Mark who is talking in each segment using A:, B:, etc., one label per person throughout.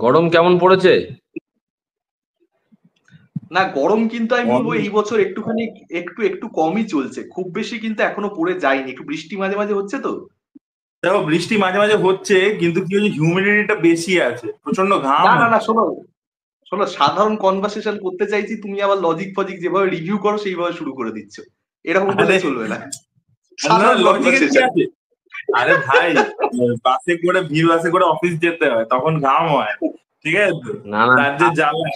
A: গরম কেমন পড়েছে?
B: না, গরম কিন্তু আমি বলবো
C: অনেক।
B: এই বছর একটুখানি একটু একটু কমই চলছে, খুব বেশি কিন্তু এখনো পড়ে যায়নি। একটু বৃষ্টি মাঝে মাঝে হচ্ছে তো।
C: দেখো, বৃষ্টি মাঝে মাঝে হচ্ছে, কিন্তু কি হচ্ছে, হিউমিডিটিটা বেশি আছে, প্রচন্ড ঘাম
B: না না না,
C: হচ্ছে।
B: শোনো শোনো, সাধারণ কনভারসেশন করতে চাইছি, তুমি আবার লজিক ফজিক যেভাবে রিভিউ করো সেইভাবে শুরু করে দিচ্ছ। এরকম করলে
C: আরে
B: চলবে না।
C: না,
B: সাধারণ
C: লজিকের কি
B: কনভারসেশন।
C: আছে? আরে ভাই, বাসে করে ভিড় বাসে করে অফিস যেতে হয়, তখন ঘাম হয়, ঠিক আছে তো?
A: না না,
C: তার যে জ্বালা।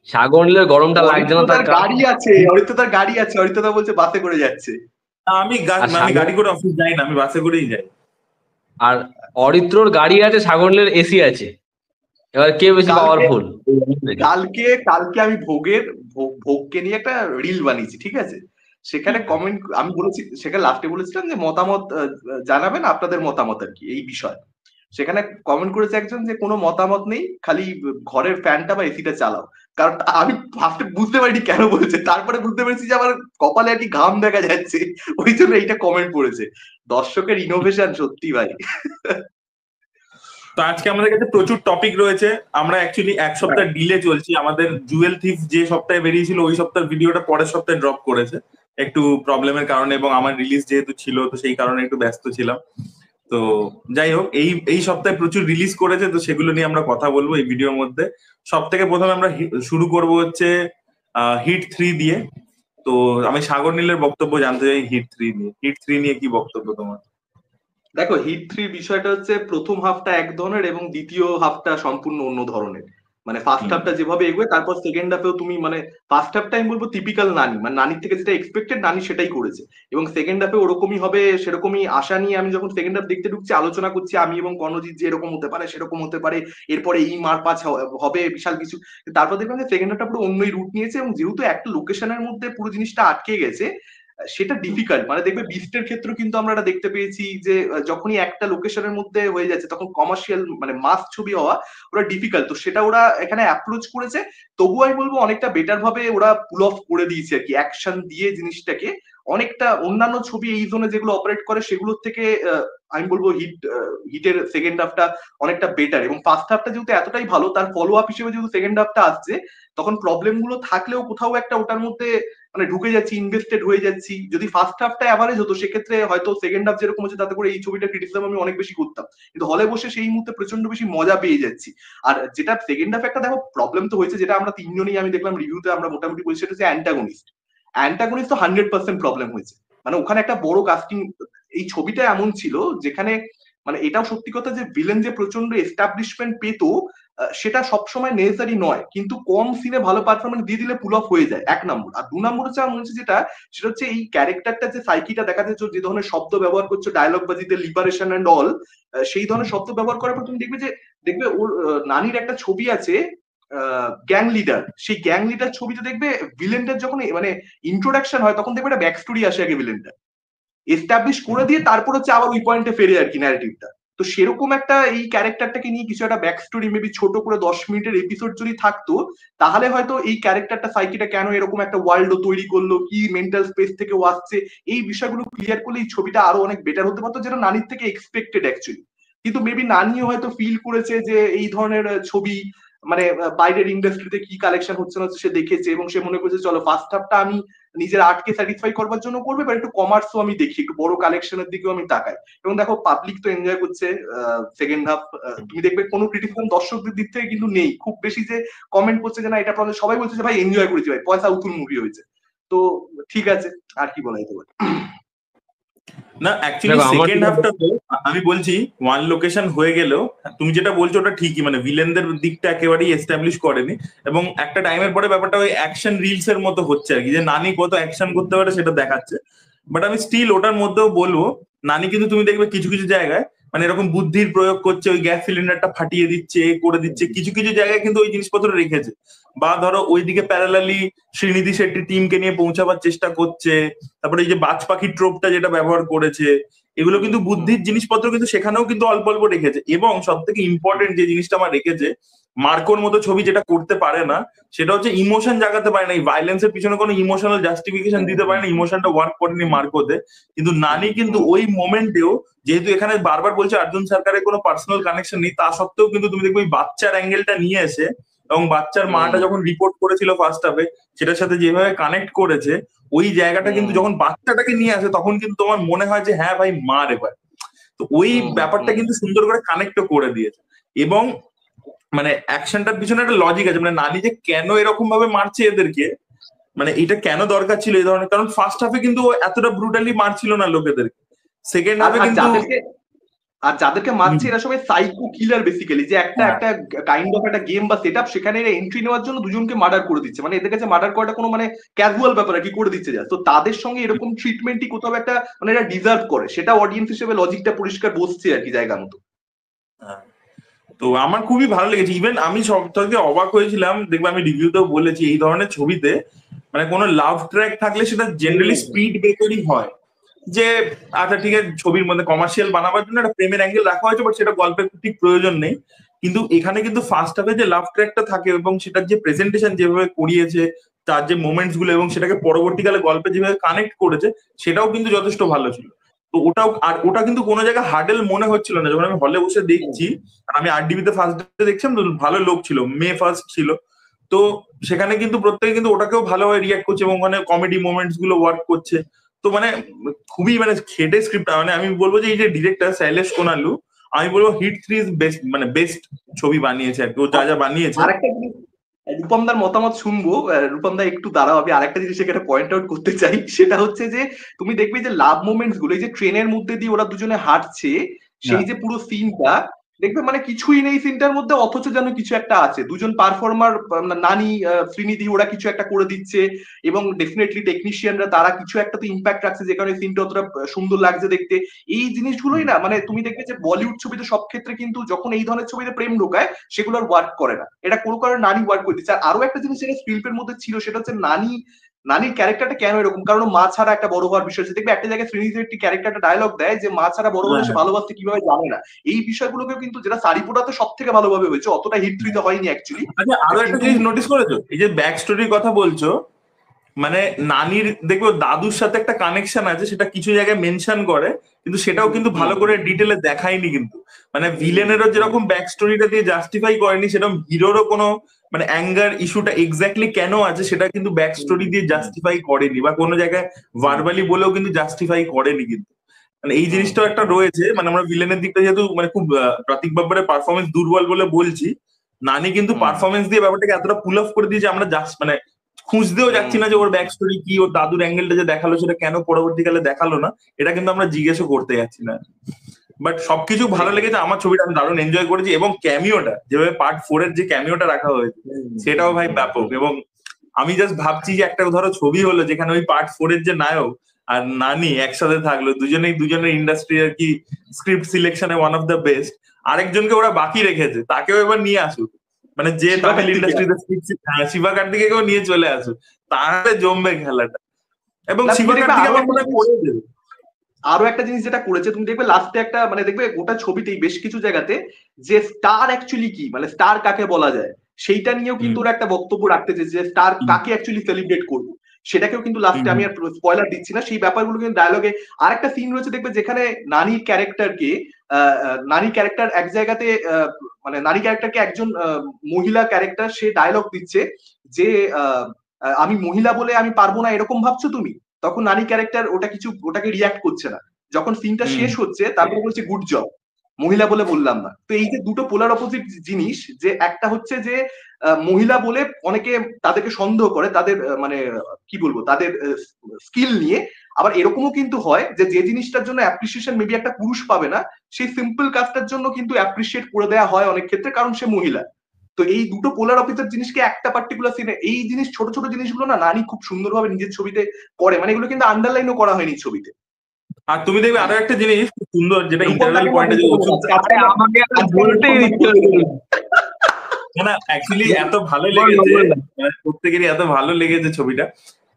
A: সাগর নিলে গরমটা লাগছে না, তার
B: অরিত্রদার
A: কারণ।
B: গাড়ি আছে, অরিত্রদার গাড়ি আছে, অরিত্রদা বলছে বাসে করে যাচ্ছে।
C: আমি
A: আর
C: আমি
A: সাগর
C: গাড়ি করে অফিস যাই না, আমি বাসে করেই যাই।
A: আর অরিত্রর গাড়ি আছে, সাগরনের এসি আছে। এবার কে বেশি
B: কালকে
A: পাওয়ারফুল?
B: কালকে কালকে আমি ভোগকে নিয়ে একটা রিল বানিয়েছি, ঠিক আছে? সেখানে কমেন্ট আমি বলেছি, সেখানে লাস্টে বলেছিলাম যে মতামত জানাবেন আপনাদের মতামত আর কি এই বিষয়। সেখানে কমেন্ট করেছে একজন যে কোনো মতামত নেই, খালি ঘরের ফ্যানটা বা এসিটা চালাও। কারণ আমি ফার্স্টে বুঝতে পারিনি কেন বলেছে, তারপরে বুঝতে পেরেছি যে আমার কপালে আর কি ঘাম দেখা যাচ্ছে, ওই জন্য এইটা কমেন্ট করেছে। দর্শকের ইনোভেশন সত্যি ভাই।
C: তো আজকে আমাদের কাছে প্রচুর টপিক রয়েছে। আমরা অ্যাকচুয়ালি এক সপ্তাহ ডিলে চলছি, আমাদের জুয়েল থিফ যে সপ্তাহে বেরিয়েছিল ওই সপ্তাহের ভিডিওটা পরের সপ্তাহে ড্রপ করেছে একটু প্রবলেমের কারণে, এবং আমার রিলিজ যেহেতু ছিল তো সেই কারণে একটু ব্যস্ত ছিলাম। তো যাই হোক, এই এই সপ্তাহে প্রচুর রিলিজ করেছে, তো সেগুলো নিয়ে আমরা কথা বলবো এই ভিডিওর মধ্যে। সব থেকে প্রথমে আমরা শুরু করব হচ্ছে হিট 3 দিয়ে। তো আমি সাগর নীলের বক্তব্য জানতে চাই হিট 3 নিয়ে। হিট 3 নিয়ে কি বক্তব্য তোমার?
B: দেখো, হিট 3 বিষয়টা হচ্ছে প্রথম হাফটা এক ধরনের এবং দ্বিতীয় হাফটা সম্পূর্ণ অন্য ধরনের। মানে ফার্স্ট
C: হুম।
B: হাফটা যেভাবে এগোয়, তারপর সেকেন্ড হাফেও তুমি মানে ফার্স্ট হাফটা আমি বলবো টিপিক্যাল নানি, মানে নানির থেকে যেটা এক্সপেক্টেড নানি সেটাই করেছে। এবং সেকেন্ড হাফে ওরকমই হবে সেরকমই আশা নিয়ে আমি যখন সেকেন্ড হাফ দেখতে ঢুকছি, আলোচনা করছি আমি এবং কর্ণজিৎ যে এরকম হতে পারে সেরকম হতে পারে, এরপরে এই মারপাচ হবে বিশাল কিছু। তারপর দেখলাম যে সেকেন্ড হাফটা পুরো অন্যই রুট নিয়েছে, এবং যেহেতু একটা লোকেশনের মধ্যে পুরো জিনিসটা আটকে গেছে, সেটা ডিফিকাল্ট। মানে দেখবে বিস্টের ক্ষেত্রে কিন্তু আমরা এটা দেখতে পেয়েছি যে যখনই একটা লোকেশনের মধ্যে হয়ে যাচ্ছে তখন কমার্শিয়াল মানে মাস ছবি হওয়া ওরা ডিফিকাল্ট। তো সেটা ওরা এখানে অ্যাপ্রোচ করেছে। তবু আমি বলবো অনেকটা বেটার ভাবে ওরা পুল অফ করে দিয়েছে আর কি, অ্যাকশন দিয়ে জিনিসটাকে। অনেকটা অন্যান্য ছবি এই জোনে যেগুলো অপারেট করে সেগুলোর থেকে আমি বলবো হিটের সেকেন্ড হাফটা অনেকটা বেটার। এবং ফার্স্ট হাফটা যেহেতু এতটাই ভালো, তার ফলো আপ হিসেবে যেহেতু সেকেন্ড হাফটা আসছে, তখন প্রবলেম গুলো থাকলেও কোথাও একটা ওটার মধ্যে মানে ঢুকে যাচ্ছি, ইনভেস্টেড হয়ে যাচ্ছি। যদি ফার্স্ট হাফটা অ্যাভারেজ হতো সেক্ষেত্রে হয়তো সেকেন্ড হাফ যেরকম হচ্ছে তাতে করে এই ছবিটা ক্রিটিসিজম আমি অনেক বেশি করতাম, কিন্তু হলে বসে সেই মুহূর্তে প্রচন্ড বেশি মজা পেয়ে যাচ্ছি। আর যেটা সেকেন্ড হাফে একটা দেখো প্রবলেম তো হয়েছে, যেটা আমরা তিনজনই আমি দেখলাম রিভিউতে আমরা মোটামুটি বলছি, সেটা হচ্ছে অ্যান্টাগনিস্ট। অ্যান্টাগনিস্ট তো 100% প্রবলেম হয়েছে। মানে ওখানে একটা বড় কাস্টিং, এই ছবিটা এমন ছিল যেখানে মানে এটাও সত্যি কথা যে ভিলেন যে প্রচন্ড এস্টাবলিশমেন্ট পেতো, সেটা সবসময় নেসেসারি নয়, কিন্তু কম সিনে ভালো পারফরমেন্স দিয়ে দিলে পুল অফ হয়ে যায়, এক নম্বর। আর দু নম্বর হচ্ছে আমার মনে হচ্ছে যেটা, সেটা হচ্ছে এই ক্যারেক্টারটা যে সাইকিটা দেখা যাচ্ছে, যে ধরনের শব্দ ব্যবহার করছে ডায়লগ বাজিতে, লিবারেশন এন্ড অল, সেই ধরনের শব্দ ব্যবহার করার পর তুমি দেখবে যে দেখবে ওর নানির একটা ছবি আছে গ্যাং লিডার, সেই গ্যাং লিডার ছবিতে দেখবে ভিলেনটার যখন মানে ইন্ট্রোডাকশন হয় তখন দেখবে একটা ব্যাক স্টোরি আসে আগে ভিলেনটা এস্টাবলিশ করে দিয়ে, তারপর হচ্ছে আবার ওই পয়েন্টে ফেরে আর কি ন্যারেটিভটা। তো সেরকম একটা এই ক্যারেক্টারটাকে নিয়ে কিছু একটা ব্যাক স্টোরি মেবি ছোট করে 10 মিনিটের এপিসোড যদি থাকতো, তাহলে হয়তো এই ক্যারেক্টারটা সাইকিটা কেন এরকম একটা ওয়ার্ল্ড তৈরি করলো, কি মেন্টাল স্পেস থেকে ও আসছে, এই বিষয়গুলো ক্লিয়ার করলে এই ছবিটা আরো অনেক বেটার হতে পারতো, যেটা নানির থেকে এক্সপেক্টেড অ্যাকচুয়ালি। কিন্তু মেবি নানিও হয়তো ফিল করেছে যে এই ধরনের ছবি মানে বাইরের ইন্ডাস্ট্রিতে কি কালেকশন হচ্ছে না হচ্ছে সে দেখেছে, এবং সে মনে করেছে চলো ফার্স্ট হাফটা আমি নিজের আর্টকে স্যাটিসফাই করবার জন্য করবে, বা একটু কমার্সও আমি দেখি, একটু বড় কালেকশনের দিকেও আমি তাকাই। এবং দেখো পাবলিক তো এনজয় করছে সেকেন্ড হাফ। তুমি দেখবে কোনো ক্রিটিসিজম দর্শকদের দিক থেকে কিন্তু নেই খুব বেশি, যে কমেন্ট করছে যে না এটা প্রবলেম, সবাই বলছে যে ভাই এনজয় করেছি, ভাই পয়সা উতুল মুভি হয়েছে। তো ঠিক আছে, আর কি বলা যেতে পারে।
C: না, অ্যাকচুয়ালি
A: দেখো আমার
C: সেকেন্ড হাফটা তো আমি বলছি ওয়ান লোকেশন হয়ে গেলেও তুমি যেটা বলছো ওটা ঠিকই, মানে ভিলেনদের দিকটা একেবারেই এস্টাবলিশ করেনি। এবং একটা টাইমের পরে ব্যাপারটা ওই অ্যাকশন রিলস এর মতো হচ্ছে আর কি, যে নানি কত অ্যাকশন করতে পারে সেটা দেখাচ্ছে। বাট আমি স্টিল ওটার মধ্যেও বলবো, নানি কিন্তু তুমি দেখবে কিছু কিছু জায়গায় মানে এরকম বুদ্ধির প্রয়োগ করছে, ওই গ্যাস সিলিন্ডারটা ফাটিয়ে দিচ্ছে, করে দিচ্ছে, কিছু কিছু জায়গায় কিন্তু ওই জিনিসপত্র রেখেছে। বা ধরো ওইদিকে প্যারালালি শ্রীনিধি শেট্টি টিমকে নিয়ে পৌঁছাবার চেষ্টা করছে। তারপরে এই যে বাজ পাখির ট্রোপটা যেটা ব্যবহার করেছে, এগুলো কিন্তু বুদ্ধির জিনিসপত্র কিন্তু সেখানেও কিন্তু অল্প অল্প রেখেছে। এবং সব থেকে ইম্পর্টেন্ট যে জিনিসটা আমার রেখেছে, মার্কোর মতো ছবি যেটা করতে পারে না, সেটা হচ্ছে ইমোশন জাগাতে পারে না, এই ভাইলেন্সের পিছনে কোনো ইমোশনাল জাস্টিফিকেশন দিতে পারে না, ইমোশনটা ওয়ার্ক করেনি মার্কোতে। কিন্তু নানি কিন্তু ওই মোমেন্টেও, যেহেতু এখানে বারবার বলছে অর্জুন সরকারের কোনো পার্সোনাল কানেকশন নেই, তা সত্ত্বেও কিন্তু তুমি দেখবে ওই বাচ্চার অ্যাঙ্গেলটা নিয়ে এসে, এবং বাচ্চার মাটা যখন রিপোর্ট করেছিল ফার্স্ট হাফে, সেটার সাথে যেভাবে কানেক্ট করেছে, ওই জায়গাটা কিন্তু যখন বাচ্চাটাকে নিয়ে আসে তখন কিন্তু তোমার মনে হয় যে হ্যাঁ ভাই মার এবার। তো ওই ব্যাপারটা কিন্তু সুন্দর করে কানেক্টও করে দিয়েছে। এবং মানে অ্যাকশনটার পিছনে একটা লজিক আছে, মানে নানি যে কেন এরকম ভাবে মারছে এদেরকে, মানে এটা কেন দরকার ছিল এই ধরনের, কারণ ফার্স্ট হাফে কিন্তু ও এতটা ব্রুটালি মারছিল না লোকেদেরকে, সেকেন্ড হাফে কিন্তু
B: যাদেরকে মারছে এরা সবাই সাইকো কিলার বেসিক্যালি, যে একটা কাইন্ড অফ একটা গেম বা সেটআপ, সেখানে এরা এন্ট্রি নেওয়ার জন্য দুজনকে মার্ডার করে দিচ্ছে, মানে এদের কাছে মার্ডার করাটা কোনো মানে ক্যাজুয়াল ব্যাপার আর কি, করে দিচ্ছে যা। তো তাদের সঙ্গে এরকম ট্রিটমেন্টই কোথাও একটা মানে এরা ডিজার্ভ করে, সেটা অডিয়েন্স হিসেবে লজিকটা পরিষ্কার বসছে আর কি জায়গা মতো।
C: তো আমার খুবই ভালো লেগেছে। ইভেন আমি সব থেকে অবাক হয়েছিলাম, দেখবে আমি রিভিউতেও বলেছি, এই ধরনের ছবিতে মানে কোনো লাভ ট্র্যাক থাকলে সেটা জেনারেলি স্পিড ব্রেকারই হয়, যে আচ্ছা ঠিক আছে ছবির মধ্যে কমার্শিয়াল বানাবার জন্য একটা প্রেমের অ্যাঙ্গেল রাখা হয়েছে, বাট সেটা গল্পের ঠিক প্রয়োজন নেই। কিন্তু এখানে কিন্তু ফার্স্ট হাফে যে লাভ ট্র্যাকটা থাকে এবং সেটার যে প্রেজেন্টেশন যেভাবে করিয়েছে, তার যে মোমেন্টস গুলো এবং সেটাকে পরবর্তীকালে গল্পে যেভাবে কানেক্ট করেছে, সেটাও কিন্তু যথেষ্ট ভালো ছিল। তো ওটা কিন্তু কোনো জায়গায় হার্ডেল মনে হচ্ছিল না যখন আমি হলে বসে দেখছি। আর আমি RDB-তে ফার্স্ট ডে দেখছিলাম, তো ভালো লোক ছিল, মে ফার্স্ট ছিল, তো সেখানে কিন্তু প্রত্যেকে কিন্তু ওটাকেও ভালোভাবে রিয়াক্ট করছে এবং ওখানে কমেডি মোমেন্টস গুলো ওয়ার্ক করছে। তো মানে খুবই মানে খেটে স্ক্রিপ্ট, মানে আমি বলবো যে এই যে ডিরেক্টর শৈলেশ কোনালু, আমি বলবো হিট 3 বেস্ট, মানে বেস্ট ছবি বানিয়েছে আর কি, ও যা যা বানিয়েছে।
B: আরেকটা জিনিস রূপমদার মতামত শুনবো, রূপমদা একটু দাঁড়াও, আমি আরেকটা জিনিস এখানে পয়েন্ট আউট করতে চাই, সেটা হচ্ছে যে তুমি দেখবে যে লাভ মোমেন্টস গুলো, এই যে ট্রেনের মধ্যে দিয়ে ওরা দুজনে হাঁটছে, সেই যে পুরো সিনটা দেখবে মানে কিছুই নেই সিনটার মধ্যে, অথচ যেন কিছু একটা আছে। দুজন পারফর্মার, নানি শ্রীনিধি, ওরা কিছু একটা করে দিচ্ছে, এবং ডেফিনেটলি টেকনিশিয়ানরা তারা কিছু একটা তো ইম্প্যাক্ট রাখছে, যে কারণে সিনটা অতটা সুন্দর লাগছে দেখতে। এই জিনিসগুলোই না মানে তুমি দেখবে যে বলিউড ছবিতে সব ক্ষেত্রে কিন্তু যখন এই ধরনের ছবিতে প্রেম ঢোকায় সেগুলো আর ওয়ার্ক করে না, এটা কোনো কারণে নানি ওয়ার্ক করে দিচ্ছে। আর আরো একটা জিনিস যেটা স্ক্রিপ্টের মধ্যে ছিল, সেটা হচ্ছে নানির ক্যারেক্টারটা কেন এরকম, কারণ মা ছাড়া একটা বড় হওয়ার বিষয় আছে। দেখবে একটা জায়গায় শ্রীনিধির একটি ক্যারেক্টারটা ডায়লগ দেয় যে মা ছাড়া বড় হলে সে ভালোবাসতে কিভাবে জানে না। এই বিষয়গুলোকে কিন্তু যেটা সারিপোটাতে সব থেকে ভালোভাবে হয়েছে, অতটা হিট 3-তে হয়নি অ্যাকচুয়ালি।
C: আচ্ছা আরো একটা জিনিস নোটিস করেছো, এই যে ব্যাক স্টোরির কথা বলছো, মানে নানির দেখবে দাদুর সাথে একটা কানেকশন আছে, সেটা কিছু জায়গায় মেনশন করে, কিন্তু সেটাও কিন্তু ভালো করে ডিটেলে দেখায়নি। কিন্তু মানে ভিলেনেরও যেরকম ব্যাক স্টোরিটা দিয়ে জাস্টিফাই করেনি, সেরকম হিরোরও কোনো মানে অ্যাঙ্গার ইস্যুটা এক্স্যাক্টলি কেন আছে সেটা কিন্তু ব্যাক স্টোরি দিয়ে জাস্টিফাই করেনি, বা কোনো জায়গায় ভার্বালি বলেও কিন্তু জাস্টিফাই করেনি। কিন্তু মানে এই জিনিসটাও একটা রয়েছে, মানে আমরা ভিলেনের দিকটা যেহেতু মানে খুব প্রতীক বাব্বারের পারফরমেন্স দুর্বল বলে বলছি, নানি কিন্তু পারফরমেন্স দিয়ে ব্যাপারটাকে এতটা পুল অফ করে দিয়েছে, আমরা জাস্ট মানে খুঁজতেও যাচ্ছি না যে ওর ব্যাক স্টোরি কি, ওর দাদুর অ্যাঙ্গেলটা যে দেখালো সেটা কেন পরবর্তীকালে দেখালো না, এটা কিন্তু আমরা জিজ্ঞেসও করতে যাচ্ছি না। বাট সবকিছু ভালো লেগেছে, আমার ছবিটা আমি দারুণ এনজয় করেছি, এবং ক্যামিওটা যেভাবে পার্ট 4 এর যে ক্যামিওটা রাখা হয়েছে সেটাও ভাই ব্যাপক। এবং আমি জাস্ট ভাবছি যে একটা ধরো ছবি হলো যেখানে ওই পার্ট 4 এর যে নায়ক আর নানি একসাথে থাকলো, দুজনের ইন্ডাস্ট্রি আর কি স্ক্রিপ্ট সিলেকশনে ওয়ান অফ দ্য বেস্ট, আরেকজনকে ওরা বাকি রেখেছে, তাকেও এবার নিয়ে আসুক, মানে যে তামিল ইন্ডাস্ট্রিতে শিবা কার্তিকেও নিয়ে চলে আসুক, তাহলে জমবে খেলাটা। এবং শিবা কার্তিক আমার মনে পড়ে যাবে।
B: আরো একটা জিনিস যেটা করেছে তুমি দেখবে লাস্টে একটা মানে দেখবে গোটা ছবিতেই বেশ কিছু জায়গাতে যে স্টার অ্যাকচুয়ালি কি, মানে স্টার কাকে বলা যায় সেইটা নিয়েও কিন্তু ওরা একটা বক্তব্য রাখতেছে, যে স্টার কাকে অ্যাকচুয়ালি সেলিব্রেট করবো সেটাকেও কিন্তু লাস্টে, আমি আর স্পয়লার দিচ্ছি না, সেই ব্যাপারগুলো কিন্তু ডায়লগে। আরেকটা সিন রয়েছে দেখবে যেখানে নানির ক্যারেক্টার এক জায়গাতে মানে নারী ক্যারেক্টারকে একজন মহিলা ক্যারেক্টার সে ডায়লগ দিচ্ছে যে আমি মহিলা বলে আমি পারবো না এরকম ভাবছো তুমি, তখন নারী ক্যারেক্টার ওটাকে রিয়াক্ট করছে না, যখন সিনটা শেষ হচ্ছে তারপরে বলছে গুড জব, মহিলা বলে বললাম না। তো এই যে দুটো পোলার অপোজিট জিনিস, যে একটা হচ্ছে যে মহিলা বলে অনেকে তাদেরকে সন্দেহ করে তাদের মানে কি বলবো তাদের স্কিল নিয়ে, আবার এরকমও কিন্তু হয় যে যে জিনিসটার জন্য অ্যাপ্রিসিয়েশন মেবি একটা পুরুষ পাবে না, সেই সিম্পল কাজটার জন্য কিন্তু অ্যাপ্রিসিয়েট করে দেওয়া হয় অনেক ক্ষেত্রে, কারণ সে মহিলা। তো এই দুটো পোলার অপোজিট জিনিসকে একটা পার্টিকুলার সিনে, এই জিনিস ছোট ছোট জিনিসগুলো না নানি খুব সুন্দরভাবে নিজের ছবিতে করে, মানে এগুলো কিন্তু আন্ডারলাইনও করা হয়নি ছবিতে।
C: আর তুমি দেখবে আরো একটা জিনিস খুব সুন্দর, যেটা ইন্টারভেল পয়েন্টে যে
A: আমাকে বলতেই
C: না অ্যাকচুয়ালি এত ভালো লেগেছে, প্রত্যেকেরই এত ভালো লেগেছে ছবিটা,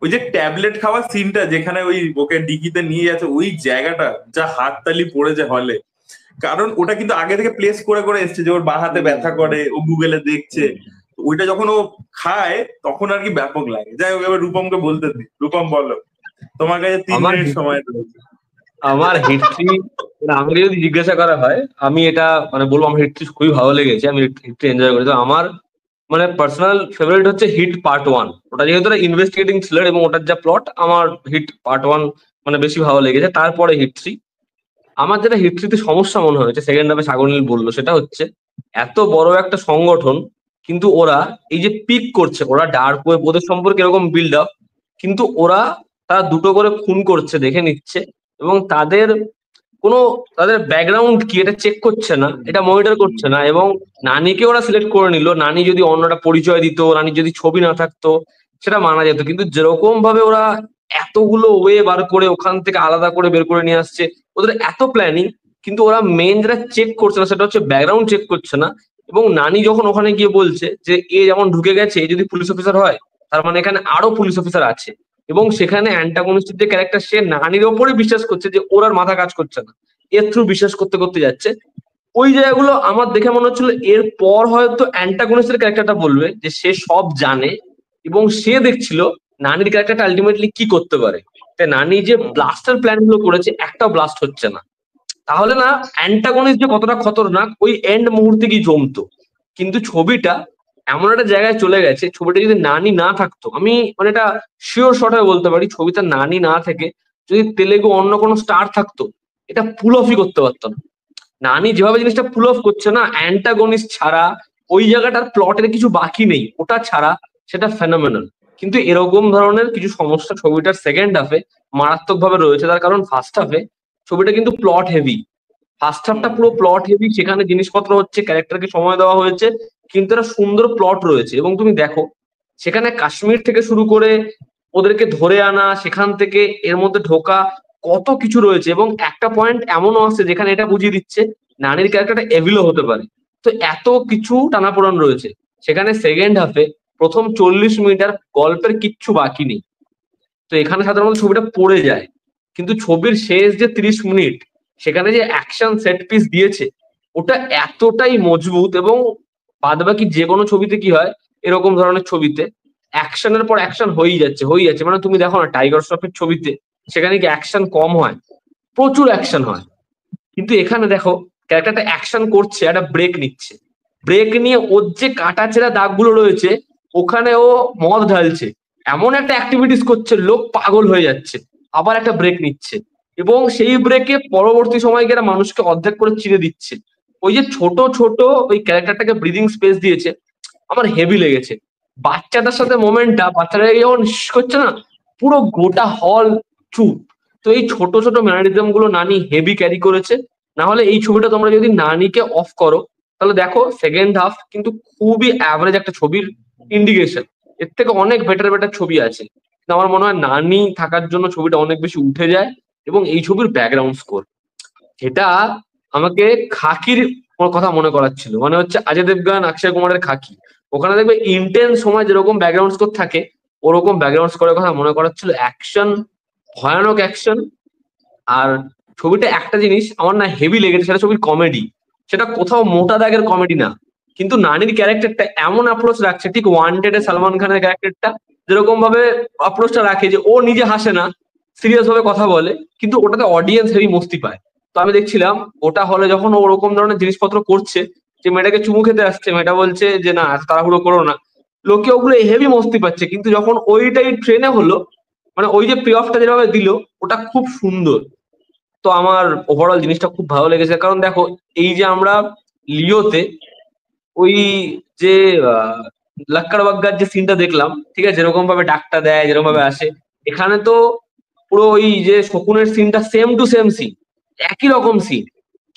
C: ওই যে ট্যাবলেট খাওয়ার সিনটা যেখানে ওই ওকে ডিকিতে নিয়ে যাচ্ছে, ওই জায়গাটা যা হাততালি পড়েছে হলে, কারণ ওটা কিন্তু আগে থেকে প্লেস করে করে এসছে যে ওর বাঁ হাতে ব্যথা করে, ও গুগলে দেখছে। ওইটা যখন ও খায় তখন আর কি ব্যাপক লাগে। যাই হোক, এবার রূপমকে বলতে দিই। রূপম বলো, তোমার কাছে 3 মিনিট সময় রয়েছে।
A: আমার হিস্ট্রি, আমাকে যদি জিজ্ঞাসা করা হয়, আমি এটা মানে বলবো আমার হিস্ট্রি খুবই ভালো লেগেছে, আমি হিস্ট্রি এনজয় করি। তো আমার মানে পার্সোনাল ফেভারিট হচ্ছে হিট পার্ট 1। ওটা যেহেতু ইনভেস্টিগেটিং থ্রিলার এবং ওটার যা প্লট, আমার হিট পার্ট 1 মানে বেশি ভালো লেগেছে। তারপরে হিট 3। আমার যেটা হিট 3 তে সমস্যা মনে হয়েছে, সেকেন্ড হাফে সাগরনীল বললো, সেটা হচ্ছে এত বড় একটা সংগঠন, কিন্তু ওরা এই যে পিক করছে, ওরা ডার্ক ওয়েব, ওদের সম্পর্কে এরকম বিল্ড আপ, কিন্তু ওরা তারা দুটো করে খুন করছে, দেখে নিচ্ছে, এবং তাদের ব্যাকগ্রাউন্ড কি এটা চেক করছে না, এটা মনিটর করছে না। এবং নানিকে ওরা সিলেক্ট করে নিল, নানি যদি অন্যটা পরিচয় দিত, নানির যদি ছবি না থাকতো, সেটা মানা যেত। কিন্তু যেরকম ভাবে ওরা এতগুলো ওয়ে বার করে ওখান থেকে আলাদা করে বের করে নিয়ে আসছে, ওদের এত প্ল্যানিং, কিন্তু ওরা মেন যেটা চেক করছে না সেটা হচ্ছে ব্যাকগ্রাউন্ড চেক করছে না। এবং নানি যখন ওখানে গিয়ে বলছে যে এ যেমন ঢুকে গেছে, এ যদি পুলিশ অফিসার হয়, তার মানে এখানে আরো পুলিশ অফিসার আছে, এবং সেখানে অ্যান্টাগনিস্টের যে ক্যারেক্টার, সে নানির ওপরে বিশ্বাস করছে যে ওর আর মাথা কাজ করছে না, এর থ্রু বিশ্বাস করতে করতে যাচ্ছে। ওই জায়গাগুলো আমার দেখে মনে হচ্ছিল এর পর হয়তো অ্যান্টাগনিস্টের ক্যারেক্টারটা বলবে যে সে সব জানে, এবং সে দেখছিল নানির ক্যারেক্টারটা আলটিমেটলি কি করতে পারে। তাই নানি যে ব্লাস্টের প্ল্যান গুলো করেছে, একটাও ব্লাস্ট হচ্ছে না। তাহলে না অ্যান্টাগনিস্ট যে কতটা খতরনাক ওই এন্ড মুহূর্তে কি জমতো। কিন্তু ছবিটা এমন একটা জায়গায় চলে গেছে, ছবিটা যদি নানি না থাকতো, আমি মানে এটা শিওর শর্ট হয়ে বলতে পারি, ছবিটা নানি না থেকে যদি তেলেগু অন্য কোনো স্টার থাকতো, এটা পুল অফই করতে পারতো না। নানি যেভাবে জিনিসটা পুল অফ করছে না, অ্যান্টাগনিস্ট ছাড়া ওই জায়গাটার প্লটের কিছু বাকি নেই, ওটা ছাড়া সেটা ফেনোমেনাল। কিন্তু এরকম ধরনের কিছু সমস্যা ছবিটার সেকেন্ড হাফে মারাত্মক ভাবে রয়েছে। তার কারণ ফার্স্ট হাফে ছবিটা কিন্তু প্লট হেভি, ফার্স্ট হাফটা পুরো প্লট হেভি, সেখানে জিনিসপত্র হচ্ছে, ক্যারেক্টারকে সময় দেওয়া হয়েছে, কিন্তু একটা সুন্দর প্লট রয়েছে। এবং তুমি দেখো সেখানে কাশ্মীর থেকে শুরু করে ওদেরকে ধরে আনা, সেখান থেকে এর মধ্যে ঢোকা, কত কিছু রয়েছে। এবং একটা পয়েন্ট এমনও আছে যেখানে এটা বুঝিয়ে দিচ্ছে নানির ক্যারেক্টারটা এভিলও হতে পারে। তো এত কিছু টানাপোড়েন রয়েছে সেখানে। সেকেন্ড হাফে প্রথম 40 মিনিট আর গল্পের কিচ্ছু বাকি নেই, তো এখানে সাধারণত ছবিটা পড়ে যায়। কিন্তু ছবির শেষ যে 30 মিনিট, সেখানে যে অ্যাকশন সেট পিস দিয়েছে, ওটা এতটাই মজবুত। এবং বাদবাকি যে কোনো ছবিতে কি হয়, এরকম ধরনের ছবিতে অ্যাকশনের পর অ্যাকশন হয়েই যাচ্ছে। মানে তুমি দেখো না টাইগার শ্রফের ছবিতে, সেখানে কি অ্যাকশন কম হয়? প্রচুর অ্যাকশন হয়। কিন্তু এখানে দেখো ক্যারেক্টারটা অ্যাকশন করছে, একটা ব্রেক নিচ্ছে, ব্রেক নিয়ে ওর যে কাটা ছেঁড়া দাগগুলো রয়েছে, ওখানে ও মদ ঢালছে, এমন একটা অ্যাক্টিভিটিস করছে, লোক পাগল হয়ে যাচ্ছে, আবার একটা ব্রেক নিচ্ছে, এবং সেই ব্রেকে পরবর্তী সময় গিয়ে মানুষকে অর্ধেক করে চিরে দিচ্ছে। ওই যে ছোট ছোট ওই ক্যারেক্টারটাকে ব্রিদিং স্পেস দিয়েছে, আমার হেভি লেগেছে। বাচ্চাটার সাথে মোমেন্টটা, বাচ্চাটা যখন করছে না, পুরো গোটা হল চুপ। তো এই ছোট ছোট ম্যানারিজম গুলো নানি হেভি ক্যারি করেছে। না হলে এই ছবিটা তোমরা যদি নানিকে অফ করো, তাহলে দেখো সেকেন্ড হাফ কিন্তু খুবই অ্যাভারেজ একটা ছবির ইন্ডিকেশন। এর থেকে অনেক বেটার বেটার ছবি আছে, কিন্তু আমার মনে হয় নানি থাকার জন্য ছবিটা অনেক বেশি উঠে যায়। এবং এই ছবির ব্যাকগ্রাউন্ড স্কোর, এটা আমাকে খাকির কথা মনে করাচ্ছিল, মানে হচ্ছে অজয় দেবগান অক্ষয় কুমারের খাকি। ওখানে দেখবে ইন্টেন্স সময় যেরকম ব্যাকগ্রাউন্ড স্কোর থাকে, ওরকম ব্যাকগ্রাউন্ড স্কোরের কথা মনে করাচ্ছিল। অ্যাকশন, ভয়ানক অ্যাকশন। আর ছবিটা একটা জিনিস আমার না হেভি লেগেছে, সেটা ছবির কমেডি। সেটা কোথাও মোটা দাগের কমেডি না, কিন্তু নানির ক্যারেক্টারটা এমন অ্যাপ্রোচ রাখছে, ঠিক ওয়ান্টেড সালমান খানের ক্যারেক্টারটা যেরকম ভাবে অ্যাপ্রোচটা রাখে, যে ও নিজে হাসে না, সিরিয়াস ভাবে কথা বলে, কিন্তু ওটাতে অডিয়েন্স হেভি মস্তি পায়। তো আমি দেখছিলাম ওটা হলে যখন ও ওরকম ধরনের জিনিসপত্র করছে, যে মেয়েটাকে চুমু খেতে আসছে, মেয়েটা বলছে যে না এত তাড়াহুড়ো করো না, লোকে ওগুলো হেভি মস্তি পাচ্ছে। কিন্তু যখন ওইটাই ট্রেনে হলো, মানে ওই যে পে অফটা যেভাবে দিল, ওটা খুব সুন্দর। তো আমার ওভারঅল জিনিসটা খুব ভালো লেগেছে। কারণ দেখো এই যে আমরা লিওতে ওই যে লাক্কার বাগ্গার যে সিনটা দেখলাম, ঠিক আছে, যেরকম ভাবে ডাকটা দেয়, যেরকম ভাবে আসে, এখানে তো পুরো ওই যে শকুনের সিনটা সেম টু সেম সিন, একই রকম সিন,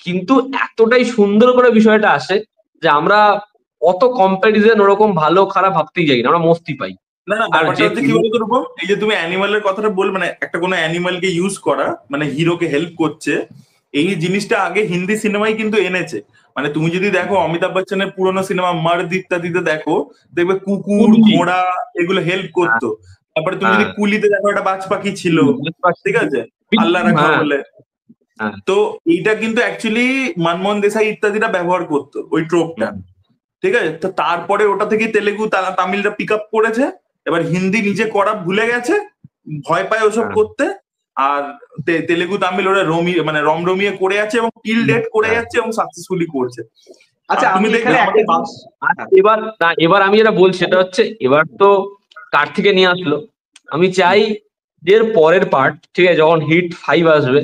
A: কিন্তু এতটাই সুন্দর করে বিষয়টা আসে যে আমরা অত কম্প্যারিজন ওরকম ভালো খারাপ ভাবতেই যাই না, আমরা মস্তি পাই।
C: না না,
A: আর
C: ব্যাপারটা
A: যে
C: হচ্ছে কি বলতো রূপম, এই যে তুমি অ্যানিমালের কথাটা বল, মানে একটা কোনো অ্যানিমালকে ইউজ করা, মানে হিরোকে হেল্প করছে, এই জিনিসটা আগে হিন্দি সিনেমায় কিন্তু এনেছে। মানে তুমি যদি দেখো অমিতাভ বচ্চনের পুরোনো সিনেমা মার্দ ইত্যাদিতে দেখো, দেখবে কুকুর
A: কুলজি,
C: ঘোড়া এগুলো হেল্প
A: হ্যাঁ
C: করতো। তারপরে তুমি যদি
A: হ্যাঁ,
C: কুলিতে দেখো, একটা বাজ পাখি ছিল, ঠিক আছে, আল্লাহ রাখা
A: হ্যাঁ
C: বলে।
A: হ্যাঁ।
C: তো এইটা কিন্তু অ্যাকচুয়ালি মনমোহন দেসাই ইত্যাদিরা ব্যবহার করতো ওই ট্রোপটা, ঠিক আছে? তো তারপরে ওটা থেকে তেলেগু তামিলরা পিক আপ করেছে, এবার হিন্দি নিজে করা ভুলে গেছে, ভয় পায় ওসব
A: হ্যাঁ।
C: করতে, আর তেলেগু তামিল ওরা মানে রমরমিয়ে করে যাচ্ছে এবং টিল ডেট করে যাচ্ছে এবং সাকসেসফুলি করছে।
B: আচ্ছা,
C: তুমি
B: আমি
C: দেখবে
B: এখানে
C: আমাদের
B: একটা
A: আর এবার আমি যেটা বলছি সেটা হচ্ছে, এবার তো কার্তিকে নিয়ে আসলো, আমি চাই যে এর পরের পার্ট, ঠিক আছে, যখন হিট 5 আসবে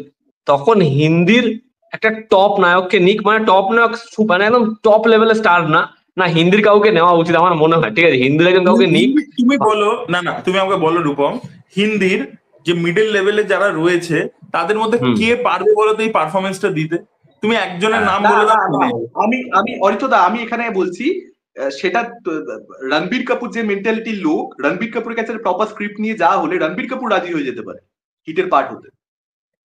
A: তখন হিন্দির একটা টপ নায়ককে নিক, মানে টপ নায়ক মানে একদম টপ লেভেলের স্টার না, না হিন্দির কাউকে নেওয়া উচিত আমার মনে হয়, ঠিক আছে, হিন্দির একজন কাউকে নিক।
C: তুমি বলো, না তুমি আমাকে বলো রূপম, হিন্দির যে মিডল লেভেলে যারা রয়েছে তাদের মধ্যে কে পারবে বলো তো এই পারফরমেন্সটা দিতে? তুমি একজনের নাম
B: না
C: বলে
B: না
C: দাও।
B: না, আমি অরিত্রদা, আমি এখানে বলছি সেটা রণবীর কাপুর যে মেন্টালিটির লোক, রণবীর কাপুরের কাছে প্রপার স্ক্রিপ্ট নিয়ে যাওয়া হলে রণবীর কাপুর রাজি হয়ে যেতে পারে হিটের পার্ট হতে।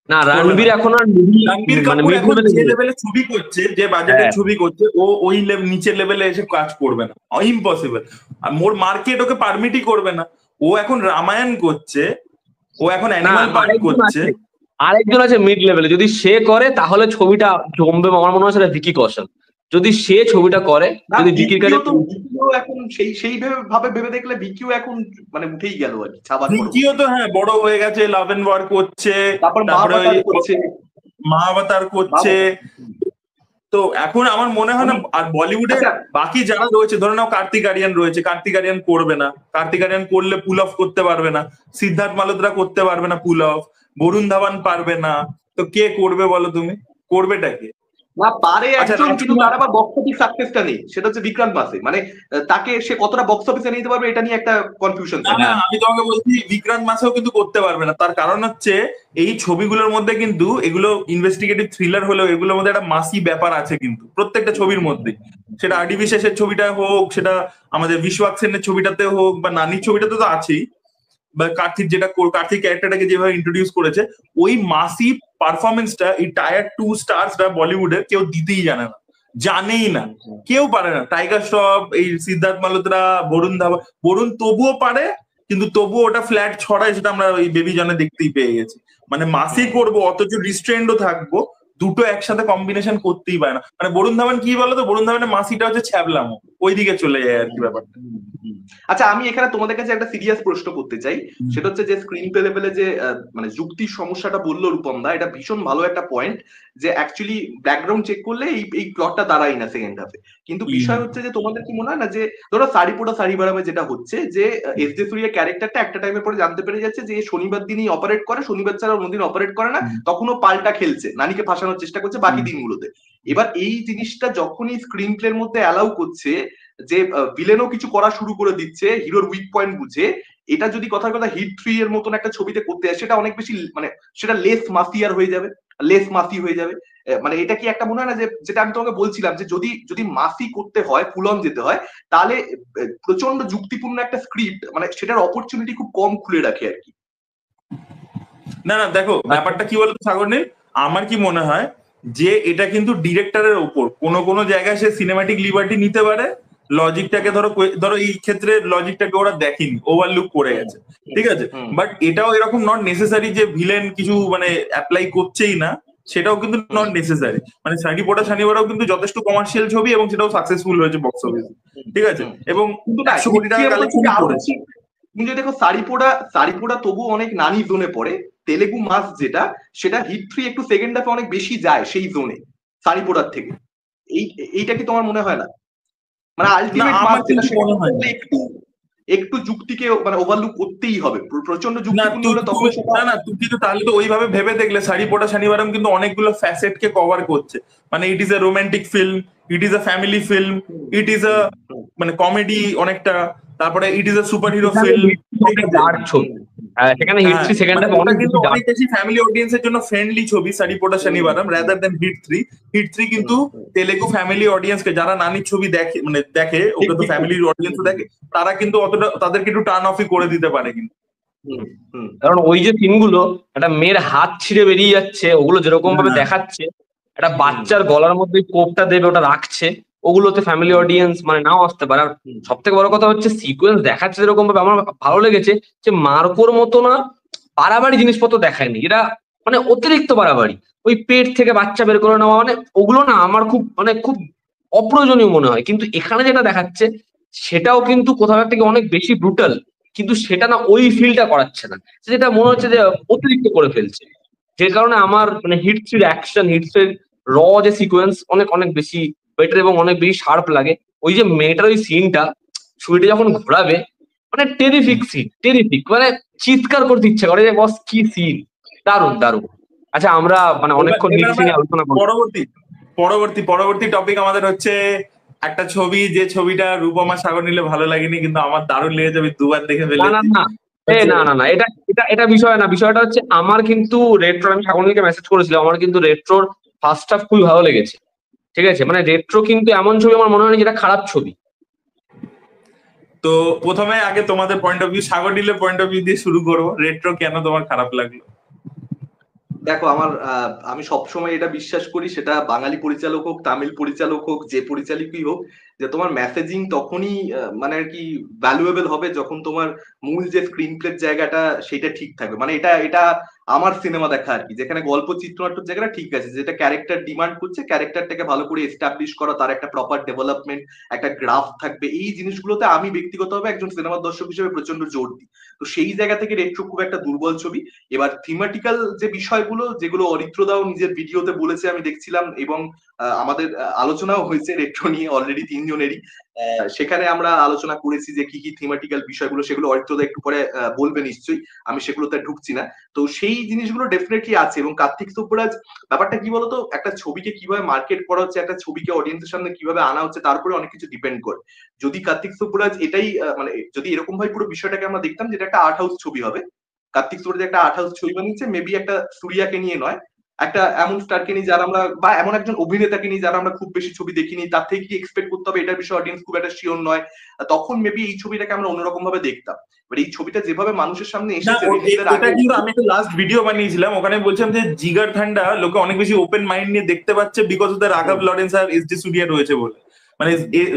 A: না রণবীর এখন আর
C: রণবীর
A: মানে
C: কাপুর
A: মিড
C: এখন যে
A: লেভেলে
C: লেভেলে ছবি করছে, যে বাজেটের ছবি করছে, ও ওই নিচের লেভেলে এসে কাজ করবে না, ইম্পসিবল। আর মোর মার্কেট ওকে পারমিটই করবে না। ও এখন রামায়ণ করছে, ও এখন অ্যানিমাল পার্ট করছে।
A: আরেকজন আছে মিড লেভেলে, যদি সে করে তাহলে ছবিটা জমবে, আমার মনে হয় সেটা ভিকি কৌশল। যদি সে ছবিটা করে, যদি ভিকির কাছে
B: ভিকিও এখন সেই ভাবে ভেবে দেখলে ভিকিও এখন মানে উঠেই গেল আর কি, ছাবার পর।
C: ভিকিও তো হ্যাঁ বড় হয়ে গেছে, লাভ এন্ড ওয়ার করছে,
B: তারপর
C: মহাবতার করছে। তো এখন আমার মনে হয় না, আর বলিউডে বাকি যারা রয়েছে, ধরে নাও কার্তিক আরিয়ান রয়েছে, কার্তিক আরিয়ান করবে না, কার্তিক আরিয়ান করলে পুল অফ করতে পারবে না, সিদ্ধার্থ মালহোত্রা করতে পারবে না পুল অফ, বরুণ ধাওয়ান পারবে না, তো কে করবে বলো তুমি? করবেটা কে?
B: না পারে একজন, কিন্তু তার আবার বক্স অফিস সাকসেসটা নেই, সেটা হচ্ছে বিক্রান্ত মাসে। মানে তাকে সে কতটা বক্স অফিসে নিতে পারবে এটা নিয়ে একটা কনফিউশন থাকে।
C: আমি তোমাকে বলছি বিক্রান্ত মাসেও কিন্তু করতে পারবে না, তার কারণ হচ্ছে এই ছবিগুলোর মধ্যে কিন্তু, এগুলো ইনভেস্টিগেটিভ থ্রিলার হলেও এগুলোর মধ্যে একটা মাসি ব্যাপার আছে কিন্তু প্রত্যেকটা ছবির মধ্যে। সেটা আরডি বিশেষের ছবিটা হোক, সেটা আমাদের বিশ্বনাথ সেনের ছবিটাতে হোক, বা নানির ছবিটাতে তো আছেই, বা কার্তিক কার্তিক ক্যারেক্টারটাকে যেভাবে ইন্ট্রোডিউস করেছে, ওই মাসি পারফরমেন্সটা এই টায়ার 2 স্টারসরা বলিউডে কেউ দিতেই জানে না, জানেই না, কেউ পারে না। টাইগার শ্রফ, এই সিদ্ধার্থ মালহোত্রা, বরুণ তবুও পারে, কিন্তু তবুও ওটা ফ্ল্যাট ছড়ায়, সেটা আমরা ওই বেবি জনে দেখতেই পেয়ে গেছি। মানে মাসি করবো অথচ রিস্ট্রেন্ডও থাকবো, দুটো একসাথে কম্বিনেশন করতেই পারে না। মানে বরুণ ধাওয়ান কি বলতো, বরুণ ধাওয়ানের মাসিটা হচ্ছে ছ্যাবলামো, ওইদিকে চলে যায় আর কি ব্যাপারটা।
B: আচ্ছা, আমি এখানে তোমাদের কাছে একটা সিরিয়াস প্রশ্ন করতে চাই, সেটা হচ্ছে যে স্ক্রিন প্লে লেভেলে যে মানে যুক্তির সমস্যাটা বললো রূপম দা, এটা ভীষণ ভালো একটা পয়েন্ট, যে অ্যাকচুয়ালি ব্যাকগ্রাউন্ড চেক করলে এই প্লটটা দাঁড়ায় না সেকেন্ড হাফে। কিন্তু বিষয় হচ্ছে যে তোমাদের কি মনে হয় না যে ধরো সারিপোটা সারিবারামে যেটা হচ্ছে, যে এস জে সূর্যা ক্যারেক্টারটা একটা টাইমের পরে জানতে পেরে যাচ্ছে যে শনিবার দিনই অপারেট করে, শনিবার ছাড়া অন্যদিন অপারেট করে না, তখনও পাল্টা খেলছে, নানিকে ফাঁসানোর চেষ্টা করছে বাকি দিনগুলোতে। এবার এই জিনিসটা যখনই স্ক্রিন প্লের মধ্যে অ্যালাউ করছে, যে ভিলেনও কিছু করা শুরু করে দিচ্ছে হিরোর উইক পয়েন্ট বুঝে, এটা যদি কথার কথা হিট 3 এর মতন একটা ছবিতে করতে হয়, সেটা অনেক বেশি মানে সেটা লেস মাসিয়ার হয়ে যাবে, লেস মাসি হয়ে যাবে। মানে এটা কি একটা মনে হয় না যে, যেটা আমি তোমাকে বলছিলাম, যে যদি মাসি করতে হয়, ফুল অন যেতে হয়, তাহলে প্রচন্ড যুক্তিপূর্ণ একটা স্ক্রিপ্ট মানে সেটার অপরচুনিটি খুব কম খুলে রাখে আর কি।
C: না দেখো ব্যাপারটা কি বলতো সাগরনীল, আমার কি মনে হয় যে এটা কিন্তু ডিরেক্টরের ওপর, কোনো জায়গায় সে সিনেমাটিক লিবার্টি নিতে পারে, লজিকটাকে ধরো এই ক্ষেত্রে লজিকটাকে ওরা দেখেনি, ওভারলুক করে গেছে, ঠিক আছে, বাট এটাও এরকম নট নেসেসারি যে ভিলেন কিছু মানে অ্যাপ্লাই করছেই না, সেটাও কিন্তু নট নেসেসারি। মানে সানিপোটা শানিবারাও কিন্তু যথেষ্ট কমার্শিয়াল ছবি এবং সেটাও সাকসেসফুল হয়েছে বক্স অফিসে, ঠিক আছে, এবং 100 কোটি টাকা কালেকশন করেছে।
B: তুমি যদি দেখো সারিপোড়া তবু অনেক নানি জোনে পড়ে, তেলেগু মাস যেটা, সেটা হিট 3 একটু সেকেন্ড হাফে অনেক বেশি যায় সেই জোনে সারিপোড়ার থেকে। এইটা কি তোমার মনে হয় না? মানে আলটিমেট মাস যেটা, সেটা একটু যুক্তিকে মানে ওভারলুক করতেই হবে, প্রচন্ড যুক্তিপূর্ণ হলে তখন
C: না তুই কিন্তু তাহলে তো ওইভাবে ভেবে দেখলে সারিপোটা শানিবারাম কিন্তু অনেকগুলো ফ্যাসেট কে কভার করছে। মানে it is a romantic film, it is a family film, it is a মানে কমেডি অনেকটা, তারপরে it is a super hero film,
A: সেখানে হিট 3 সেকেন্ড হাফে
C: অনেক বেশি ফ্যামিলি অডিয়েন্সের জন্য ফ্রেন্ডলি ছবি সারিপোটা শানিবারাম রাদার দ্যান হিট 3 কিন্তু তেলেগু ফ্যামিলি অডিয়েন্সকে, যারা নানির ছবি দেখে ওকে তো ফ্যামিলি অডিয়েন্স দেখে, তারা কিন্তু অতটা তাদেরকে একটু টার্ন অফই করে দিতে পারে কিন্তু।
A: কারণ ওই যে সিনগুলো একটা মেয়ের হাত ছিঁড়ে বেরিয়ে যাচ্ছে, ওগুলো যেরকম ভাবে দেখাচ্ছে, একটা বাচ্চার গলার মধ্যে কোপটা দেবে ওটা রাখছে, ওগুলোতে ফ্যামিলি অডিয়েন্স মানে নাও আসতে পারে। আর সব থেকে বড় কথা হচ্ছে সিকোয়েন্স দেখাচ্ছে যেরকম ভাবে, আমার ভালো লেগেছে যে মার্কোর মতো না বাড়াবাড়ি জিনিসপত্র দেখায়নি, এটা মানে অতিরিক্ত বাড়াবাড়ি, ওই পেট থেকে বাচ্চা বের করে নেওয়া, মানে ওগুলো না আমার খুব মানে খুব অপ্রয়োজনীয় মনে হয়। কিন্তু এখানে যেটা দেখাচ্ছে সেটাও কিন্তু কোথাও থেকে অনেক বেশি ব্রুটাল, কিন্তু সেটা না ওই ফিলটা করাচ্ছে না, যেটা মনে হচ্ছে যে অতিরিক্ত করে ফেলছে। যে কারণে আমার মানে হিটসের অ্যাকশন, হিটসের র যে সিকোয়েন্স অনেক অনেক বেশি বেটার এবং অনেক বেশি শার্প লাগে। ওই যে মেয়েটার ওই সিনটা, ছুরিটা যখন ঘোরাবে, মানে টেরিফিক সিন, টেরিফিক, মানে চিৎকার করতে ইচ্ছে করে যে বস কি সিন, দারুণ দারুণ। আচ্ছা আমরা মানে
C: এবার
A: অনেকক্ষণ
C: এবার
A: হিটসি
C: আমরা
A: নিয়ে আলোচনা করবো।
C: পরবর্তী পরবর্তী পরবর্তী টপিক আমাদের হচ্ছে একটা ছবি, যে ছবিটা রূপমা সাগর নিলে ভালো লাগেনি, কিন্তু আমার দারুণ লেগেছে, আমি দুবার দেখে
A: না না
C: ফেলেছি।
A: না,
C: হচ্ছে
A: না না না, এটা এটা এটা বিষয় না। বিষয়টা হচ্ছে আমার কিন্তু রেট্রো, আমি সাগরনীলকে মেসেজ করেছিলাম, আমার কিন্তু রেট্রোর ফার্স্ট হাফ খুবই ভালো লেগেছে। ঠিক আছে, মানে রেট্রো কিন্তু এমন ছবি আমার মনে হয় না যেটা খারাপ ছবি।
C: তো প্রথমে আগে তোমাদের পয়েন্ট অফ ভিউ, সাগর নীলের পয়েন্ট অফ ভিউ দিয়ে শুরু করবো। রেট্রো কেন তোমার খারাপ লাগলো?
B: দেখো আমি সবসময় এটা বিশ্বাস করি, সেটা বাঙালি পরিচালক হোক, তামিল পরিচালক হোক, যে পরিচালকই হোক, যে তোমার মেসেজিং তখনই মানে আর কি ভ্যালুয়েবল হবে যখন তোমার মূল যে স্ক্রিন প্লের জায়গাটা সেটা ঠিক থাকবে। মানে এটা এটা আমার সিনেমা দেখা আর কি, যেখানে গল্প চিত্রনাট্যের জায়গাটা ঠিক আছে, যেটা ক্যারেক্টার ডিমান্ড করছে, ক্যারেক্টারটাকে ভালো করে এস্টাবলিশ করা, তার একটা প্রপার ডেভেলপমেন্ট, একটা গ্রাফ থাকবে, এই জিনিসগুলোতে আমি ব্যক্তিগতভাবে একজন সিনেমার দর্শক হিসেবে প্রচন্ড জোর দিই। তো সেই জায়গা থেকে রেট্রো খুব একটা দুর্বল ছবি। এবার থিমেটিক্যাল যে বিষয়গুলো, যেগুলো অরিত্রদাও নিজের ভিডিওতে বলেছে আমি দেখছিলাম, এবং আমাদের আলোচনাও হয়েছে রেট্রো নিয়ে অলরেডি তিনজনেরই, সেখানে আমরা আলোচনা করেছি যে কি কি থিমেটিক্যাল বিষয়গুলো, সেগুলো অরিত্রদা একটু পরে বলবে নিশ্চয়ই, আমি সেগুলোতে ঢুকছি না। তো সেই জিনিসগুলো ডেফিনেটলি আছে। এবং কার্তিক সুব্বরাজ, ব্যাপারটা কি বলতো, একটা ছবিকে কিভাবে মার্কেট করা হচ্ছে, একটা ছবিকে অডিয়েন্সের সামনে কিভাবে আনা হচ্ছে, তারপরে অনেক কিছু ডিপেন্ড করে। যদি কার্তিক সুব্বরাজ এটাই মানে যদি এরকম ভাবে পুরো বিষয়টাকে আমরা দেখতাম যেটা একটা আর্ট হাউস ছবি হবে, কার্তিক সুব্বরাজ একটা আর্ট হাউস ছবি বানিয়েছে, মেবি একটা সুরিয়াকে নিয়ে নয়, একটা এমন স্টারকে নিয়ে যারা আমরা, বা এমন একজন অভিনেতাকে নিয়ে যারা আমরা খুব বেশি ছবি দেখিনি, তার থেকে কি এক্সপেক্ট করতে হবে এটার বিষয়ে অডিয়েন্স খুব একটা শিওর নয়, তখন মেবি এই ছবিটাকে আমরা অন্যরকম ভাবে দেখতাম। এবার এই ছবিটা যেভাবে মানুষের সামনে
C: না,
B: এসেছে রিলিজের আগে,
C: এটা কিন্তু আমি একটা লাস্ট ভিডিও বানিয়েছিলাম, ওখানে বলছিলাম যে জিগার ঠান্ডা লোকে অনেক বেশি ওপেন মাইন্ড নিয়ে দেখতে পাচ্ছে বিকজ অফ দ্য রাঘব লরেন্স আর এস ডি সুরিয়া রয়েছে বলে। মানে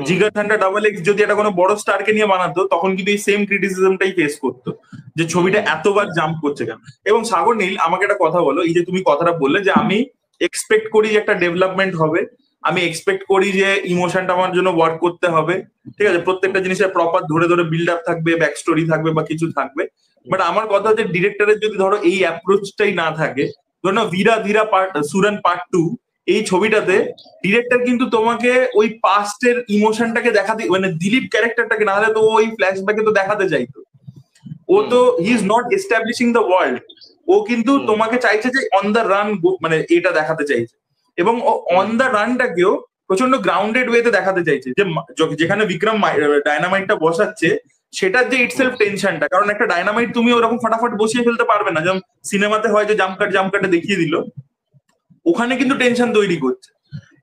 C: জিগার ঠান্ডা ডাবল এক্স যদি একটা কোনো বড় স্টারকে নিয়ে বানাতো, তখন কিন্তু এই সেম ক্রিটিসিজমটাই ফেস করতো, যে ছবিটা এতবার জাম্প করছে কেন। এবং সাগর নীল, আমাকে একটা কথা বলো, এই যে তুমি কথাটা বললে যে আমি এক্সপেক্ট করি যে একটা ডেভেলপমেন্ট হবে, আমি এক্সপেক্ট করি যে ইমোশনটা আমার জন্য ওয়ার্ক করতে হবে, ঠিক আছে, প্রত্যেকটা জিনিসের প্রপার ধরে ধরে বিল্ড আপ থাকবে, ব্যাক স্টোরি থাকবে বা কিছু থাকবে। বাট আমার কথা হচ্ছে ডিরেক্টরের যদি ধরো এই অ্যাপ্রোচটাই না থাকে, ধরো না ধীরা ধীরা সুরান পার্ট 2, এই ছবিটাতে ডিরেক্টর কিন্তু তোমাকে ওই পাস্টের ইমোশনটাকে দেখাতে, মানে দিলীপ ক্যারেক্টারটাকে, না হলে তো ওই ফ্ল্যাশব্যাকে তো দেখাতে চাইতো। ও তো he is not establishing the world, ও কিন্তু তোমাকে চাইছে যে অন দ্য রান, মানে এটা দেখাতে চাইছে। এবং ও অন দ্য রানটাকেও প্রচন্ড গ্রাউন্ডেড ওয়েতে দেখাতে চাইছে, যে যেখানে বিক্রম ডায়নামাইটটা বসাচ্ছে, সেটার যে ইটসেলফ টেনশনটা, কারণ একটা ডায়নামাইট তুমি ওরকম ফটাফট বসিয়ে ফেলতে পারবে না, যেমন সিনেমাতে হয় যে জাম্প কাটে দেখিয়ে দিল, ওখানে কিন্তু টেনশন তৈরি করছে।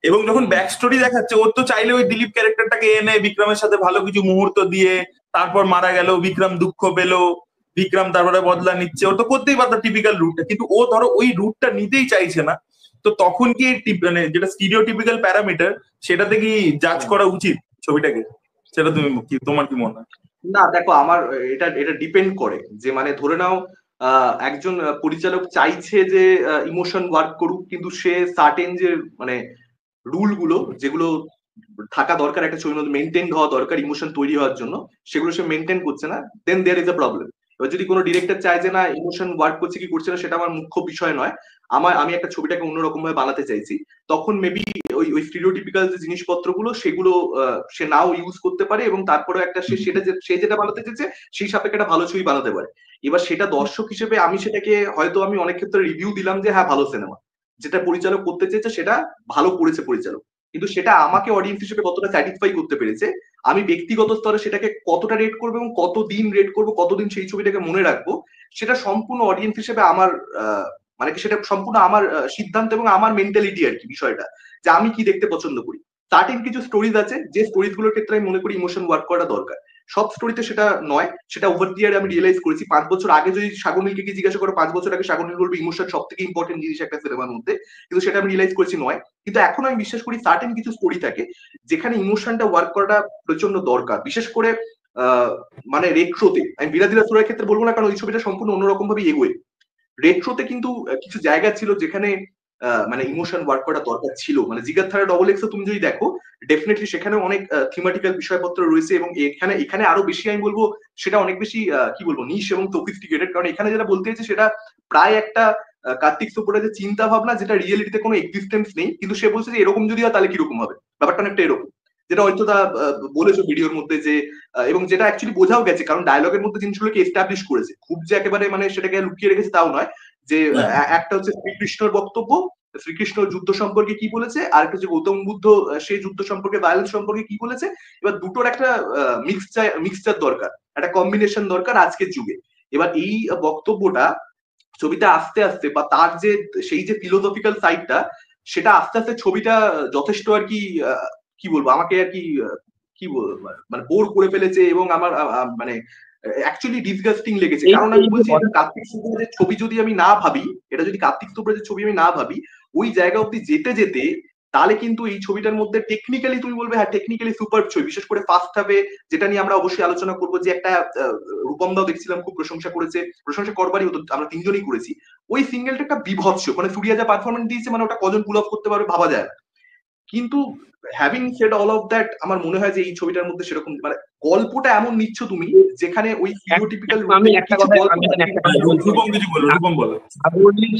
C: এবং যখন ব্যাক স্টোরি দেখাচ্ছে, ওর তো চাইলে ওই দিলীপ ক্যারেক্টারটাকে এনে বিক্রমের সাথে ভালো কিছু মুহূর্ত দিয়ে, তারপর মারা গেল, বিক্রম দুঃখ পেল, বিক্রম তারপরে বদলা নিচ্ছে, ওর তো করতেই পারতো টিপিক্যাল রুটটা, কিন্তু ও ধরো ওই রুটটা নিতেই চাইছে না। তো তখন কি মানে যেটা স্টিরিওটিপিক্যাল প্যারামিটার, সেটাতে কি জাজ করা উচিত ছবিটাকে? সেটা তুমি তোমার কি মনে হয়?
B: না দেখো, আমার এটা এটা ডিপেন্ড করে, যে মানে ধরে নাও একজন পরিচালক চাইছে যে ইমোশন ওয়ার্ক করুক, কিন্তু সে সার্টেন যে মানে রুল গুলো, যেগুলো থাকা দরকার একটা ছবির মধ্যে, মেনটেন হওয়া দরকার ইমোশন তৈরি হওয়ার জন্য, সেগুলো সে মেনটেন করছে না, দেন দেয়ার ইজ এ প্রবলেম। এবার যদি কোনো ডিরেক্টর চায় যে না, ইমোশন ওয়ার্ক করছে কি করছে না সেটা আমার মুখ্য বিষয় নয়, আমি একটা ছবিটাকে অন্যরকম ভাবে বানাতে চাইছি, তখন মেবি ওই ওই স্টিরিওটিপিক্যাল যে জিনিসপত্রগুলো সেগুলো সে নাও ইউজ করতে পারে, এবং তারপরে একটা সে যেটা বানাতে চেয়েছে সেই সাপেক্ষে একটা ভালো ছবি বানাতে পারে। এবার সেটা দর্শক হিসেবে আমি সেটাকে হয়তো আমি অনেক ক্ষেত্রে রিভিউ দিলাম যে হ্যাঁ ভালো সিনেমা, যেটা পরিচালক করতে চেয়েছে সেটা ভালো করেছে পরিচালক, কিন্তু সেটা আমাকে অডিয়েন্স হিসেবে কতটা স্যাটিসফাই করতে পেরেছে, আমি ব্যক্তিগত স্তরে সেটাকে কতটা রেট করবো এবং কতদিন রেট করবো, কতদিন সেই ছবিটাকে মনে রাখবো, সেটা সম্পূর্ণ অডিয়েন্স হিসেবে আমার মানে কি সেটা সম্পূর্ণ আমার সিদ্ধান্ত এবং আমার মেন্টালিটি আর কি বিষয়টা, যে আমি কি দেখতে পছন্দ করি। সার্টেন কিছু স্টোরিজ আছে যে স্টোরিজ গুলোর ক্ষেত্রে আমি মনে করি ইমোশন ওয়ার্ক করা দরকার, সব স্টোরিতে সেটা নয়, সেটা ওভার দি ইয়ার আমি রিয়েলাইজ করেছি। 5 বছর আগে যদি সাগরনীলকে কি জিজ্ঞাসা করো, 5 বছর আগে সাগরনীল বলবে ইমোশন সব থেকে ইম্পর্টেন্ট জিনিস একটা সিনেমার মধ্যে, কিন্তু সেটা আমি রিয়েলাইজ করেছি নয়। কিন্তু এখন আমি বিশ্বাস করি সার্টেন কিছু স্টোরি থাকে যেখানে ইমোশনটা ওয়ার্ক করাটা প্রচন্ড দরকার, বিশেষ করে মানে রেট্রোতে। আমি বিরাদিরা সুরের ক্ষেত্রে বলবো না, কারণ ওই ছবিটা সম্পূর্ণ অন্যরকম ভাবে এগোয়। রেট্রোতে কিন্তু কিছু জায়গা ছিল যেখানে মানে ইমোশন ওয়ার্ক করা দরকার ছিল। মানে জিগারথারা ডবল এক্স তুমি যদি দেখো ডেফিনেটলি সেখানে অনেক থিমেটিক্যাল বিষয়পত্র রয়েছে, এবং এখানে আরো বেশি আমি বলবো সেটা অনেক বেশি কি বলবো নিশ এবং সফিস্টিকেটেড, কারণ এখানে যেটা বলতে চাইছে সেটা প্রায় একটা কার্তিক সুব্রার যে চিন্তা ভাবনা যেটা রিয়েলিটিতে কোনো এক্সিস্টেন্স নেই, কিন্তু সে বলছে যে এরকম যদি হয় তাহলে কিরকম হবে, ব্যাপারটা অনেকটা এরকম, যেটা হয়তো তা বলেছো ভিডিওর মধ্যে যে এবং যেটা অ্যাকচুয়ালি বোঝাও গেছে, কারণ ডায়লগের মধ্যে জিনিসগুলোকে এস্টাবলিশ করেছে, খুব যে একেবারে মানে সেটাকে লুকিয়ে রেখেছে তাও নয়। যে একটা হচ্ছে শ্রীকৃষ্ণর বক্তব্য, শ্রীকৃষ্ণ যুদ্ধ সম্পর্কে কি বলেছে, আর একটা হচ্ছে গৌতম বুদ্ধ সেই যুদ্ধ সম্পর্কে ভায়োলেন্স সম্পর্কে কি বলেছে। এবার দুটোর একটা মিক্সচার দরকার, একটা কম্বিনেশন দরকার আজকের যুগে। এবার এই বক্তব্যটা ছবিটা আস্তে আস্তে বা তার যে সেই যে ফিলোসফিক্যাল সাইডটা সেটা আস্তে আস্তে ছবিটা যথেষ্ট আর কি কি বলবো আমাকে আর কি কি বলবো মানে বোর করে ফেলেছে, এবং আমার মানে অ্যাকচুয়ালি ডিসগাস্টিং লেগেছে। কারণ আমি বলছি এটা কার্তিক সুব্রাজের ছবি যদি আমি না ভাবি, এটা যদি কার্তিক সুব্রাজের ছবি আমি না ভাবি, ওই জায়গা অব্দি যেতে যেতে তাহলে কিন্তু এই ছবিটার মধ্যে টেকনিক্যালি তুমি বলবে হ্যাঁ টেকনিক্যালি সুপার ছবি, বিশেষ করে ফার্স্ট হাফে যেটা নিয়ে আমরা অবশ্যই আলোচনা করবো, যে একটা রূপম দাও দেখছিলাম খুব প্রশংসা করেছে, প্রশংসা করবারই হতো, আমরা তিনজনই করেছি। ওই সিঙ্গেলটা একটা বিভৎস, মানে সুরিয়া যা পারফরমেন্স দিয়েছে মানে ওটা কজন পুল অফ করতে পারবে ভাবা যায় না। কিন্তু having said all of that, আমার মনে হয় যে এই ছবিটার মধ্যে সেরকম মানে গল্পটা এমন নিচ্ছ তুমি যেখানে ওই স্টিরিওটিপিক্যাল
A: আমি একটা কথা
C: রূপম কিছু বলো, রূপম বলো।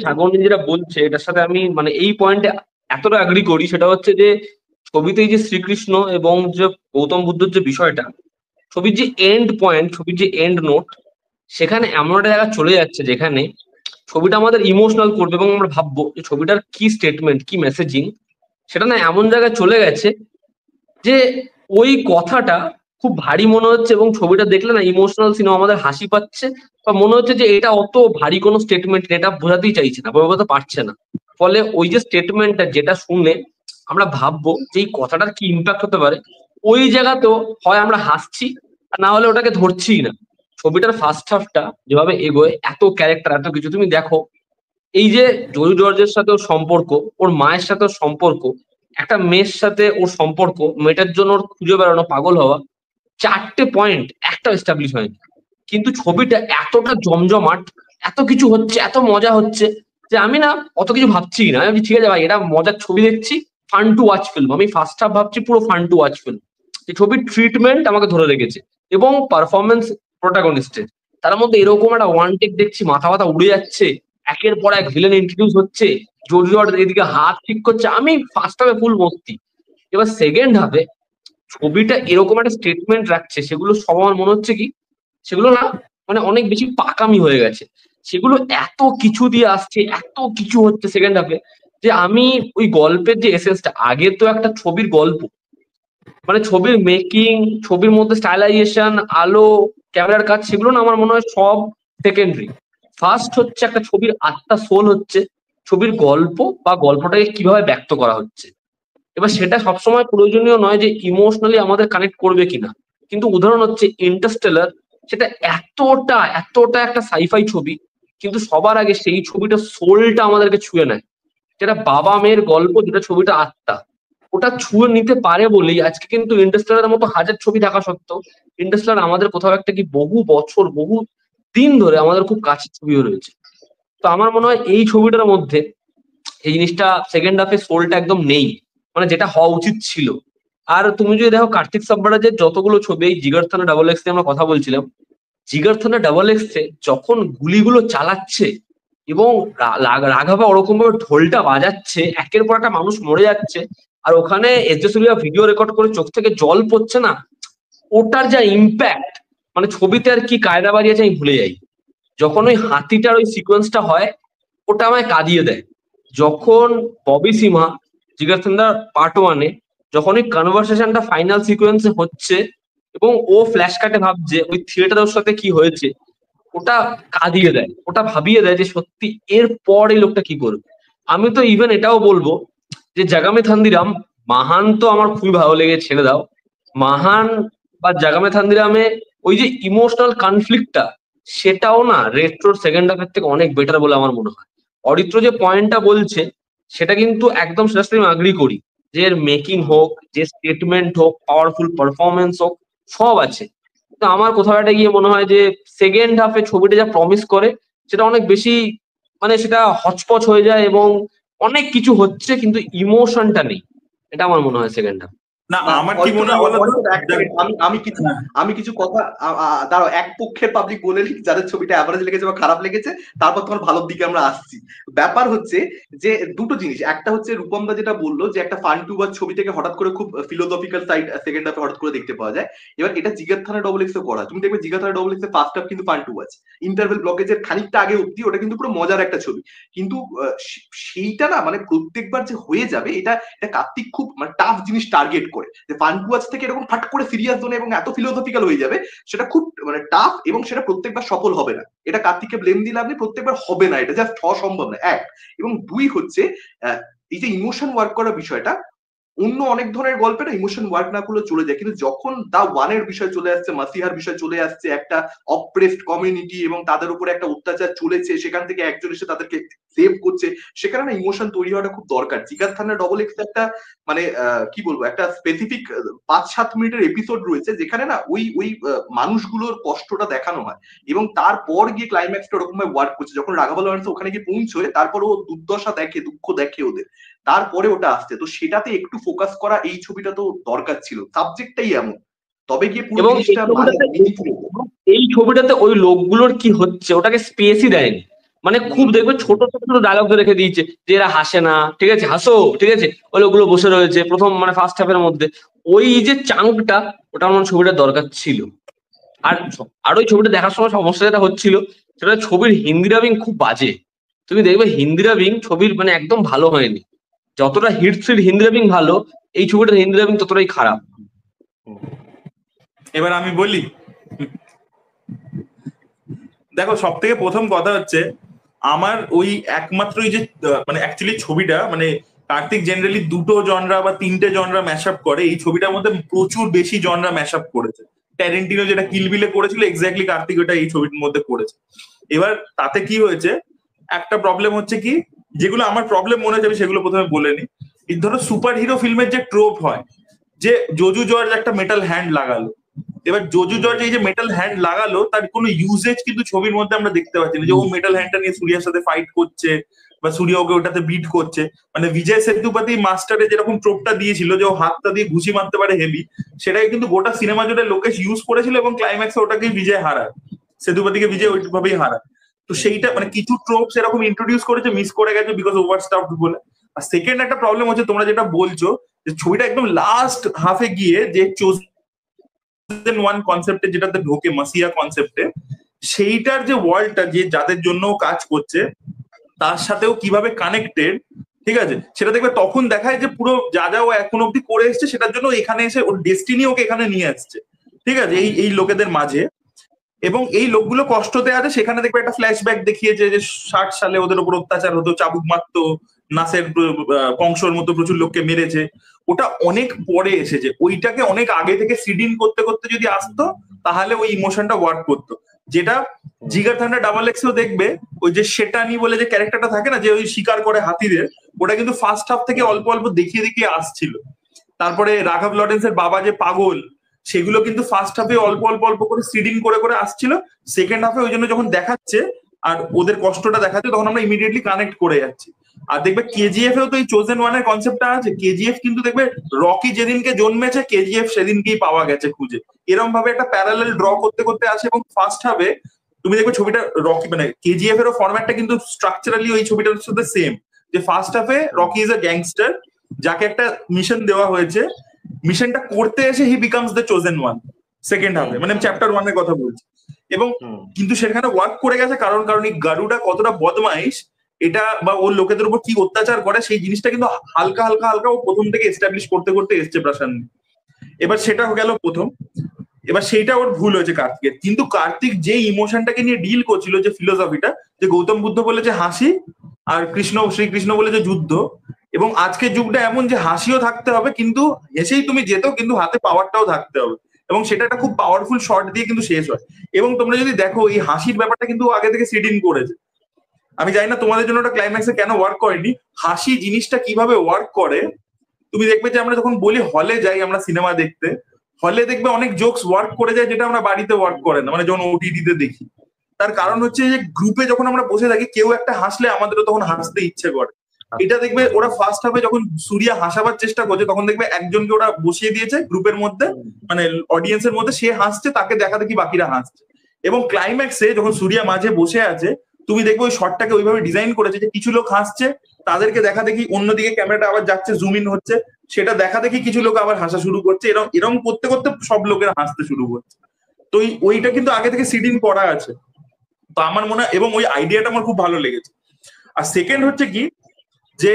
A: সাগরনী যেটা বলছে এটার সাথে আমি মানে এই পয়েন্টে এতটা অ্যাগ্রি করি, সেটা হচ্ছে যে ছবিতে এই যে শ্রীকৃষ্ণ এবং যে গৌতম বুদ্ধর যে বিষয়টা, ছবির যে এন্ড পয়েন্ট, ছবির যে এন্ড নোট, সেখানে এমন একটা জায়গা চলে যাচ্ছে যেখানে ছবিটা আমাদের ইমোশনাল করবে এবং আমরা ভাববো যে ছবিটার কি স্টেটমেন্ট, কি মেসেজিং, সেটা না এমন জায়গায় চলে গেছে যে ওই কথাটা খুব ভারী মনে হচ্ছে, এবং ছবিটা দেখলে না ইমোশনাল সিনেমা আমাদের হাসি পাচ্ছে, বা মনে হচ্ছে যে এটা অত ভারী কোনো স্টেটমেন্ট, এটা বোঝাতেই চাইছে না, বোঝাতে পারছে না। ফলে ওই যে স্টেটমেন্টটা যেটা শুনে আমরা ভাববো যে এই কথাটার কি ইম্প্যাক্ট হতে পারে, ওই জায়গাতেও হয় আমরা হাসছি আর না হলে ওটাকে ধরছিই না। ছবিটার ফার্স্ট হাফটা যেভাবে এগোয়, এত ক্যারেক্টার, এত কিছু, তুমি দেখো এই যে জয়ু জর্জের সাথে ওর সম্পর্ক, ওর মায়ের সাথে ওর সম্পর্ক, একটা মেয়ের সাথে ওর সম্পর্ক, মেয়েটার জন্য ওর খুঁজে বেড়ানো, পাগল হওয়া, চারটে পয়েন্ট একটা এস্টাবলিশ হয়নি, কিন্তু ছবিটা এতটা জমজমাট, এত কিছু হচ্ছে, এত মজা হচ্ছে যে আমি না অত কিছু ভাবছি না। আমি ঠিক আছে ভাই, এটা মজার ছবি দেখছি, ফান টু ওয়াচ ফিল্ম, আমি ফার্স্ট হাফ ভাবছি পুরো ফান টু ওয়াচ ফিল্ম। এই ছবির ট্রিটমেন্ট আমাকে ধরে রেখেছে, এবং পারফরমেন্স প্রোটাগনিস্টের, তার মধ্যে এরকম একটা ওয়ান টেক দেখছি, মাথা মাথা উড়ে যাচ্ছে, একের পর এক ভিলেন ইন্ট্রোডিউস হচ্ছে, জর্জ এদিকে হাত ঠিক করছে, আমি ফার্স্ট হাফে ফুল মস্তি। এবার সেকেন্ড হাফে ছবিটা এরকম একটা স্টেটমেন্ট রাখছে, সেগুলো সব আমার মনে হচ্ছে কি সেগুলো না মানে অনেক বেশি পাকামি হয়ে গেছে, সেগুলো এত কিছু দিয়ে আসছে, এত কিছু হচ্ছে সেকেন্ড হাফে, যে আমি ওই গল্পের যে এসেন্সটা, আগে তো একটা ছবির গল্প মানে ছবির মেকিং, ছবির মধ্যে স্টাইলাইজেশন, আলো, ক্যামেরার কাজ, সেগুলো না আমার মনে হয় সব সেকেন্ডারি। ফার্স্ট হচ্ছে একটা ছবির আত্মা, সোল হচ্ছে ছবির গল্প বা গল্পটাকে কিভাবে ব্যক্ত করা হচ্ছে। এবার সেটা সবসময় প্রয়োজনীয় নয় যে ইমোশনালি আমাদের কানেক্ট করবে কিনা, কিন্তু উদাহরণ হচ্ছে ইন্টারস্টেলার, সেটা এতটা এতটা একটা সাইফাই ছবি, কিন্তু সবার আগে সেই ছবিটা সোলটা আমাদেরকে ছুঁয়ে নেয়, যেটা বাবা মেয়ের গল্প, যেটা ছবিটা আত্মা, ওটা ছুঁয়ে নিতে পারে বলেই আজকে কিন্তু ইন্টারস্টেলারের মতো হাজার ছবি থাকা সত্ত্বেও ইন্টারস্টেলার আমাদের কোথাও একটা কি বহু বছর, বহু দিন ধরে আমাদের খুব কাছের ছবিও রয়েছে। তো আমার মনে হয় এই ছবিটার মধ্যে এই জিনিসটা সেকেন্ড হাফে সোলটা একদম নেই, মানে যেটা হওয়া উচিত ছিল। আর তুমি যদি দেখো কার্তিক সাব্বারাজের যতগুলো ছবি, এই জিগার থানা ডাবল এক্স নিয়ে আমরা কথা বলছিলাম, জিগার থানা ডাবল এক্স এ যখন গুলিগুলো চালাচ্ছে এবং রাঘাবা ওরকম ভাবে ঢোলটা বাজাচ্ছে, একের পর একটা মানুষ মরে যাচ্ছে, আর ওখানে এস জে সূর্যা ভিডিও রেকর্ড করে চোখ থেকে জল পড়ছে না, ওটার যা ইম্প্যাক্ট, মানে ছবিতে আর কি কায়দা বাড়িয়েছে আমি ভুলে যাই। যখন ওই হাতিটার ওই সিকোয়েন্সটা হয়, ওটা আমায় কাঁদিয়ে দেয়। যখন ববি সিমহা জিগার থান্ডার পার্ট 1-এ যখন ওই কনভারসেশনটা ফাইনাল সিকোয়েন্সে হচ্ছে এবং ও ফ্ল্যাশ কাটে ভাবছে ওই থিয়েটারের সাথে কি হয়েছে, ওটা কাঁদিয়ে দেয়, ওটা ভাবিয়ে দেয় যে সত্যি এর পর এই লোকটা কি করবে। আমি তো ইভেন এটাও বলবো যে জাগামে থান্দিরাম, মাহান তো আমার খুবই ভালো লেগে, ছেড়ে দাও, মাহান বা জাগামে থান্দিরামে ওই যে ইমোশনাল কনফ্লিক্টটা, সেটাও না রেট্রোর সেকেন্ড হাফের থেকে অনেক বেটার বলে আমার মনে হয়। অরিত্র যে পয়েন্টটা বলছে সেটা কিন্তু একদম সেটার সাথে আমি আগ্রি করি, যে এর মেকিং হোক, যে স্টেটমেন্ট হোক, পাওয়ারফুল পারফরমেন্স হোক, সব আছে। তো আমার কোথাও একটা গিয়ে মনে হয় যে সেকেন্ড হাফে ছবিটা যা প্রমিস করে সেটা অনেক বেশি মানে সেটা হচপচ হয়ে যায় এবং অনেক কিছু হচ্ছে কিন্তু ইমোশনটা নেই, এটা আমার মনে হয় সেকেন্ড হাফ।
C: না
B: না,
C: আমার কি মনে হয় বলো তো,
B: এক second, আমি কিছু কথা দাঁড়াও, এক পক্ষের পাবলিক বলে নিই যাদের ছবিটা অ্যাভারেজ লেগেছে বা খারাপ লেগেছে, তারপর তোমার ভালোর দিকে আমরা আসছি। ব্যাপার হচ্ছে যে দুটো জিনিস, একটা হচ্ছে রূপম দা যেটা বললো যে একটা ফান টু ওয়াচ ছবি থেকে হঠাৎ করে খুব ফিলোসফিক্যাল সাইড সেকেন্ড হাফে হঠাৎ করে দেখতে পাওয়া যায়। এবার এটা জিগার থানা ডবল এক্স করা, তুমি দেখবে জিগার থানা ডবল এক্স এর ফার্স্ট হাফ কিন্তু ফান টু ওয়াচ, ইন্টারভেল ব্লকেজের খানিকটা আগে অব্দি ওটা কিন্তু পুরো মজার একটা ছবি। কিন্তু সেইটা না মানে প্রত্যেকবার যে হয়ে যাবে এটা এটা কার্তিক খুব মানে টাফ জিনিস টার্গেট করে, যে ফান টু ওয়াচ থেকে এরকম ফাট করে সিরিয়াস জোনে এবং এত ফিলোসফিক্যাল হয়ে যাবে, সেটা খুব মানে টাফ এবং সেটা প্রত্যেকবার সফল হবে না। এটা কার্তিককে ব্লেম দিলে আপনি প্রত্যেকবার হবে না, এটা জাস্ট হওয়া সম্ভব না, এক। এবং দুই হচ্ছে এই যে ইমোশন ওয়ার্ক করার বিষয়টা, অন্য অনেক ধরনের গল্পে না ইমোশন ওয়ার্ক না করলে চলে যায়, কিন্তু যখন দা ওয়ানের বিষয় চলে আসছে, মাসিহার বিষয় চলে আসছে, একটা অপ্রেসড কমিউনিটি এবং তাদের উপরে একটা অত্যাচার চলেছে, সেখান থেকে একজন এসে তাদেরকে সেভ করছে, সেখানে না ইমোশন তৈরি হওয়াটা খুব দরকার। জিগার থানা ডবল এক্স একটা মানে কি বলবো, একটা স্পেসিফিক 5-7 মিনিটের এপিসোড রয়েছে যেখানে না ওই ওই মানুষগুলোর কষ্টটা দেখানো হয়, এবং তারপর গিয়ে ক্লাইম্যাক্সটা ওরকম ভাবে ওয়ার্ক করছে। যখন রাঘাবা লরেন্স ওখানে গিয়ে পৌঁছয়, তারপর ও দুর্দশা দেখে, দুঃখ দেখে ওদের, তারপরে ওটা আসছে। তো সেটাতে একটু ফোকাস করা এই ছবিটা তো দরকার ছিল, সাবজেক্টটাই এমন, তবে গিয়ে পুরো
A: এবং
B: জিনিসটা মানে
A: এই ছবিটাতে ওই লোকগুলোর কি হচ্ছে ওটাকে স্পেসই দেয়নি, মানে খুব দেখবে ছোট ছোট ছোট ডায়লগ রেখে দিয়েছে যে এরা হাসে না, ঠিক আছে হাসো, ঠিক আছে, ওই লোকগুলো বসে রয়েছে প্রথম মানে ফার্স্ট হাফের মধ্যে, ওই যে চাঙ্কটা ওটা আমার ছবিটার দরকার ছিল। আর আর ওই ছবিটা দেখার সময় সমস্যা যেটা হচ্ছিল সেটা ছবির হিন্দি ডাবিং খুব বাজে। তুমি দেখবে হিন্দি ডাবিং ছবির মানে একদম ভালো হয়নি, যতটা হিট থ্রির হিন্দি ডাবিং ভালো, এই ছবিটার হিন্দি ডাবিং ততটাই খারাপ।
C: এবার আমি বলি, দেখো সব থেকে প্রথম কথা হচ্ছে আমার ওই একমাত্র এই যে মানে অ্যাকচুয়ালি ছবিটা মানে কার্তিক জেনারেলি দুটো জনরা বা তিনটে জনরা ম্যাশ আপ করে, এই ছবিটার মধ্যে প্রচুর বেশি জনরা ম্যাশ আপ করেছে। ট্যারেন্টিনো যেটা কিলবিলে করেছিল এক্স্যাক্টলি কার্তিক ওটা এই ছবির মধ্যে করেছে। এবার তাতে কি হয়েছে, একটা প্রবলেম হচ্ছে কি, যেগুলো আমার প্রবলেম মনে হচ্ছে আমি সেগুলো প্রথমে বলে নিই। এই ধরো সুপার হিরো ফিল্মের যে ট্রোপ হয় যে জোজু জর্জ একটা মেটাল হ্যান্ড লাগালো, এবার জোজু জর্জ এই যে মেটাল হ্যান্ড লাগালো তার কোনো ইউজেজ কিন্তু ছবির মধ্যে আমরা দেখতে পাচ্ছি না, যে ও মেটাল হ্যান্ডটা নিয়ে সূর্যার সাথে ফাইট করছে বা সূর্য ওকে ওটাতে বিট করছে। মানে বিজয় সেতুপতি মাস্টারে যেরকম ট্রোপটা দিয়েছিল যে ও হাতটা দিয়ে ঘুষি মারতে পারে হেভি, সেটাই কিন্তু গোটা সিনেমা জুড়ে লোকেশ ইউজ করেছিল এবং ক্লাইম্যাক্সে ওটাকেই বিজয় হারায়, সেতুপতিকে বিজয় ওইভাবেই হারায়। তো সেইটা মানে কিছু ট্রোপস এরকম ইন্ট্রোডিউস করেছে, মিস করে গেছে বিকজ ওভার স্টাফড বলে। আর সেকেন্ড একটা প্রবলেম হচ্ছে তোমরা যেটা বলছো যে ছবিটা একদম লাস্ট হাফে গিয়ে যে ওয়ান কনসেপ্টে যেটাতে ঢোকে মাসিয়া কনসেপ্টে, সেইটার যে ওয়ার্ল্ডটা যে যাদের জন্য কাজ করছে তার সাথেও কিভাবে কানেক্টেড, ঠিক আছে, সেটা দেখবে তখন দেখায় যে পুরো যা যা ও এখন অব্দি করে এসছে সেটার জন্য এখানে এসে ওর ডেস্টিনি ওকে এখানে নিয়ে আসছে, ঠিক আছে, এই এই লোকেদের মাঝে। এবং এই লোকগুলো কষ্টতে আছে, সেখানে দেখবে একটা ফ্ল্যাশব্যাক দেখিয়েছে যে 60 সালে ওদের উপর অত্যাচার হতো, চাবুক মারতো, নাসের কংসর মতো প্রচুর লোককে মেরেছে। ওটা অনেক পরে এসেছে, ওইটাকে অনেক আগে থেকে সিডিন করতে করতে যদি আসতো তাহলে ওই ইমোশনটা ওয়ার্ক করতো। যেটা জিগার থান্ডার ডাবল এক্সেও দেখবে ওই যে শেটানি বলে যে ক্যারেক্টারটা থাকে না, যে ওই শিকার করে হাতিদের, ওটা কিন্তু ফার্স্ট হাফ থেকে অল্প অল্প দেখিয়ে দেখিয়ে আসছিল। তারপরে রাঘব লরেন্সের বাবা যে পাগল, সেগুলো কিন্তু ফার্স্ট হাফে অল্প অল্প অল্প করে সিডিং করে করে আসছিল, সেকেন্ড হাফে ওই জন্য যখন দেখাচ্ছে আর ওদের কষ্টটা দেখাচ্ছে তখন আমরা ইমিডিয়েটলি কানেক্ট করে যাচ্ছি। আর দেখবে কেজিএফ এও তো এই চোজেন ওয়ানের কনসেপ্টটা আছে, কেজিএফ কিন্তু দেখবে রকি যেদিনকে জন্মেছে কেজিএফ সেদিনকেই পাওয়া গেছে খুঁজে, এরকম ভাবে একটা প্যারালাল ড্র করতে করতে আসে। এবং ফার্স্ট হাফে তুমি দেখবে ছবিটা রকি মানে কেজিএফ এরও ফরম্যাটটা কিন্তু স্ট্রাকচারালি ওই ছবিটার সাথে সেম, যে ফার্স্ট হাফে রকি ইজ আ গ্যাংস্টার, যাকে একটা মিশন দেওয়া হয়েছে, মিশনটা করতে এসে হি becomes the chosen one second হাফে, মানে চ্যাপ্টার 1 এর কথা বলছি। এবং কিন্তু সেখানে ওয়ার্ক করে গেছে কারণ এই গারুটা কতটা বদমাইশ এটা বা ওর লোকেদের উপর কি অত্যাচার করে সেই জিনিসটা কিন্তু হালকা হালকা হালকা ও প্রথম থেকে এস্টাবলিশ করতে করতে এসছে প্রাসান্নি। এবার সেটা গেল প্রথম, এবার সেইটা ওর ভুল হয়েছে কার্তিকের। কিন্তু কার্তিক যে ইমোশনটাকে নিয়ে ডিল করছিল, যে ফিলোসফিটা, যে গৌতম বুদ্ধ বলে যে হাসি আর শ্রীকৃষ্ণ বলে যে যুদ্ধ, এবং আজকের যুগটা এমন যে হাসিও থাকতে হবে কিন্তু হেসেই তুমি যেত, কিন্তু হাতে পাওয়ারটাও থাকতে হবে, এবং সেটা একটা খুব পাওয়ারফুল শট দিয়ে কিন্তু শেষ হয়। এবং তোমরা যদি দেখো এই হাসির ব্যাপারটা কিন্তু আগে থেকে সিডিং করেছে, আমি জানি না তোমাদের জন্য ওটা ক্লাইম্যাক্সে কেন ওয়ার্ক করেনি, হাসি জিনিসটা কিভাবে ওয়ার্ক করে তুমি দেখবে যে আমরা যখন বলি হলে যাই আমরা সিনেমা দেখতে, হলে দেখবে অনেক জোকস ওয়ার্ক করে যায় যেটা আমরা বাড়িতে ওয়ার্ক করে না, মানে যখন ওটিটিতে দেখি। তার কারণ হচ্ছে যে গ্রুপে যখন আমরা বসে থাকি কেউ একটা হাসলে আমাদেরও তখন হাসতে ইচ্ছে করে। এটা দেখবে ওরা ফার্স্ট হাফে যখন সূর্যা হাসাবার চেষ্টা করছে তখন দেখবে একজনকে ওরা বসিয়ে দিয়েছে গ্রুপের মধ্যে, মানে অডিয়েন্সের মধ্যে, সে হাসছে, তাকে দেখা দেখি বাকিরা হাসছে। এবং ক্লাইম্যাক্সে যখন সূর্যা মাঝে বসে আছে তুমি দেখবে ওই শটটাকে ওইভাবে ডিজাইন করেছে যে কিছু লোক হাসছে, তাদেরকে দেখা দেখি অন্যদিকে ক্যামেরাটা আবার যাচ্ছে, জুম ইন হচ্ছে, সেটা দেখা দেখি কিছু লোক আবার হাসা শুরু করছে, এরকম এরকম করতে করতে সব লোকেরা হাসতে শুরু করছে। তো ওইটা কিন্তু আগে থেকে সিডিং করা আছে। তো আমার মনে হয়, এবং ওই আইডিয়াটা আমার খুব ভালো লেগেছে। আর সেকেন্ড হচ্ছে কি, যে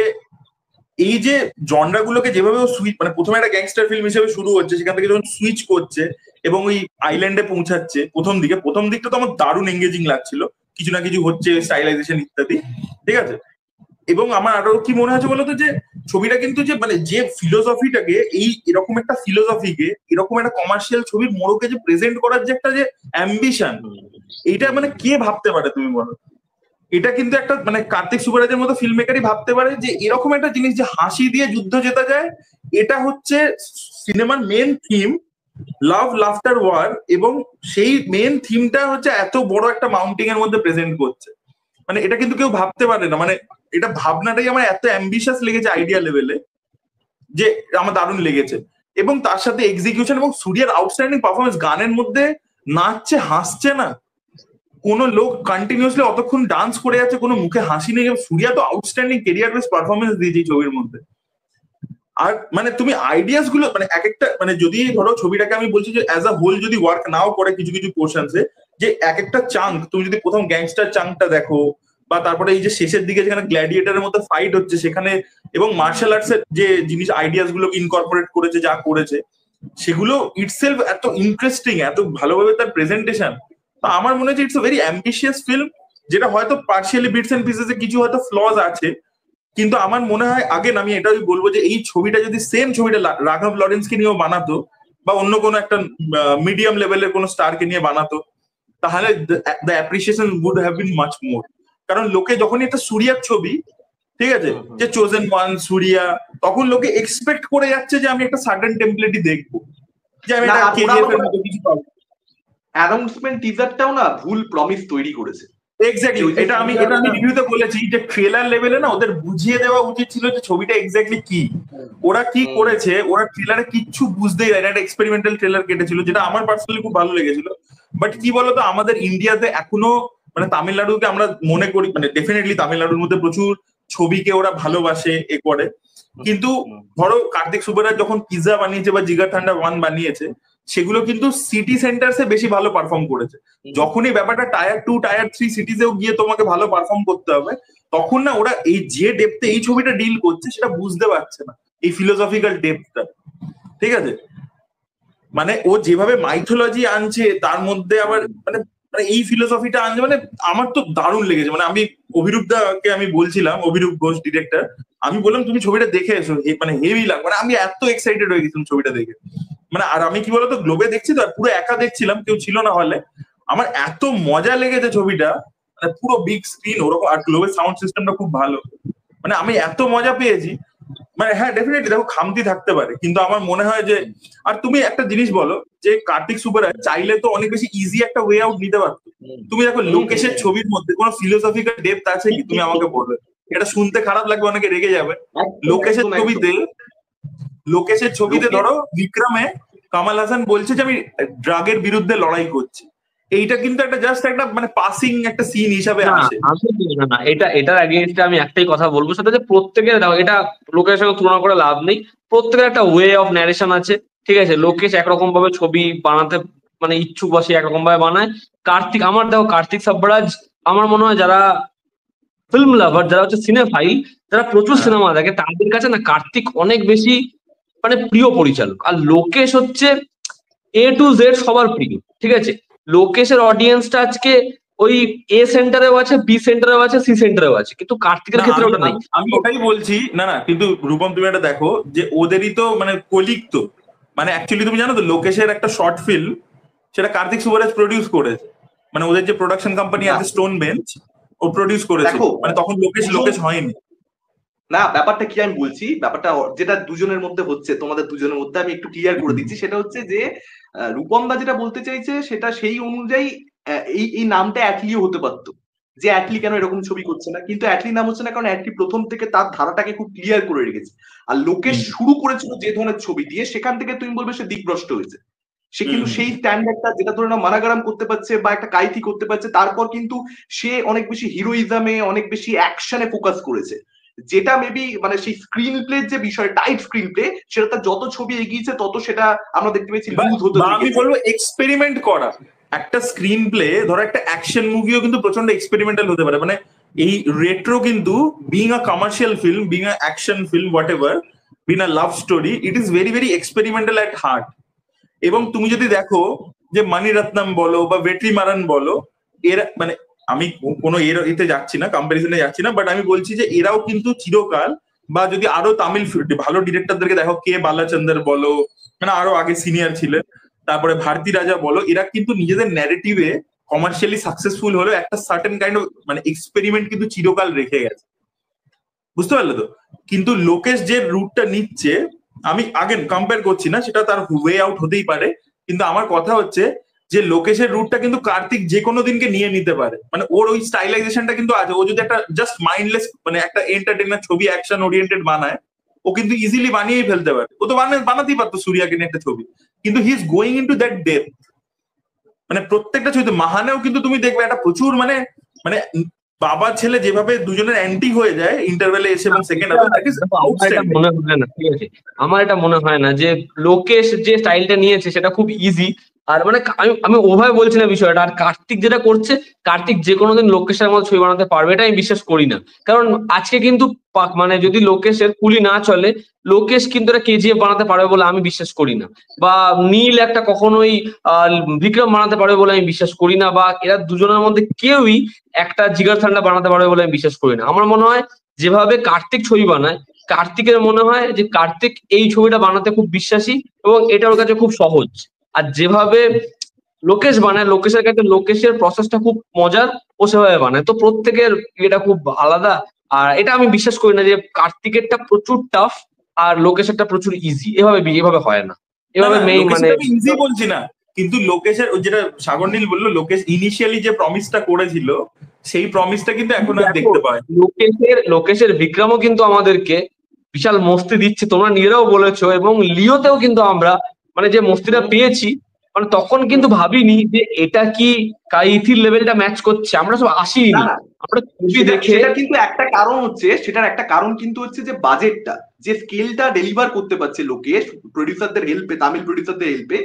C: এই যে জনরাগুলোকে যেভাবে সুইচ, মানে প্রথমে একটা গ্যাংস্টার ফিল্ম হিসেবে শুরু হচ্ছে, সেখান থেকে যখন সুইচ করছে এবং ওই আইল্যান্ডে পৌঁছাচ্ছে, প্রথম দিকটা তো আমার দারুণ এঙ্গেজিং লাগছিল, কিছু না কিছু হচ্ছে, স্টাইলাইজেশন ইত্যাদি, ঠিক আছে। এবং আমার আরো কি মনে হচ্ছে বলতো, যে ছবিটা কিন্তু যে মানে যে ফিলোসফিটাকে, এই এরকম একটা ফিলোসফিকে এরকম একটা কমার্শিয়াল ছবির মোড়কে যে প্রেজেন্ট করার যে একটা যে অ্যাম্বিশন, এইটা মানে কে ভাবতে পারে তুমি বলো? এটা কিন্তু একটা মানে কার্তিক সুব্বারাজের মতো ফিল্ম মেকারই ভাবতে পারে যে এরকম একটা জিনিস যে হাসি দিয়ে যুদ্ধ জেতা যায়। এটা হচ্ছে সিনেমার মেন থিম, লাভ লাফটার ওয়ার, এবং সেই মেন থিমটা হচ্ছে এত বড় একটা মাউন্টিং এর মধ্যে প্রেজেন্ট করছে। মানে এটা কিন্তু কেউ ভাবতে পারে না, মানে এটা ভাবনাটাই আমার এত অ্যাম্বিশাস লেগেছে আইডিয়া লেভেলে, যে আমার দারুণ লেগেছে। এবং তার সাথে এক্সিকিউশন এবং সূর্যার আউটস্ট্যান্ডিং পারফরমেন্স, গানের মধ্যে নাচছে, হাসছে না, কোন লোক কন্টিনিউসলি অতক্ষণ ডান্স করে যাচ্ছে, কোনো মুখে হাসি নেই। সূর্যা তো আউটস্ট্যান্ডিং কেরিয়ার বেস পারফরমেন্স দিয়েছে এই ছবির মধ্যে। আর মানে তুমি আইডিয়াস গুলো মানে এক একটা, মানে যদি ধরো ছবিটাকে আমি বলছি যে অ্যাজ আ হোল যদি ওয়ার্ক নাও করে কিছু কিছু পোর্শনসে, যে এক একটা চাঙ্ক, তুমি যদি প্রথম গ্যাংস্টার চাঙ্কটা দেখো, বা তারপরে এই যে শেষের দিকে যেখানে গ্ল্যাডিয়েটারের মধ্যে ফাইট হচ্ছে সেখানে, এবং মার্শাল আর্টস এর যে জিনিস আইডিয়াস গুলো ইনকর্পোরেট করেছে, যা করেছে, সেগুলো ইটসেলফ এত ইন্টারেস্টিং, এত ভালোভাবে তার প্রেজেন্টেশন। তো আমার মনে হচ্ছে it's a very ambitious film, যেটা হয়তো পার্শিয়ালি বিটস এন্ড পিসেস এ কিছু হয়তো ফ্লজ আছে, কিন্তু আমার মনে হয় আগে আমি এটাই বলবো যে এই ছবিটা যদি সেম ছবিটা রাঘব লরেন্সকে নিয়েও বানাতো, বা অন্য কোনো একটা মিডিয়াম লেভেলের কোনো স্টারকে নিয়ে বানাতো, তাহলে the appreciation would have been much more. কারণ লোকে যখনই একটা সূর্যার ছবি, ঠিক আছে, যে চোজেন ওয়ান, সূর্যা, তখন লোকে এক্সপেক্ট করে যাচ্ছে যে আমি একটা সার্টেন টেমপ্লেটই দেখবো, যে আমি একটা কেজিএফ এর মতো কিছু পাবো।
B: অ্যানাউন্সমেন্ট টিজারটাও না ভুল প্রমিস তৈরি করেছে।
C: এক্স্যাক্টলি, এটা আমি রিভিউতে বলেছি যে ট্রেলার লেভেলে না ওদের বুঝিয়ে দেওয়া উচিত ছিল যে ছবিটা এক্স্যাক্টলি কি। ওরা কি করেছে, ওরা ট্রেলারে কিচ্ছু বুঝতেই দেয় না, একটা এক্সপেরিমেন্টাল ট্রেলার কেটেছিল, যেটা আমার পার্সোনালি খুব ভালো লেগেছিল। বাট কি বলতো, আমাদের ইন্ডিয়াতে এখনো মানে তামিলনাড়ুকে আমরা মনে করি, মানে ডেফিনেটলি তামিলনাড়ুর মধ্যে প্রচুর ছবিকে ওরা ভালোবাসে, এ করে, কিন্তু ধরো কার্তিক সুব্বারাজ যখন পিৎজা বানিয়েছে বা জিগার ঠান্ডা 1 বানিয়েছে, সেগুলো কিন্তু সিটি সেন্টার্সে বেশি ভালো পারফর্ম করেছে। যখনই ব্যাপারটা টায়ার 2 টায়ার 3 সিটিজেও গিয়ে তোমাকে ভালো পারফর্ম করতে হবে, তখন না ওরা এই যে ডেপথে এই ছবিটা ডিল করছে সেটা বুঝতে পারছে না, এই ফিলোসফিক্যাল ডেপথটা, ঠিক আছে। মানে ও যেভাবে মাইথোলজি আনছে তার মধ্যে আবার মানে এই ফিলোসফিটা আনছে, মানে আমার তো দারুণ লেগেছে। মানে আমি অভিরূপ দাকে আমি বলছিলাম, অভিরূপ ঘোষ ডিরেক্টর, আমি বললাম তুমি ছবিটা দেখে এসো, মানে হেভি লাগ, মানে আমি এত এক্সাইটেড হয়ে গেছিলাম ছবিটা দেখে। মানে আর আমি কি বলতো, গ্লোবে দেখছি তো, আর পুরো একা দেখছিলাম, কেউ ছিল না হলে, আমার এত মজা লেগেছে ছবিটা, মানে পুরো বিগ স্ক্রিন ওরকম, আর গ্লোবের সাউন্ড সিস্টেমটা খুব ভালো, মানে আমি এত মজা পেয়েছি। মানে হ্যাঁ ডেফিনেটলি দেখো খামতি থাকতে পারে, কিন্তু আমার মনে হয় যে, আর তুমি একটা জিনিস বলো যে কার্তিক সুব্বারাজ চাইলে তো অনেক বেশি ইজি একটা ওয়ে আউট নিতে পারতো। তুমি দেখো লোকেশের ছবির মধ্যে কোনো ফিলোসফিক্যাল ডেপথ আছে কি, তুমি আমাকে বলবে। এটা শুনতে খারাপ লাগবে, অনেকে রেগে যাবে। লোকেশের ছবিতে ধরো বিক্রমে কামাল হাসান বলছে যে আমি ড্রাগের বিরুদ্ধে লড়াই করছি, এইটা কিন্তু একটা জাস্ট একটা মানে পাসিং একটা সিন হিসাবে আসে।
A: না, এটার এগেইনস্টে আমি একটাই কথা বলবো, সেটা যে প্রত্যেকের, এটা লোকের সঙ্গে তুলনা করে লাভ নেই, প্রত্যেকের একটা ওয়ে অফ ন্যারেশন আছে, ঠিক আছে। লোকেশ একরকম ভাবে ছবি বানাতে মানে ইচ্ছুক, বা সে একরকম ভাবে বানায়। কার্তিক সুব্বারাজ, আমার মনে হয় যারা ফিল্ম লাভার, যারা হচ্ছে সিনেফাইল, যারা প্রচুর সিনেমা দেখে, তাদের কাছে না কার্তিক অনেক বেশি মানে প্রিয় পরিচালক। আর লোকেশ হচ্ছে A to Z সবার প্রিয়, ঠিক আছে। লোকেশের অডিয়েন্সটা আজকে ওই A সেন্টারেও আছে, B সেন্টারেও আছে, C সেন্টারেও আছে, কিন্তু কার্তিকের ক্ষেত্রে ওটা নেই।
C: আমি ওটাই বলছি, না কিন্তু রূপম তুমি এটা দেখো যে ওদেরই তো মানে কলিগ তো, মানে অ্যাকচুয়ালি তুমি জানো তো লোকেশের একটা শর্ট ফিল্ম, সেটা কার্তিক সুব্বারাজ প্রডিউস করেছে, মানে ওদের যে প্রোডাকশন কোম্পানি আছে স্টোন বেঞ্চ, ও প্রডিউস করেছে, মানে তখন লোকেশ হয়নি।
B: না ব্যাপারটা কি আমি বলছি, ব্যাপারটা যেটা দুজনের মধ্যে হচ্ছে, তোমাদের দুজনের মধ্যে আমি একটু ক্লিয়ার করে দিচ্ছি। সেটা হচ্ছে যে রূপম দা যেটা বলতে চাইছে সেটা সেই অনুযায়ী এই নামটা অ্যাটলিও হতে পারতো, যে অ্যাটলি কেন এরকম ছবি করছে না, কিন্তু অ্যাটলি নাম হচ্ছে না কারণ অ্যাটলি প্রথম থেকে তার ধারাটাকে খুব ক্লিয়ার করে রেখেছে। আর লোকেশ শুরু করেছিল যে ধরনের ছবি দিয়ে, সেখান থেকে তুমি বলবে সে দিকভ্রষ্ট হয়েছে। সে কিন্তু সেই স্ট্যান্ডার্ডটা যেটা ধরে না মানাগারাম করতে পারছে বা একটা কাইথি করতে পারছে, তারপর কিন্তু সে অনেক বেশি হিরোইজমে অনেক বেশি অ্যাকশনে ফোকাস করেছে, যেটা মেবি মানে সেই স্ক্রিন প্লে যে বিষয়, টাইট স্ক্রিন প্লে, সেটা তার যত ছবি এগিয়েছে তত সেটা আমরা দেখতে পেয়েছি লুজ হতে
C: বা আমি বলবো এক্সপেরিমেন্ট করা। একটা স্ক্রিন প্লে, ধরো একটা অ্যাকশন মুভিও কিন্তু প্রচন্ড এক্সপেরিমেন্টাল হতে পারে। মানে এই রেট্রো কিন্তু being a commercial film, being a action film, what ever, being a love story, it is very very experimental at heart. এবং তুমি যদি দেখো যে মানিরত্নম বলো বা ভেট্রিমারন বলো, এরা মানে আমি কোনো এতে যাচ্ছি না, কম্পারিজনে যাচ্ছি না, বাট আমি বলছি যে এরাও কিন্তু চিরকাল, বা যদি আরো তামিল ভালো ডিরেক্টরদেরকে দেখো, কে বালাচন্দর বলো, মানে আরো আগে সিনিয়র ছিলেন, তারপরে ভারতী রাজা বলো, এরা কিন্তু নিজেদের ন্যারেটিভে কমার্শিয়ালি সাকসেসফুল হলেও একটা সার্টেন কাইন্ড অফ মানে এক্সপেরিমেন্ট কিন্তু চিরকাল রেখে গেছে। বুঝতে পারলে তো? কিন্তু লোকেশ যে রুটটা নিচ্ছে, আমি আগেন কম্পেয়ার করছি না, সেটা তার ওয়ে আউট হতেই পারে, কিন্তু আমার কথা হচ্ছে যে লোকেশের রুটটা কিন্তু কার্তিক যে কোনো দিনকে নিয়ে নিতে পারে। মানে ওর ওই স্টাইলাইজেশনটা কিন্তু আছে। ও যদি একটা জাস্ট মাইন্ডলেস মানে একটা এন্টারটেইনার ছবি অ্যাকশন ওরিয়েন্টেড বানায়, ও কিন্তু ইজিলি বানিয়েই ফেলতে পারে। ও তো বানাতেই পারতো সূর্যাকে নিয়ে একটা ছবি, কিন্তু he is going into that depth. মানে প্রত্যেকটা ছবিতে, মাহানেও কিন্তু তুমি দেখবে একটা প্রচুর মানে মানে বাবা ছেলে যেভাবে দুজনের অ্যান্টি হয়ে যায় ইন্টারভেলে এসে এবং সেকেন্ড হাফে, দ্যাট ইজ আউটস্ট্যান্ডিং।
A: মনে হয় না, ঠিক আছে, আমার এটা মনে হয় না যে লোকেশ যে স্টাইলটা নিয়েছে সেটা খুব ইজি। আর মানে আমি আমি ওভাবে বলছি না বিষয়টা। আর কার্তিক যেটা করছে, কার্তিক যে কোনোদিন লোকেশের মতো ছবি বানাতে পারবে এটা আমি বিশ্বাস করি না। কারণ আজকে কিন্তু মানে যদি লোকেশের কুলি না চলে, লোকেশ কিন্তু এটা কেজিএফ বানাতে পারবে বলে আমি বিশ্বাস করি না। বা নীল একটা কখনোই বিক্রম বানাতে পারবে বলে আমি বিশ্বাস করি না। বা এরা দুজনের মধ্যে কেউই একটা জিগার ঠান্ডা বানাতে পারবে বলে আমি বিশ্বাস করি না। আমার মনে হয় যেভাবে কার্তিক ছবি বানায়, কার্তিকের মনে হয় যে কার্তিক এই ছবিটা বানাতে খুব বিশ্বাসী এবং এটা ওর কাছে খুব সহজ। আর যেভাবে লোকেশ বানায়, লোকেশের কাছে লোকেশের প্রসেসটা খুব মজার, ও সেভাবে বানায়। তো প্রত্যেকের এটা খুব আলাদা। আর এটা আমি বিশ্বাস করি না যে কার্তিকেরটা প্রচুর টাফ আর লোকেশেরটা প্রচুর ইজি। এভাবে হয় না। এভাবে মেইন মানে
C: আমি ইজি বলছি না, কিন্তু লোকেশের যেটা সাগর নীল বললো, লোকেশ ইনিশিয়ালি যে প্রমিসটা করেছিল, সেই প্রমিসটা কিন্তু এখন আর দেখতে পাই।
A: লোকেশের বিক্রমও কিন্তু আমাদেরকে বিশাল মস্তি দিচ্ছে, তোমরা নিজেরাও বলেছো। এবং লিওতেও কিন্তু আমরা মানে যে মস্তিটা পেয়েছি, মানে তখন কিন্তু ভাবিনি যে এটা কি কাইথির লেভেলটা ম্যাচ করছে। আমরা সব আসিনি,
B: না না,
A: আমরা ছবি দেখে।
B: সেটা কিন্তু একটা কারণ হচ্ছে, সেটার একটা কারণ কিন্তু হচ্ছে যে বাজেটটা, যে স্কেলটা ডেলিভার করতে পারছে লোকেশ প্রডিউসারদের হেল্পে, তামিল প্রডিউসারদের হেল্পে,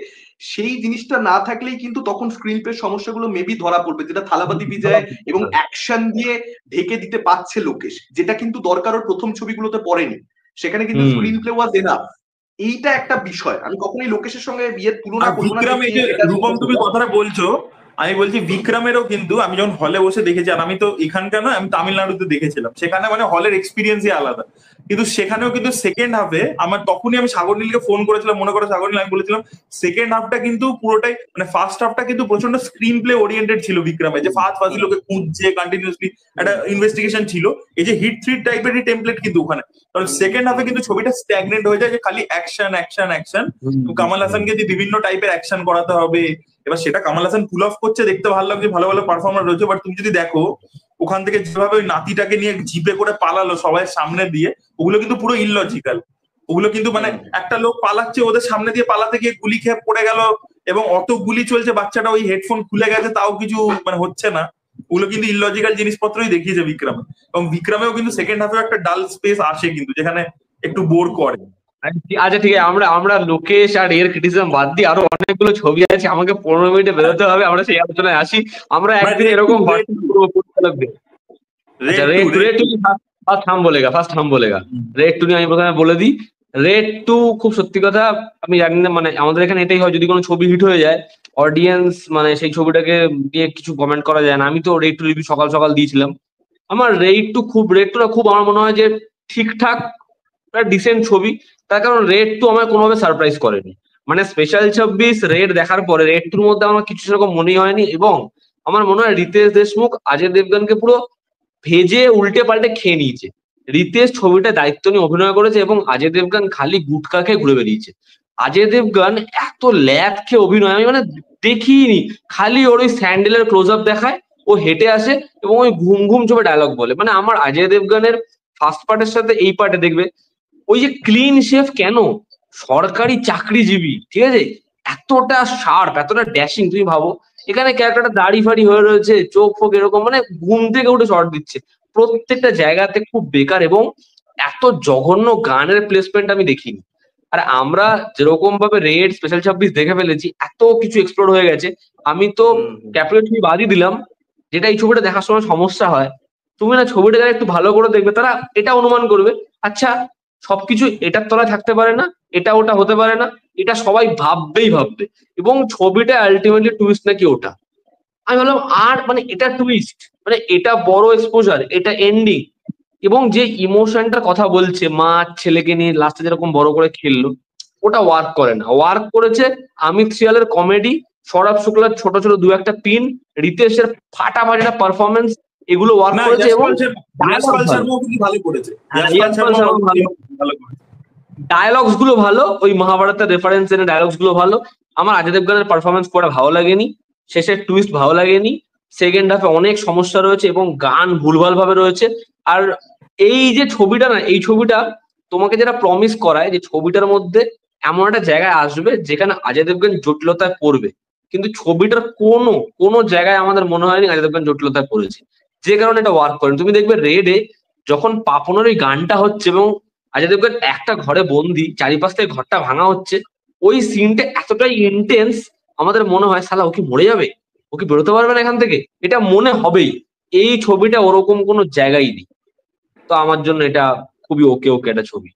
B: সেই জিনিসটা না থাকলেই কিন্তু তখন স্ক্রিন প্লে সমস্যাগুলো মেবি ধরা পড়বে, যেটা থালাপাতি বিজয় এবং অ্যাকশন দিয়ে ঢেকে দিতে পারছে লোকেশ, যেটা কিন্তু দরকার ওর প্রথম ছবিগুলোতে পড়েনি। সেখানে কিন্তু স্ক্রিন প্লে ওয়াজ এনাফ। এইটা একটা বিষয়, আমি কখনোই লোকেশের সঙ্গে বিয়ের তুলনা করবো না।
C: রূপম তুমি কথাটা বলছো, আমি বলছি বিক্রমেরও কিন্তু আমি যখন হলে বসে দেখেছি, আর আমি তো এখানকার নয়, আমি তামিলনাড়ুতে দেখেছিলাম, সেখানে মানে হলের এক্সপিরিয়েন্সই আলাদা। কিন্তু সেখানেও কিন্তু সেকেন্ড হাফে আমার, তখনই আমি সাগর নীলকে ফোন করেছিলাম, মনে করো সাগর নীল, আমি বলেছিলাম সেকেন্ড হাফটা কিন্তু পুরোটাই মানে ফার্স্ট হাফটা কিন্তু প্রচন্ড স্ক্রিন প্লে ওরিয়েন্টেড ছিল বিক্রমে, যে ফাঁসি লোকে খুঁজছে কন্টিনিউসলি, একটা ইনভেস্টিগেশন ছিল, এই যে হিট থ্রি টাইপের টেমপ্লেট কিন্তু ওখানে। কারণ সেকেন্ড হাফে কিন্তু ছবিটা স্ট্যাগনেন্ট হয়ে যায়, যে খালি অ্যাকশন অ্যাকশন অ্যাকশন। কামাল হাসানকে যে বিভিন্ন টাইপের অ্যাকশন করাতে হবে, এবার সেটা কামাল হাসান পুল অফ করছে, দেখতে ভালো লাগছে, ভালো ভালো পারফর্মার রয়েছে। বাট তুমি যদি দেখো ওখান থেকে যেভাবে ওই নাতিটাকে নিয়ে জিপে করে পালালো সবাই সামনে দিয়ে, ওগুলো কিন্তু পুরো ইললজিক্যাল। ওগুলো কিন্তু মানে একটা লোক পালাচ্ছে, ওদের সামনে দিয়ে পালাতে গিয়ে গুলি খেয়ে পড়ে গেল, এবং অত গুলি চলছে, বাচ্চাটা ওই হেডফোন খুলে গেছে, তাও কিছু মানে হচ্ছে না। ওগুলো কিন্তু ইললজিক্যাল জিনিসপত্রই দেখিয়েছে বিক্রমে। এবং বিক্রমেও কিন্তু সেকেন্ড হাফে একটা ডাল স্পেস আসে কিন্তু, যেখানে একটু বোর করে।
A: আচ্ছা ঠিক আছে, আমরা আমরা লোকেশ আর এর ক্রিটিসিজম বাদ দিই, আরো অনেকগুলো ছবি আছে, আমাকে 15 মিনিটে বেরোতে হবে, আমরা সেই আলোচনায় আসি। আমরা একদিন এরকম ফার্স্ট হাম বলেগা রেড টু নিয়ে আমি প্রথমে বলে দিই। রেড টু খুব সত্যি কথা, আমি জানি না মানে আমাদের এখানে এটাই হয়, যদি কোনো ছবি হিট হয়ে যায় অডিয়েন্স মানে সেই ছবিটাকে নিয়ে কিছু কমেন্ট করা যায় না। আমি তো রেড টু রিভিউ সকাল সকাল দিয়েছিলাম। আমার রেড টুটা খুব আমার মনে হয় যে ঠিকঠাক ডিসেন্ট ছবি। তার কারণ রেড টু আমার কোনোভাবে সারপ্রাইজ করেনি। মানে স্পেশাল 26 রেড দেখার পরে রেড টুর মধ্যে আমার কিছু সেরকম মনেই হয়নি। এবং আমার মনে হয় রিতেশ দেশমুখ অজয় দেবগনকে পুরো ভেজে উল্টে পাল্টে খেয়ে নিয়েছে। রিতেশ ছবিটা দায়িত্ব নিয়ে অভিনয় করেছে এবং অজয় দেবগন খালি গুটকা খেয়ে ঘুরে বেরিয়েছে। অজয় দেবগন এত ল্যাদ খেয়ে অভিনয় আমি মানে দেখিনি। খালি ওর ওই স্যান্ডেলের ক্লোজ আপ দেখায়, ও হেঁটে আসে এবং ওই ঘুম ঘুম চোখে ডায়লগ বলে। মানে আমার অজয় দেবগনের ফার্স্ট পার্টের সাথে এই পার্টে দেখবে ওই যে ক্লিন শেফ কেন, সরকারি চাকরিজীবী, ঠিক আছে, এতটা শার্প, এতটা ড্যাশিং। তুমি ভাবো এখানে ক্যারেক্টারটা দাড়ি ফাড়ি হয়ে রয়েছে, চোখ ফোক এরকম, মানে ঘুম থেকে উঠে শর্ট দিচ্ছে প্রত্যেকটা জায়গাতে, খুব বেকার। এবং এত জঘন্য গানের প্লেসমেন্ট আমি দেখিনি। আর আমরা যেরকম ভাবে রেড স্পেশাল 26 দেখে ফেলেছি, এত কিছু এক্সপ্লোর হয়ে গেছে। আমি তো ক্যাপিটাল ছবি বাদই দিলাম, যেটা এই ছবিটা দেখার সময় সমস্যা হয়, তুমি না ছবিটা যারা একটু ভালো করে দেখবে তারা এটা অনুমান করবে, আচ্ছা সবকিছু এটার তলায় থাকতে পারে না, এটা ওটা হতে পারে না, এটা সবাই ভাববেই ভাববে। এবং ছবিটা আলটিমেটলি টুইস্ট নাকি ওটা। আমি বললাম আর মানে এটা টুইস্ট, মানে এটা বড় এক্সপোজার, এটা এন্ডিং, এবং যে ইমোশনটার কথা বলছে মা ছেলেকে নিয়ে লাস্টে যেরকম বড় করে খেললো, ওটা ওয়ার্ক করে না। ওয়ার্ক করেছে অমিত সিয়ালের কমেডি, সৌরভ শুক্লার ছোট ছোট দু একটা পিন, রিতেশের ফাটাফাটিটা পারফরমেন্স, এগুলো ওয়ার্ক
C: না,
A: করেছে। এবং
C: ইয়াশপাল শর্মাও কিন্তু ভালো করেছে।
A: হ্যাঁ,
C: ইয়াশপাল
A: ইয়াশপাল
C: শর্মা
A: শর্মা ভালো,
C: ভালো করেছে।
A: ডায়লগস গুলো ভালো, ওই মহাভারতের রেফারেন্স এনে ডায়লগস গুলো ভালো। আমার অজয় দেবগনের পারফরমেন্স পড়া ভালো লাগেনি, শেষের টুইস্ট ভালো লাগেনি, সেকেন্ড হাফে অনেক সমস্যা রয়েছে এবং গান ভুলভাল ভাবে রয়েছে। আর এই যে ছবিটা না, এই ছবিটা তোমাকে যেটা প্রমিস করায় যে ছবিটার মধ্যে এমন একটা জায়গায় আসবে যেখানে অজয় দেবগন জটিলতায় পড়বে, কিন্তু ছবিটার কোনো কোনো জায়গায় আমাদের মনে হয়নি অজয় দেবগন জটিলতায় পড়েছে, যে কারণে এটা ওয়ার্ক করেন। তুমি দেখবে রেডে যখন পাপনের ওই গানটা হচ্ছে এবং অজয় দেবগন একটা ঘরে বন্দি, চারিপাশ থেকে ঘরটা ভাঙা হচ্ছে, ওই সিনটা এতটাই ইন্টেন্স, আমাদের মনে হয় সালা ও কি মরে যাবে, ও কি বেরোতে পারবে না এখান থেকে, এটা মনে হবেই। এই ছবিটা ওরকম কোনো জায়গায় নেই। তো আমার জন্য এটা খুবই ওকে ওকে একটা ছবি,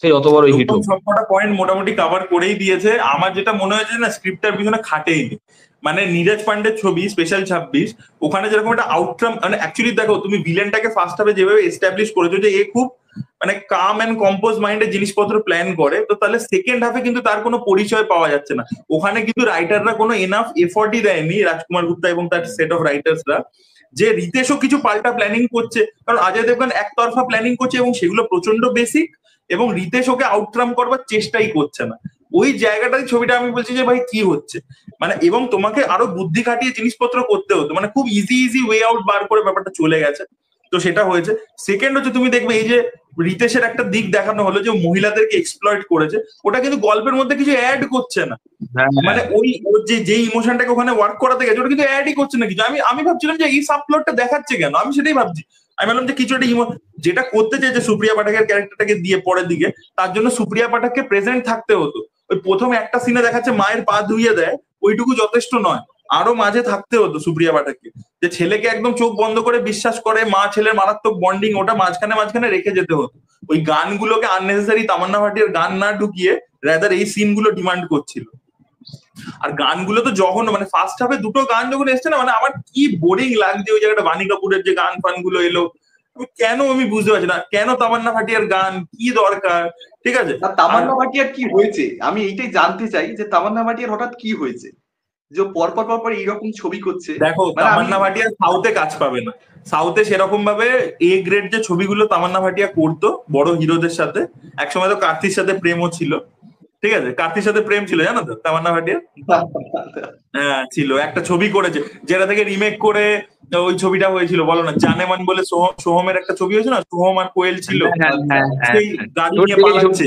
A: সেই অত বড় হিট
C: রূপম
A: হোক।
C: সবকটা পয়েন্ট মোটামুটি কভার করেই দিয়েছে। আমার যেটা মনে হয়েছে না, স্ক্রিপ্টটার পিছনে খাটেইনি। মানে নীরজ পান্ডের ছবি স্পেশাল 26, ওখানে যেরকম একটা আউটকাম, মানে অ্যাকচুয়ালি দেখো তুমি ভিলেনটাকে ফার্স্ট হাফে যেভাবে এস্টাবলিশ করেছো যে এ খুব মানে কাম এন্ড কম্পোজ মাইন্ডে জিনিসপত্র প্ল্যান করে, তো তাহলে সেকেন্ড হাফে কিন্তু তার কোনো পরিচয় পাওয়া যাচ্ছে না। ওখানে কিন্তু রাইটাররা কোনো এনাফ এফর্টই দেয়নি, রাজকুমার গুপ্তা এবং তার সেট অফ রাইটার্সরা, যে রিতেশও কিছু পাল্টা প্ল্যানিং করছে। কারণ অজয় দেবগন একতরফা প্ল্যানিং করছে এবং সেগুলো প্রচন্ড বেসিক, এবং রিতেশ ওকে আউটরাম করবার চেষ্টাই করছে না। ওই জায়গাটাই ছবিটা আমি বলছি যে ভাই কি হচ্ছে, মানে এবং তোমাকে আরো বুদ্ধি খাটিয়ে জিনিসপত্র করতে হতো, মানে খুব ইজি ইজি ওয়ে আউট বার করে ব্যাপারটা চলে গেছে। তো সেটা হয়েছে। সেকেন্ড হচ্ছে তুমি দেখবে এই যে রিতেশের একটা দিক দেখানো হলো যে মহিলাদেরকে এক্সপ্লয়েট করেছে, ওটা কিন্তু গল্পের মধ্যে কিছু অ্যাড করছে না। মানে ওই ওর যে ইমোশনটাকে ওখানে ওয়ার্ক করাতে গেছে ওটা কিন্তু অ্যাডই করছে না কিছু। আমি ভাবছিলাম যে এই সাবপ্লটটা দেখাচ্ছে কেন, আমি সেটাই ভাবছি। আমি ভাবলাম যে কিছু একটা যেটা করতে চাইছে সুপ্রিয়া পাঠকের ক্যারেক্টারটাকে দিয়ে পরের দিকে, তার জন্য সুপ্রিয়া পাঠককে প্রেজেন্ট থাকতে হতো। ওই প্রথম একটা সিনে দেখাচ্ছে মায়ের পা ধুইয়ে দেয়, ওইটুকু যথেষ্ট নয়, আরো মাঝে থাকতে হতো সুপ্রিয়া পাঠককে, যে ছেলেকে একদম চোখ বন্ধ করে বিশ্বাস করে, মা ছেলের মারাত্মক বন্ডিং, ওটা মাঝখানে মাঝখানে রেখে যেতে হতো। ওই গানগুলোকে আননেসেসারি তামান্না ভাটিয়ার গান না ঢুকিয়ে রাদার এই সিনগুলো ডিমান্ড করছিল। আর গানগুলো তো জঘন্য, মানে ফার্স্ট হাফে দুটো গান যখন এসছে না, মানে আমার কি বোরিং লাগছে ওই জায়গাটা। বাণী কাপুরের যে গান ফান গুলো এলো, কেন আমি বুঝতে পারছি না, কেন তামান্না ভাটিয়ার গান কি দরকার? ঠিক আছে,
B: তামান্না ভাটিয়ার কি হয়েছে আমি এইটাই জানতে চাই, যে তামান্না ভাটিয়ার হঠাৎ কি হয়েছে যে পরপর পরপর এইরকম ছবি করছে?
C: দেখো তামান্না ভাটিয়া সাউথে কাজ পাবে না। সাউথে সেরকম ভাবে এ গ্রেড যে ছবিগুলো তামান্না ভাটিয়া করতো বড় হিরোদের সাথে, একসময় তো কার্তির সাথে প্রেমও ছিল, ঠিক আছে, কার্তির সাথে প্রেম ছিল জানো তো তামান্না ভাটিয়া। হ্যাঁ ছিল, একটা ছবি করেছে যেটা থেকে রিমেক করে ওই ছবিটা হয়েছিল, বলো না, জানেমান বলে সোহমের একটা ছবি হয়েছে না, সোহম আর কোয়েল ছিল, সেই গাড়ি নিয়ে পালাচ্ছে।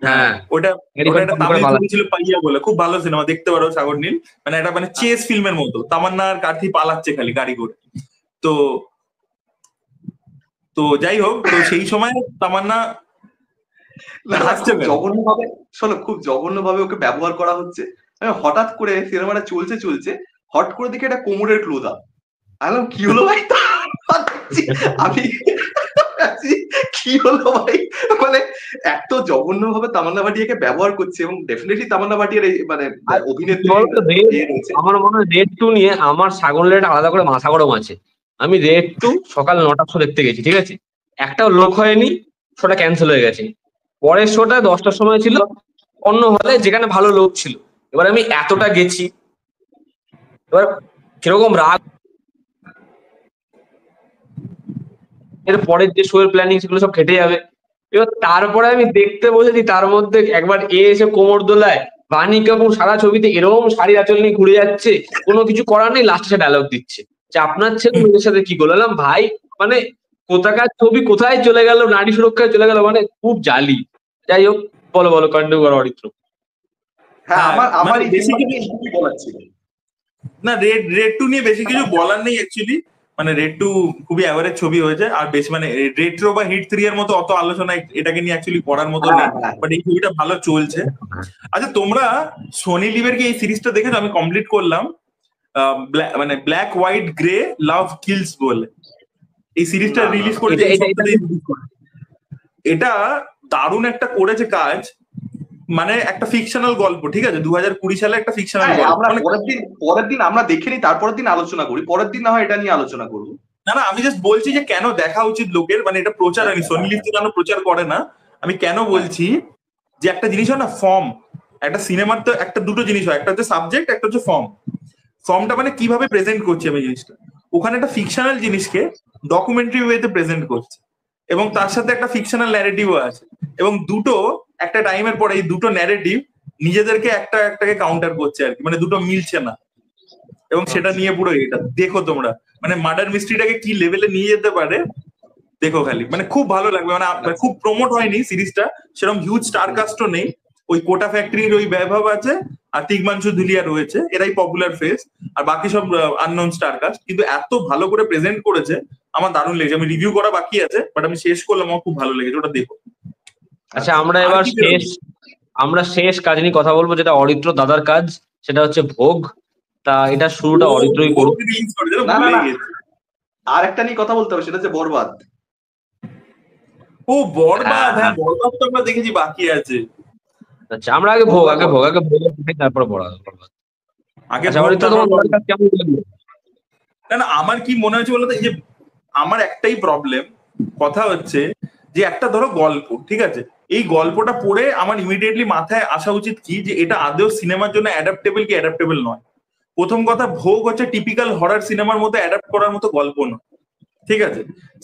C: হ্যাঁ ওটা একটা তামিল ছবি ছিল পাইয়া বলে, খুব ভালো সিনেমা, দেখতে পারো সাগর নীল। মানে একটা মানে চেস ফিল্মের মতো, তামান্না আর কার্তি পালাচ্ছে খালি গাড়ি করে। তো তো যাই হোক, তো সেই সময় তামান্না
B: জঘন্য ভাবে, শোনো, খুব জঘন্য ভাবে ওকে ব্যবহার করা হচ্ছে। হঠাৎ করে সিনেমাটা চলছে চলছে, হট করে দেখে একটা কোমরের ক্লোজ আপ, আলাম কি হলো ভাই, আমি কি হলো ভাই, মানে এত জঘন্য ভাবে তামান্না ভাটিয়াকে ব্যবহার করছে। এবং ডেফিনেটলি তামান্না ভাটিয়ার এই মানে অভিনেত্রী,
A: আমার মনে হয় রেড 2 নিয়ে আমার সাগরের একটা আলাদা করে মাথা গরম আছে। আমি রেড 2 সকাল 9টার শো দেখতে গেছি, ঠিক আছে, একটাও লোক হয়নি, শোটা ক্যান্সেল হয়ে গেছে। পরের শোটা 10টার সময় ছিল অন্য হলে, যেখানে ভালো লোক ছিল। এবার আমি এতটা গেছি, এবার কিরকম রাগ, এর পরের যে শো এর প্ল্যানিং সেগুলো সব কেটে যাবে। এবার তারপরে আমি দেখতে বসেছি, তার মধ্যে একবার এসে কোমর দোলায়, বানি কাপুর সারা ছবিতে এরকম শাড়ির আঁচল নিয়ে ঘুরে যাচ্ছে, কোনো কিছু করার নেই, লাস্টে সে ডায়লগ দিচ্ছে যে আপনার ছেলে মেয়ের সাথে কি করলাম ভাই, মানে কোথাকার ছবি কোথায় চলে গেল, নারী সুরক্ষায় চলে গেল, মানে খুব জালি। যাই হোক, বলো বলো, কন্টিনিউ করো অরিত্র।
B: হ্যাঁ, আমার
C: মানে
B: এই
C: বেশি
B: সিনেমাটা
C: কিছু
B: এইটুকুই বলার ছিল।
C: না, রেড টু নিয়ে বেশি কিছু বলার নেই অ্যাকচুয়ালি। মানে রেড টু খুবই অ্যাভারেজ ছবি হয়েছে, আর বেশি মানে রেট্রো বা হিট 3 এর মতো অত আলোচনা এটাকে নিয়ে অ্যাকচুয়ালি করার মতো
B: হ্যাঁ
C: নেই।
B: হ্যাঁ
C: বাট এই ছবিটা ভালো চলছে। আচ্ছা, তোমরা সোনি লিভের কি এই সিরিজটা দেখেছো? আমি কমপ্লিট করলাম, মানে ব্ল্যাক হোয়াইট গ্রে লাভ কিলস বলে। এই সিরিজটা
B: না না
C: রিলিজ
B: না।
C: করেছে
A: এটা
C: এই
A: এটা এটা
C: সপ্তাহে রিলিজ করে। এটা দারুণ একটা করেছে কাজ, মানে একটা ফিকশনাল গল্প, ঠিক আছে, 2020 সালে একটা ফিকশনাল
B: হ্যাঁ,
C: গল্প
B: আমরা
C: মানে।
B: পরের দিন আমরা দেখে নিই, তারপরের দিন আলোচনা করি, পরের দিন না হয় এটা নিয়ে আলোচনা করবো।
C: না না, আমি জাস্ট বলছি যে কেন দেখা উচিত লোকের, মানে এটা প্রচার হয়নি,
B: আচ্ছা
C: সোনি লিভ তো কেন প্রচার করে না। আমি কেন বলছি যে একটা জিনিস হয় না, ফর্ম। একটা সিনেমার তো একটা দুটো জিনিস হয়, একটা হচ্ছে সাবজেক্ট, একটা হচ্ছে ফর্ম। ফর্মটা মানে কিভাবে প্রেজেন্ট করছি আমি জিনিসটা। ওখানে একটা ফিকশনাল জিনিসকে ডকুমেন্টারি ওয়েতে প্রেজেন্ট করছে, এবং তার সাথে একটা ফিকশনাল ন্যারেটিভও আছে, এবং দুটো একটা টাইমের পরে এই দুটো ন্যারেটিভ নিজেদেরকে একটাকে কাউন্টার করছে আর কি, মানে দুটো মিলছে না। এবং সেটা নিয়ে পুরো এটা দেখো তোমরা, মানে মার্ডার মিস্ট্রিটাকে কি লেভেলে নিয়ে যেতে পারে দেখো খালি, মানে খুব ভালো লাগবে। মানে খুব প্রমোট হয়নি সিরিজটা, সেরকম হিউজ স্টার কাস্টও নেই। ওই কোটা ফ্যাক্টরির ওই বৈভব আছে, আর তিগমাংশু ধুলিয়া রয়েছে, এরাই পপুলার ফেস, আর বাকি সব আননোন স্টার কাস্ট। কিন্তু এত ভালো করে প্রেজেন্ট করেছে, আমার দারুণ লেগেছে। আমি রিভিউ করা বাকি আছে, বাট আমি শেষ করলাম, আমার খুব ভালো লেগেছে, ওটা দেখো।
A: আচ্ছা, আমরা
C: আর
A: এবার
C: কি বেরোবে?
A: শেষ কাজ নিয়ে কথা বলবো, যেটা অরিত্র দাদার কাজ, সেটা হচ্ছে ভোগ। তা এটা শুরুটা
C: ও,
A: অরিত্রই
C: ভোগ
A: করুক।
C: রিলিজ করেছে,
B: না না
C: ভুলেই
B: না,
C: গেছি।
B: আর একটা নিয়ে কথা বলতে হবে, সেটা হচ্ছে বরবাদ।
C: ও
A: হ্যাঁ
C: বরবাদ, হ্যাঁ
A: হ্যাঁ।
C: বরবাদ তো আমরা দেখেছি, বাকি আছে।
A: আচ্ছা, আমরা আগে ভোগ,
B: বরবাদ
A: আগে
B: বল।
A: ভোগ, আগে ভোগ দেখি, তারপরে বরবাদ।
C: আগে
A: আচ্ছা
C: ভোগ
A: অরিত্র,
C: তারপর
A: তোমার দাদার
C: বরবাদ।
A: কাজ কেমন লাগলো?
C: না না, আমার কি মনে হচ্ছে বলতো, এই যে আমার একটাই প্রবলেম, কথা হচ্ছে যে একটা ধরো গল্প, ঠিক আছে, এই গল্পটা পড়ে আমার ইমিডিয়েটলি মাথায় আসা উচিত কি, যে এটা আদৌ সিনেমার জন্য অ্যাডাপ্টেবল কি অ্যাডাপ্টেবল নয়। প্রথম কথা, ভোগ হচ্ছে টিপিক্যাল হরর সিনেমার মতো অ্যাডাপ্ট করার মতো গল্প নয়, ঠিক আছে।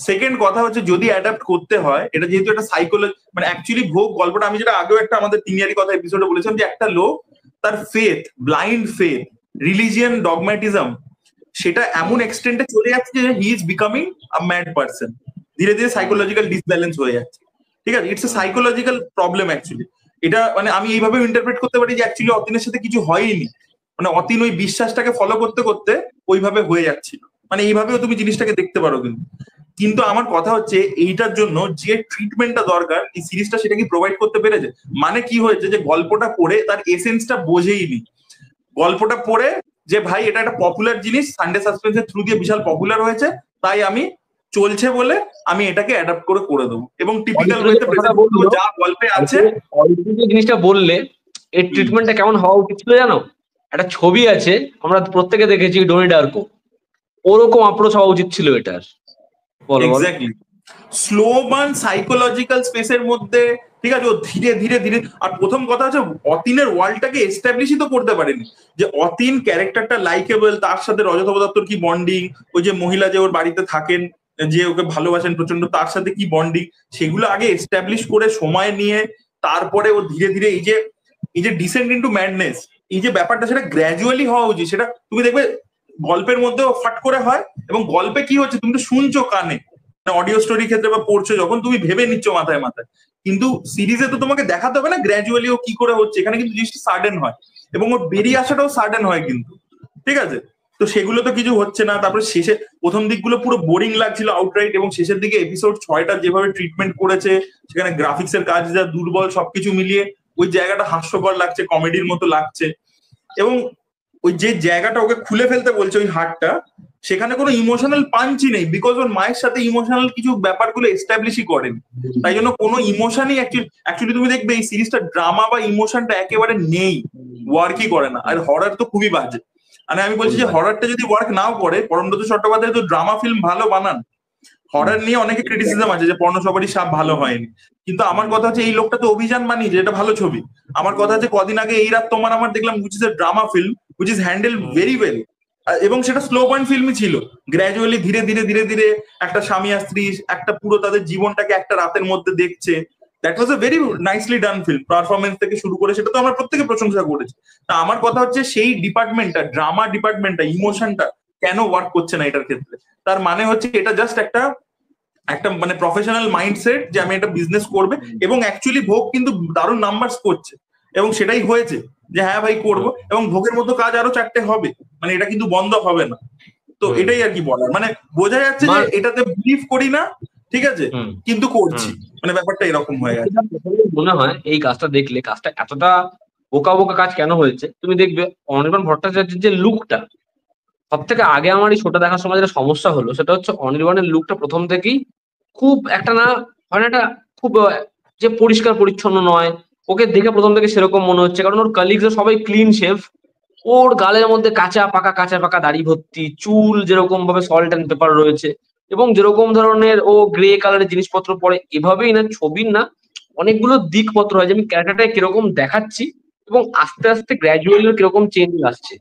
C: সেকেন্ড কথা হচ্ছে, যদি অ্যাডাপ্ট করতে হয়, এটা যেহেতু একটা সাইকোলজি, মানে অ্যাকচুয়ালি ভোগ গল্পটা আমি যেটা আগেও একটা আমাদের তিনিয়ারি কথা এপিসোডে বলেছিলাম, যে একটা লোক তার ফেথ, ব্লাইন্ড ফেথ, রিলিজিয়ান, ডগম্যাটিজম, সেটা এমন এক্সটেন্টে চলে যাচ্ছে যে he is becoming a mad person. ধীরে ধীরে সাইকোলজিক্যাল ডিসব্যালেন্স হয়ে যাচ্ছে, ঠিক আছে। It's a psychological problem actually. এটা মানে আমি এইভাবে ইন্টারপ্রেট করতে পারি যে অ্যাকচুয়ালি অতীনের সাথে কিছু হয়নি, মানে অতীন ওই বিশ্বাসটাকে ফলো করতে করতে ওইভাবে হয়ে যাচ্ছিল, মানে এইভাবেও তুমি জিনিসটাকে দেখতে পারো। কিন্তু কিন্তু আমার কথা হচ্ছে, এইটার জন্য যে ট্রিটমেন্টটা দরকার এই সিরিজটা সেটা কি প্রোভাইড করতে পেরেছে? মানে কি হয়েছে, যে গল্পটা পড়ে তার এসেন্সটা বোঝেইনি। গল্পটা পড়ে যে ভাই এটা একটা পপুলার জিনিস, সানডে সাসপেন্সের থ্রু দিয়ে বিশাল পপুলার হয়েছে, তাই আমি চলছে বলে আমি এটাকে অ্যাডাপ্ট করে দেবো, এবং টিপিক্যাল
A: অরিত্র যে
C: ওয়েতে
A: কথাটা
C: প্রেজেন্ট করে দেবো
A: বললো,
C: যা গল্পে আছে।
A: অরিত্র যে জিনিসটা বললে, এর ট্রিটমেন্টটা কেমন হওয়া উচিত ছিল জানো? একটা ছবি আছে, আমরা প্রত্যেকে দেখেছি, ডোনি ডার্কো, ওরকম অ্যাপ্রোচ হওয়া উচিত ছিল এটার। বলো বলো।
C: এক্স্যাক্টলি, স্লো বার্ন সাইকোলজিক্যাল স্পেসের মধ্যে, ঠিক আছে, ও ধীরে ধীরে ধীরে। আর প্রথম কথা হচ্ছে, অতীনের ওয়ার্ল্ডটাকে এস্টাবলিশই তো করতে পারেনি, যে অতীন ক্যারেক্টারটা লাইকেবল, তার সাথে রজত দত্তর কি বন্ডিং, ওই যে মহিলা যে ওর বাড়িতে থাকেন, যে ওকে ভালোবাসেন প্রচন্ড, তার সাথে কি বন্ডিং, সেগুলো আগে এস্টাবলিশ করে সময় নিয়ে, তারপরে ও ধীরে ধীরে এই যে ডিসেন্ট ইনটু ম্যাডনেস, এই যে ব্যাপারটা, সেটা গ্র্যাজুয়ালি হওয়া উচিত। সেটা তুমি দেখবে গল্পের মধ্যেও ফাট করে হয়, এবং গল্পে কি হচ্ছে তুমি তো শুনছো কানে, অডিও স্টোরির ক্ষেত্রে বা পড়ছো যখন, তুমি ভেবে নিচ্ছ মাথায় মাথায়। কিন্তু সিরিজে তো তোমাকে দেখাতে হবে না গ্র্যাজুয়ালি ও কি করে হচ্ছে, এখানে কিন্তু জিনিসটা সাডেন হয়, এবং ওর বেরিয়ে আসাটাও সাডেন হয় কিন্তু, ঠিক আছে। তো সেগুলো তো কিছু হচ্ছে না। তারপরে শেষে প্রথম দিকগুলো পুরো বোরিং লাগছিল আউটরাইট, এবং শেষের দিকে এপিসোড 6টা যেভাবে ট্রিটমেন্ট করেছে, সেখানে গ্রাফিক্স এর কাজ যা দুর্বল, সবকিছু মিলিয়ে ওই জায়গাটা হাস্যকর লাগছে, কমেডির মতো লাগছে। এবং ওই যে জায়গাটা ওকে খুলে ফেলতে বলছে, ওই হাটটা, সেখানে কোনো ইমোশনাল পাঞ্চই নেই, বিকজ ওর মায়ের সাথে ইমোশনাল কিছু ব্যাপারগুলো এস্টাবলিশই করেনি। তাই জন্য কোনো ইমোশনই অ্যাকচুয়ালি তুমি দেখবে এই সিরিজটা ড্রামা বা ইমোশনটা একেবারে নেই, ওয়ার্কই করে না। আর হরর তো খুবই বাজে। মানে আমি বলছি যে হররটা যদি ওয়ার্ক নাও করে, পরমব্রত চট্টোপাধ্যায় তো ড্রামা ফিল্ম ভালো বানান। হরর নিয়ে অনেকে ক্রিটিসিজম আছে যে পর্ণসবারই সাপ ভালো হয়নি, কিন্তু আমার কথা হচ্ছে এই লোকটা তো অভিযান বানিয়েছে, এটা ভালো ছবি। আমার কথা হচ্ছে কদিন আগে এই রাত তোমার আমার দেখলাম, which is a drama film, which is handle very well, এবং সেটা স্লো পয়েন্ট ফিল্মই ছিল। গ্র্যাজুয়ালি ধীরে ধীরে ধীরে ধীরে একটা স্বামী আর স্ত্রী একটা পুরো তাদের জীবনটাকে একটা রাতের মধ্যে দেখছে, that was a very nicely done film, performance থেকে শুরু করে সেটা তো আমরা প্রত্যেকে প্রশংসা করেছি। তা আমার কথা হচ্ছে সেই ডিপার্টমেন্টটা, ড্রামা ডিপার্টমেন্টটা, ইমোশনটা কেন ওয়ার্ক করছে না এটার ক্ষেত্রে? তার মানে হচ্ছে এটা জাস্ট একটা একটা মানে প্রফেশনাল মাইন্ডসেট যে আমি একটা বিজনেস করবে, এবং অ্যাকচুয়ালি ভোগ কিন্তু দারুণ নাম্বারস করছে এবং সেটাই হয়েছে যে হ্যাঁ ভাই করবো, এবং ভোগের মতো কাজ আরো 4টে হবে, মানে এটা কিন্তু বন্ধ হবে না। তো এটাই আর কি বলার, মানে বোঝা যাচ্ছে যে এটাতে বিলিভ করি না, ঠিক আছে, কিন্তু করছি, মানে ব্যাপারটা এরকম হয়ে গেছে।
A: মনে হয় এই কাজটা দেখলে কাজটা এতটা বোকা বোকা কাজ কেন হয়েছে, তুমি দেখবে অনির্বাণ ভট্টাচার্যের যে লুকটা, সব থেকে আগে আমার এই শোটা দেখার সময় যেটা সমস্যা হলো সেটা হচ্ছে অনির্বাণের লুকটা প্রথম থেকেই খুব একটা না হয় না, একটা খুব যে পরিষ্কার পরিচ্ছন্ন নয়। ওকে দেখে প্রথম থেকে সেরকম মনে হচ্ছে, কারণ ওর কালিগরা সবাই ক্লিন শেভ, ওর গালের মধ্যে কাঁচা পাকা দাড়ি ভর্তি, চুল যেরকম ভাবে সল্ট অ্যান্ড পেপার রয়েছে, এবং যেরকম ধরনের ও গ্রে কালারের জিনিসপত্র পরে, এভাবেই না ছবির না অনেকগুলো দিকপত্র হয় যে আমি ক্যারেক্টারটা কিরকম দেখাচ্ছি এবং আস্তে আস্তে গ্র্যাজুয়ালি কিরকম চেঞ্জ আসছে।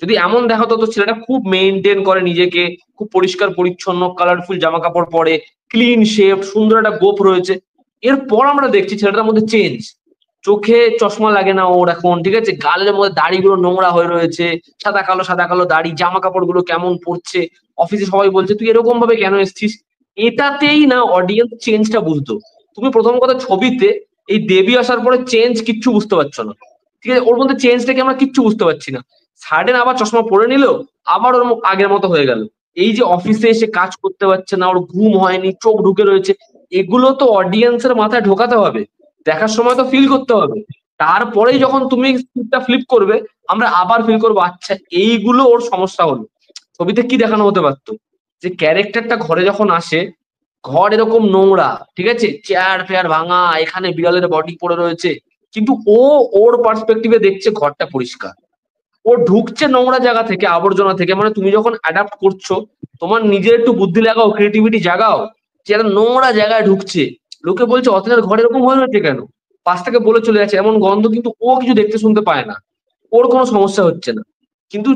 A: যদি এমন দেখাতো তো ছেলেটা খুব মেনটেন করে নিজেকে, খুব পরিষ্কার পরিচ্ছন্ন, কালারফুল জামা কাপড় পরে, ক্লিন শেভ, সুন্দর একটা গোপ রয়েছে। এরপর আমরা দেখছি ছেলেটার মধ্যে চেঞ্জ, চোখে চশমা লাগে না ওর এখন, ঠিক আছে, গালের মধ্যে দাড়িগুলো নোংরা হয়ে রয়েছে, সাদা কালো দাড়ি, জামা কাপড় গুলো কেমন পড়ছে, অফিসে সবাই বলছে তুই এরকম ভাবে কেন এসছিস। এটাতেই না অডিয়েন্স চেঞ্জটা বুঝতো। তুমি প্রথম কথা ছবিতে এই দেবী আসার পরে চেঞ্জ কিচ্ছু বুঝতে পারছো না, ঠিক আছে, ওর মধ্যে চেঞ্জটাকে আমরা কিচ্ছু বুঝতে পারছি না। সাডেন আবার চশমা পরে নিল, আবার ওর আগের মতো হয়ে গেল। এই যে অফিসে এসে কাজ করতে পারছে না, ওর ঘুম হয়নি, চোখ ঢুকে রয়েছে, এগুলো তো অডিয়েন্সের মাথায় ঢোকাতে হবে, দেখার সময় তো ফিল করতে হবে। তারপরেই যখন তুমি স্ক্রিপ্টটা ফ্লিপ করবে আমরা আবার ফিল করবো আচ্ছা এইগুলো ওর সমস্যা হলো। ছবিতে কি দেখানো হতে পারতো যে ক্যারেক্টারটা ঘরে যখন আসে, ঘর এরকম নোংরা, ঠিক আছে, চেয়ার ফেয়ার ভাঙা, এখানে বিড়ালের বডি পড়ে রয়েছে, কিন্তু ও ওর পার্সপেক্টিভে দেখছে ঘরটা পরিষ্কার। ও ঢুকছে নোংরা জায়গা থেকে, আবর্জনা থেকে, মানে তুমি যখন অ্যাডাপ্ট করছো তোমার নিজের একটু বুদ্ধি লাগাও, ক্রিয়েটিভিটি জাগাও, যে একটা নোংরা জায়গায় ঢুকছে, লোকে বলছে অথেনার ঘর এরকম হয়ে রয়েছে কেন, পাশ থেকে বলে চলে যাচ্ছে এমন গন্ধ, কিন্তু ও কিছু দেখতে শুনতে পায় না, ওর কোনো সমস্যা হচ্ছে না। কিন্তু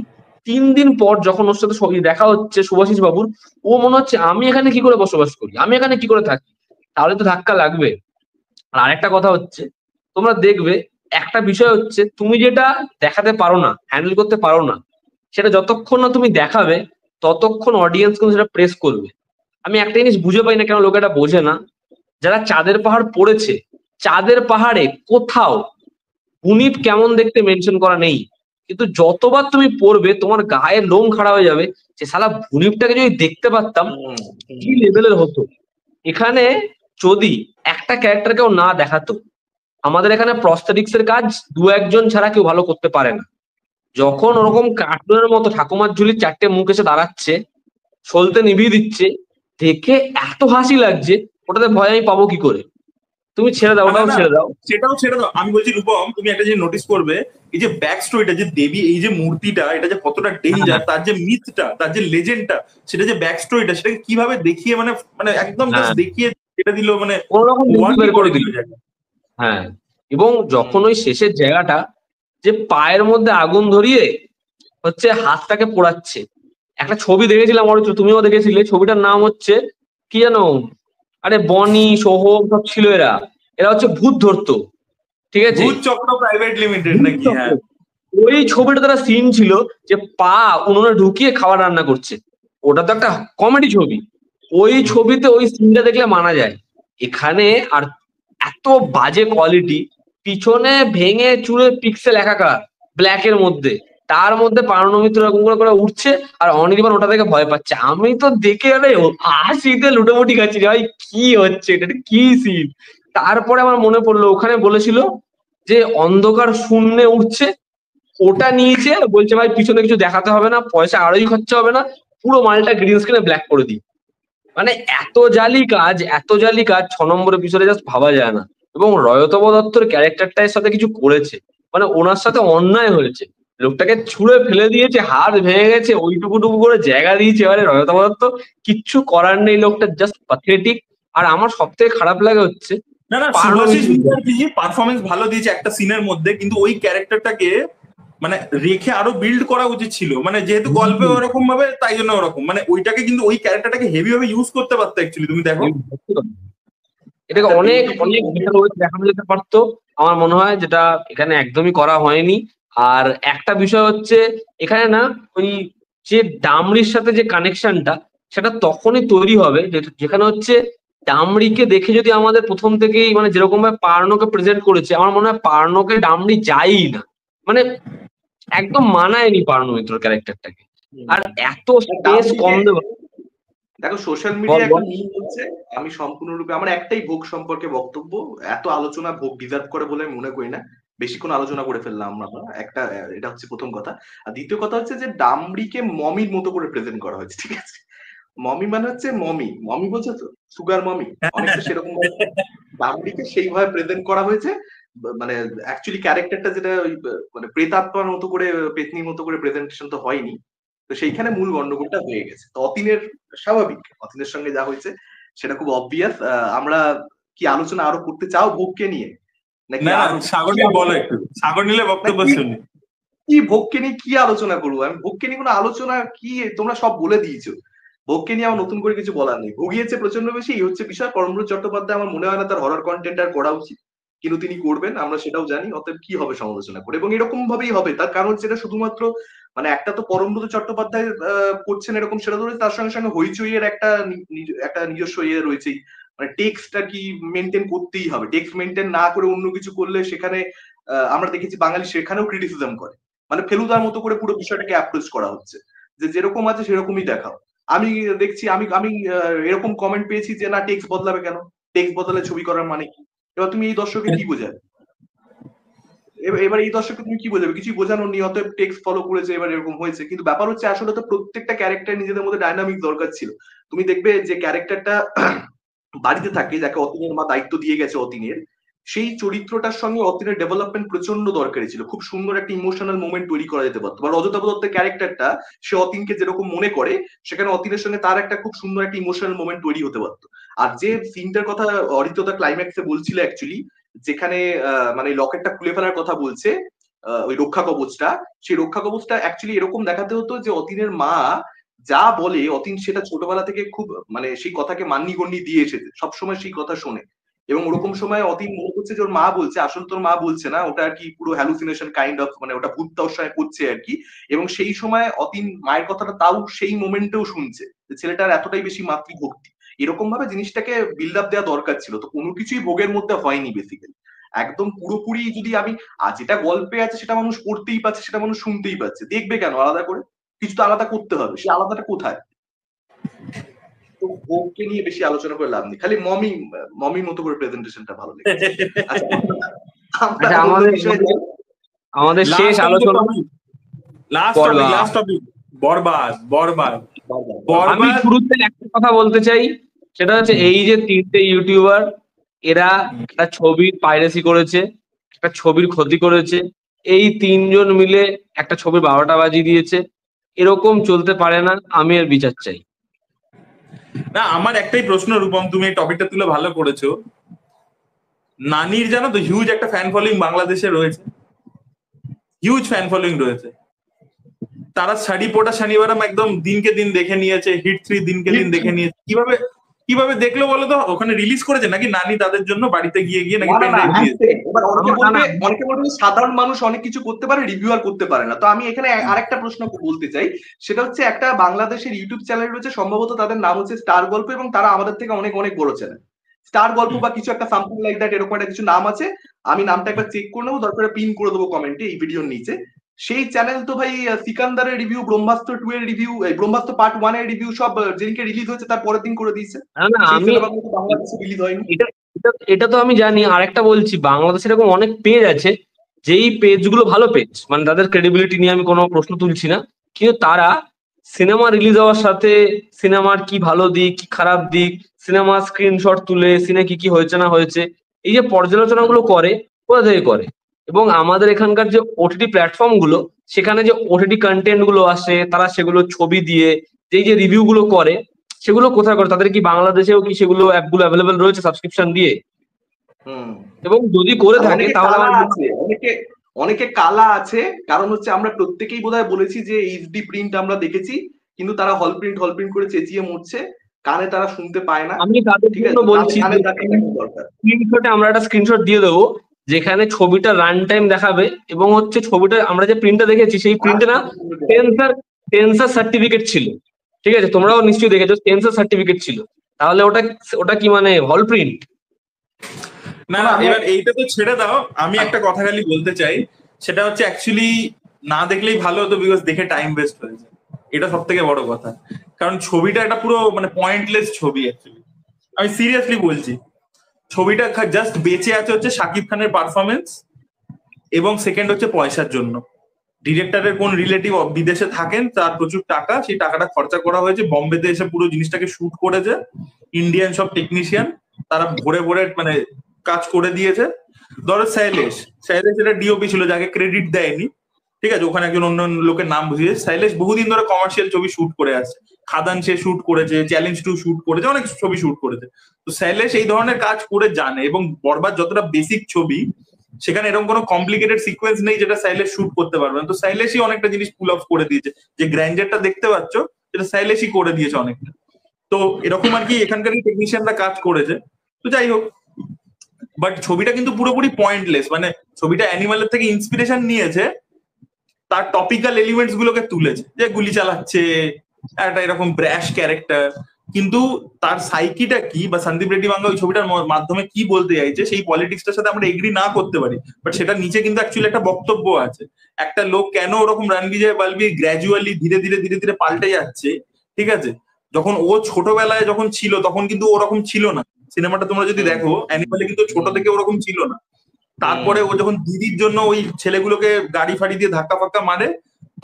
A: 3 দিন পর যখন ওর সাথে দেখা হচ্ছে শুভাশিস বাবুর, ও মনে হচ্ছে আমি এখানে কি করে বসবাস করি, আমি এখানে কি করে থাকি, তাহলে তো ধাক্কা লাগবে। আর আরেকটা কথা হচ্ছে, তোমরা দেখবে একটা বিষয় হচ্ছে তুমি যেটা দেখাতে পারো না, হ্যান্ডেল করতে পারো না, সেটা যতক্ষণ না তুমি দেখাবে ততক্ষণ অডিয়েন্স কিন্তু সেটা প্রেস করবে। আমি একটা জিনিস বুঝে পাই না কেন লোক এটা বোঝে না, যারা চাঁদের পাহাড় পড়েছে, চাঁদের পাহাড়ে কোথাও বুনিপ কেমন দেখতে মেনশন করা নেই, কিন্তু যতবার তুমি পড়বে তোমার গায়ের লোম খাড়া হয়ে যাবে যে শালা বুনিপটাকে যদি দেখতে পারতাম কি লেভেলের হতো। এখানে যদি একটা ক্যারেক্টার কেউ না দেখাতো, আমাদের এখানে প্রস্থেটিক্স এর কাজ 2-1 জন ছাড়া কেউ ভালো করতে পারে না। যখন ওরকম কার্টুনের মতো ঠাকুমার ঝুলির 4টে মুখ এসে দাঁড়াচ্ছে, সলতে নিভিয়ে দিচ্ছে, দেখে এত হাসি লাগছে, ওটাতে ভয় আমি পাবো কি করে। তুমি ছেড়ে দাও, ওটাও ছেড়ে দাও,
C: সেটাও ছেড়ে দাও। আমি বলছি রূপম, তুমি একটা জিনিস নোটিস করবে, এই যে ব্যাক স্টোরিটা, যে দেবী, এই যে মূর্তিটা, এটা যে কতটা ডেঞ্জার, তার যে মিথটা, তার যে লেজেন্ডটা, সেটা যে ব্যাক স্টোরিটা, সেটাকে কিভাবে দেখিয়ে মানে মানে একদম জাস্ট দেখিয়ে এটা দিল, মানে
A: কোনোরকম বের করে দিল। হ্যাঁ, এবং যখন ওই শেষের জায়গাটা, যে পায়ের মধ্যে আগুন ধরিয়ে হচ্ছে হাতটাকে পোড়াচ্ছে, একটা ছবি দেখেছিলাম, তুমিও দেখেছিলে, ছবিটার নাম হচ্ছে কি জানো, আরে বনি সোহম সব ছিল, এরা এরা হচ্ছে ভূত ধরতো, ঠিক আছে,
C: ভূত চক্র প্রাইভেট লিমিটেড নাকি, হ্যাঁ,
A: ওই ছবিটা তারা সিন ছিল যে পা উনুনে ঢুকিয়ে খাবার রান্না করছে, ওটা তো একটা কমেডি ছবি, ওই ছবিতে ওই সিনটা দেখলে মানা যায়। এখানে আর এত বাজে কোয়ালিটি, পিছনে ভেঙে চুরে পিক্সেল একাকার ব্ল্যাক এর মধ্যে, তার মধ্যে পারণমিত্র এরকম করে উঠছে আর অনির্বাণ ওটা থেকে ভয় পাচ্ছে। আমি তো দেখে আরে হাসিতে লুটোপুটি খাচ্ছি, ভাই কি হচ্ছে এটা, কি সিন। তারপরে আমার মনে পড়লো ওখানে বলেছিল যে অন্ধকার শূন্যে উঠছে, ওটা নিয়েছে, বলছে ভাই পিছনে কিছু দেখাতে হবে না, পয়সা আরোই খরচা হবে না, পুরো মালটা গ্রিন স্ক্রিনে ব্ল্যাক করে দিই। মানে এত জালি কাজ, এত জালি কাজ 6 নম্বরের পিছনে জাস্ট ভাবা যায় না। এবং রয়তব দত্তর ক্যারেক্টারটার সাথে কিছু করেছে, মানে ওনার সাথে অন্যায় হয়েছে, লোকটাকে ছুঁড়ে ফেলে দিয়েছে, হাত ভেঙে গেছে, ওইটুকুটুকু করে জায়গা দিয়েছে, এবারে রয়তব দত্ত কিচ্ছু করার নেই, লোকটা জাস্ট প্যাথেটিক। আর আমার সব থেকে খারাপ লাগে হচ্ছে
C: না না, শুভাশিস মুখার্জি পারফরমেন্স ভালো দিয়েছে একটা সিনের মধ্যে, কিন্তু ওই ক্যারেক্টারটাকে মানে রেখে আরো বিল্ড করা উচিত ছিল, মানে যেহেতু গল্পে ওরকম ভাবে, তাই জন্য ওরকম, মানে ওইটাকে কিন্তু ওই ক্যারেক্টারটাকে হেভি ভাবে ইউজ করতে পারতো অ্যাকচুয়ালি, তুমি দেখো।
A: এটাকে
B: একটা
A: অনেক
B: বিউটিফুল
A: অনেক বেটার ওয়ে দেখানো যেতে পারতো আমার মনে হয়, যেটা এখানে একদমই করা হয়নি। আর একটা বিষয় হচ্ছে এখানে না ওই যে ডামরির সাথে যে কানেকশনটা সেটা তখনই তৈরি হবে যেখানে হচ্ছে ডামরিকে দেখে যদি আমাদের প্রথম থেকেই মানে যেরকম ভাবে পার্নোকে প্রেজেন্ট করেছে, আমার মনে হয় পার্নোকে ডামরি যায়ই না, মানে একদম মানায়নি পার্নো মিত্রর ক্যারেক্টারটাকে। আর এত স্পেস কম
B: ডামরিকে
A: দেওয়া।
B: দেখো সোশ্যাল
A: বল
B: মিডিয়া
A: বল।
B: একটা মিম হচ্ছে, আমি সম্পূর্ণরূপে আমার একটাই ভোগ সম্পর্কে বক্তব্য, এত আলোচনা ভোগ ডিজার্ভ করে বলে আমি মনে করি না, বেশিক্ষণ আলোচনা করে ফেললাম আমরা একটা, এটা হচ্ছে প্রথম কথা। আর দ্বিতীয় কথা হচ্ছে যে ডামরিকে মমির মতো করে প্রেজেন্ট করা হয়েছে, ঠিক আছে? মমি মানে হচ্ছে মমি, মমি বলছে তো, সুগার মমি, অনেকটা সেরকম ডামরিকে সেইভাবে প্রেজেন্ট করা হয়েছে। মানে অ্যাকচুয়ালি ক্যারেক্টারটা যেটা ওই মানে প্রেতাত্মার মতো করে, পেতনির মতো করে প্রেজেন্টেশন তো হয়নি। তো সেইখানে মূল গন্ডগোলটা হয়ে গেছে। তো অতীনের স্বাভাবিক, অতীনের সঙ্গে যা হয়েছে সেটা খুব অবভিয়াস। আমরা কি আলোচনা আরো করতে চাও ভোগকে নিয়ে, নাকি
C: না না,
B: আরো
C: সাগরনীল বলো একটু, সাগরনীলের বক্তব্য
B: নাকি
C: শুনি।
B: কি ভোগকে নিয়ে কি আলোচনা করবো? আমি ভোগকে নিয়ে কোনো আলোচনা কি, তোমরা সব বলে দিয়েছো। ভোগকে নিয়ে আমার নতুন করে কিছু বলার নেই, ভুগিয়েছে প্রচন্ড বেশি, এই হচ্ছে বিষয়। পরমব্রত চট্টোপাধ্যায় আমার মনে হয় না তার হরর কন্টেন্ট আর করা উচিত, কিন্তু তিনি করবেন আমরা সেটাও জানি। অতএব কি হবে সমালোচনা করে, এবং এরকম ভাবেই হবে। তার কারণ যেটা শুধুমাত্র মানে একটা তো পরমব্রত চট্টোপাধ্যায় করছেন এরকম, সেটা ধরে তার সঙ্গে সঙ্গে হইচই এর একটা নিজস্ব ইয়ে রয়েছেই। মানে টেক্সটটা কি মেনটেন করতেই হবে, টেক্সট মেনটেন না করে অন্য কিছু করলে সেখানে আমরা দেখেছি বাঙালি সেখানেও ক্রিটিসিজম করে, মানে ফেলুদার মতো করে পুরো বিষয়টাকে অ্যাপ্রোচ করা হচ্ছে, যে যেরকম আছে সেরকমই দেখাও। আমি দেখছি, আমি আমি এরকম কমেন্ট পেয়েছি যে না টেক্সট বদলাবে কেন, টেক্সট বদলালে ছবি করার মানে কি? এবার তুমি এই দর্শককে কি বোঝাবে? এবার এই দর্শককে তুমি কি বোঝাবে? কিছুই বোঝানোর নেই, অতএব টেক্সট ফলো করেছে, এবার এরকম হয়েছে। কিন্তু ব্যাপার হচ্ছে আসলে তো প্রত্যেকটা ক্যারেক্টার নিজেদের মধ্যে ডায়নামিক দরকার ছিল। তুমি দেখবে যে ক্যারেক্টারটা বাড়িতে থাকে, যাকে অতীনের মা দায়িত্ব দিয়ে গেছে অতীনের, সেই চরিত্রটার সঙ্গে অতীনের ডেভেলপমেন্ট প্রচন্ড দরকারি ছিল। খুব সুন্দর একটা ইমোশনাল মোমেন্ট তৈরি করা যেতে পারতো। বা রজতাভ দত্তের ক্যারেক্টারটা, সে অতীনকে যেরকম মনে করে, সেখানে অতীনের সঙ্গে তার একটা খুব সুন্দর একটা ইমোশনাল মোমেন্ট তৈরি হতে পারতো। আর যে সিনটার কথা অরিত্রতা ক্লাইম্যাক্সে বলছিল অ্যাকচুয়ালি, যেখানে মানে লকেটটা খুলে ফেলার কথা বলছে, ওই রক্ষা কবচটা, সেই রক্ষা কবচটা অ্যাকচুয়ালি এরকম দেখাতে হতো যে অতীনের মা যা বলে অতীন সেটা ছোটবেলা থেকে খুব মানে সেই কথাকে মান্যি গণ্যি দিয়ে এসেছে, সবসময় সেই কথা শোনে। এবং ওরকম সময় অতীন মনে করছে যে ওর মা বলছে, আসলে তোর মা বলছে না, ওটা আর কি পুরো হ্যালুসিনেশন কাইন্ড অফ, মানে ওটা ভূত তার সঙ্গে করছে আর কি। এবং সেই সময় অতীন মায়ের কথাটা তাও সেই মোমেন্টেও শুনছে, যে ছেলেটার এতটাই বেশি মাতৃভক্তি। এরকম ভাবে জিনিসটাকে বিল্ড আপ দেওয়া দরকার ছিল। তো কোনো কিছুই ভোগের মধ্যে হয়নি বেসিক্যালি, একদম পুরোপুরি। যদি আমি যেটা গল্পে আছে সেটা মানুষ পড়তেই পাচ্ছে, সেটা মানুষ শুনতেই পাচ্ছে, দেখবে কেন আলাদা করে? কিছু তো আলাদা করতে হবে, সে আলাদাটা কোথায়? তো ভোগকে নিয়ে বেশি আলোচনা করে লাভ নেই, খালি মমির মতো করে প্রেজেন্টেশনটা ভালো লেগেছে। আচ্ছা, আমরা
A: আচ্ছা,
B: অন্য
A: আমাদের
B: বিষয়ে যাই।
A: আমাদের শেষ আলোচনা। বরবাদ।
C: লাস্ট টপিক, বরবাদ বরবাদ
A: আমি
C: বরবাদ।
A: শুরুতে একটা কথা বলতে চাই, সেটা হচ্ছে এই যে তিনটে ইউটিউবার, এরা একটা ছবির পাইরেসি করেছে, একটা ছবির ক্ষতি করেছে, এই তিনজন মিলে একটা ছবির 12টা বাজিয়ে দিয়েছে। এরকম চলতে পারে না, আমি এর বিচার চাই।
C: না, আমার একটাই প্রশ্ন রূপম, তুমি এই টপিকটা তুলে ভালো করেছো। নানির জানো তো হিউজ একটা ফ্যান ফলোইং বাংলাদেশে রয়েছে, হিউজ ফ্যান ফলোইং রয়েছে। তারা শাড়ি পোটা শনিবারম একদম দিনকে দিন দেখে নিয়েছে, হিট 3 দিনকে দিন দেখে নিয়েছে। কিভাবে কিভাবে দেখলো বলো তো? ওখানে রিলিজ করেছে নাকি নানি তাদের জন্য বাড়িতে গিয়ে গিয়ে নাকি পেন ড্রাইভ দিয়েছে?
B: এবার অনেকে বলবে সাধারণ মানুষ অনেক কিছু করতে পারে, রিভিউ আর করতে পারে না। তো আমি এখানে আরেকটা প্রশ্ন বলতে চাই, সেটা হচ্ছে একটা বাংলাদেশের ইউটিউব চ্যানেল রয়েছে, সম্ভবত তাদের নাম হচ্ছে স্টার গল্প, এবং তারা আমাদের থেকে অনেক অনেক বড় চ্যানেল। স্টার গল্প বা কিছু একটা সামথিং লাইক দ্যাট, এরকম একটা কিছু নাম আছে। আমি নামটা একবার চেক করে নেবো, দরকার পিন করে দেবো কমেন্টে এই ভিডিওর নিচে। সেই চ্যানেল তো ভাই সিকান্দারের রিভিউ, ব্রহ্মাস্ত্র 2 এর রিভিউ, ব্রহ্মাস্ত্র পার্ট 1 এর রিভিউ সব যেদিনকে রিলিজ হয়েছে তার পরের দিন করে দিয়েছে।
A: না না,
B: সেই
A: আমি
B: সিনেমাগুলো তো বাংলাদেশে রিলিজ হয়নি।
A: এটা এটা এটা তো আমি জানি। আরেকটা বলছি, বাংলাদেশে এরকম অনেক পেজ আছে, যেই পেজগুলো ভালো পেজ, মানে তাদের ক্রেডিবিলিটি নিয়ে আমি কোনো প্রশ্ন তুলছি না, কিন্তু তারা সিনেমা রিলিজ হওয়ার সাথে সিনেমার কি ভালো দিক কি খারাপ দিক, সিনেমা স্ক্রিনশট তুলে সিনে কি কি হয়েছে না হয়েছে, এই যে পর্যালোচনাগুলো করে, কোথা থেকে করে? এবং আমাদের এখানকার যে ওটিটি প্ল্যাটফর্ম গুলো, সেখানে যে ওটিটি কন্টেন্ট গুলো আসে, তারা সেগুলো ছবি দিয়ে যেই যে রিভিউ গুলো করে, সেগুলো কোথায় করে? তাদের কি বাংলাদেশেও কি সেগুলো অ্যাপগুলো অ্যাভেলেবেল রয়েছে সাবস্ক্রিপশন দিয়ে?
B: হুম।
A: এবং যদি করে
B: আর
A: থাকে
B: অনেকে
A: তাহলে
B: কালা
A: আমার
B: আছে, অনেকে কালা আছে। কারণ হচ্ছে আমরা প্রত্যেকেই বোধহয় বলেছি যে এইচডি প্রিন্ট আমরা দেখেছি, কিন্তু তারা হল প্রিন্ট করে চেঁচিয়ে মরছে। কানে তারা শুনতে পায় না,
A: আমি তাদের
B: ঠিক
A: জন্য
B: আছে,
A: বলছি
B: কানে তাকে দেখানো দরকার।
A: স্ক্রিনশটে আমরা একটা স্ক্রিনশট দিয়ে দেবো যেখানে ছবিটা রান টাইম দেখাবে এবং হচ্ছে ছবিটা আমরা যে প্রিন্টটা দেখেছি সেই প্রিন্টে না সেন্সার সেন্সার সার্টিফিকেট ছিল, ঠিক আছে, তোমরাও নিশ্চয়ই দেখেছো সেন্সার সার্টিফিকেট ছিল, তাহলে ওটা ওটা কি মানে হল প্রিন্ট?
C: না না, এবার এইটা তো ছেড়ে দাও, আমি একটা কথা খালি বলতে চাই, সেটা হচ্ছে অ্যাকচুয়ালি না দেখলেই ভালো হতো, বিকজ দেখে টাইম ওয়েস্ট হয়েছে, এটা সব থেকে বড় কথা। কারণ ছবিটা একটা পুরো মানে পয়েন্টলেস ছবি অ্যাকচুয়ালি, আমি সিরিয়াসলি বলছি। ছবিটা জাস্ট বেঁচে আছে হচ্ছে শাকিব খানের পারফরমেন্স, এবং সেকেন্ড হচ্ছে পয়সার জন্য। ডিরেক্টরের কোন রিলেটিভ বিদেশে থাকেন, তার প্রচুর টাকা, সেই টাকাটা খরচা করা হয়েছে, বম্বেতে এসে পুরো জিনিসটাকে শুট করেছে, ইন্ডিয়ান সব টেকনিশিয়ান তারা ভরে ভরে মানে কাজ করে দিয়েছে। ধরো শৈলেশ এটা ডিওপি ছিল, যাকে ক্রেডিট দেয়নি, ঠিক আছে, ওখানে একজন অন্য লোকের নাম বুঝিয়ে। শৈলেশ বহুদিন ধরে কমার্শিয়াল ছবি শুট করে আসছে, খাদান সে শুট করেছে, চ্যালেঞ্জ 2 শুট করেছে, অনেক ছবি শুট করেছে। তো শৈলেশ এই ধরনের কাজ করে জানে, এবং বরবাদ যতটা বেসিক ছবি, সেখানে এরকম কোনো কমপ্লিকেটেড সিকোয়েন্স নেই যেটা শৈলেশ শুট করতে পারবে না। তো শৈলেশই অনেকটা জিনিস পুল অফ করে দিয়েছে, যে গ্র্যান্ডারটা দেখতে পাচ্ছ সেটা শৈলেশই করে দিয়েছে অনেকটা। তো এরকম আর কি এখানকার টেকনিশিয়ানরা কাজ করেছে। তো যাই হোক, বাট ছবিটা কিন্তু পুরোপুরি পয়েন্টলেস, মানে ছবিটা অ্যানিমালের থেকে ইন্সপিরেশন নিয়েছে, তার টপিক্যাল এলিমেন্টস গুলোকে তুলেছে, যে গুলি চালাচ্ছে, একটা এরকম ব্র্যাশ ক্যারেক্টার, কিন্তু তার সাইকিটা কি, বা সন্দীপ রেড্ডি বাংলা ওই ছবিটার মাধ্যমে কি বলতে চাইছে, সেই পলিটিক্সটার সাথে আমরা এগ্রি না করতে পারি, বাট সেটার নিচে কিন্তু অ্যাকচুয়ালি একটা বক্তব্য আছে। একটা লোক কেন ওরকম রণবিজয় বালবীর গ্র্যাজুয়ালি ধীরে ধীরে ধীরে ধীরে পাল্টে যাচ্ছে, ঠিক আছে, যখন ও ছোটবেলায় যখন ছিল তখন কিন্তু ওরকম ছিল না। সিনেমাটা তোমরা যদি দেখো, অ্যানিমালে কিন্তু ছোট থেকে ওরকম ছিল না। তারপরে ও যখন দিদির জন্য ওই ছেলেগুলোকে গাড়ি ফাড়ি দিয়ে ধাক্কা ফাক্কা মারে,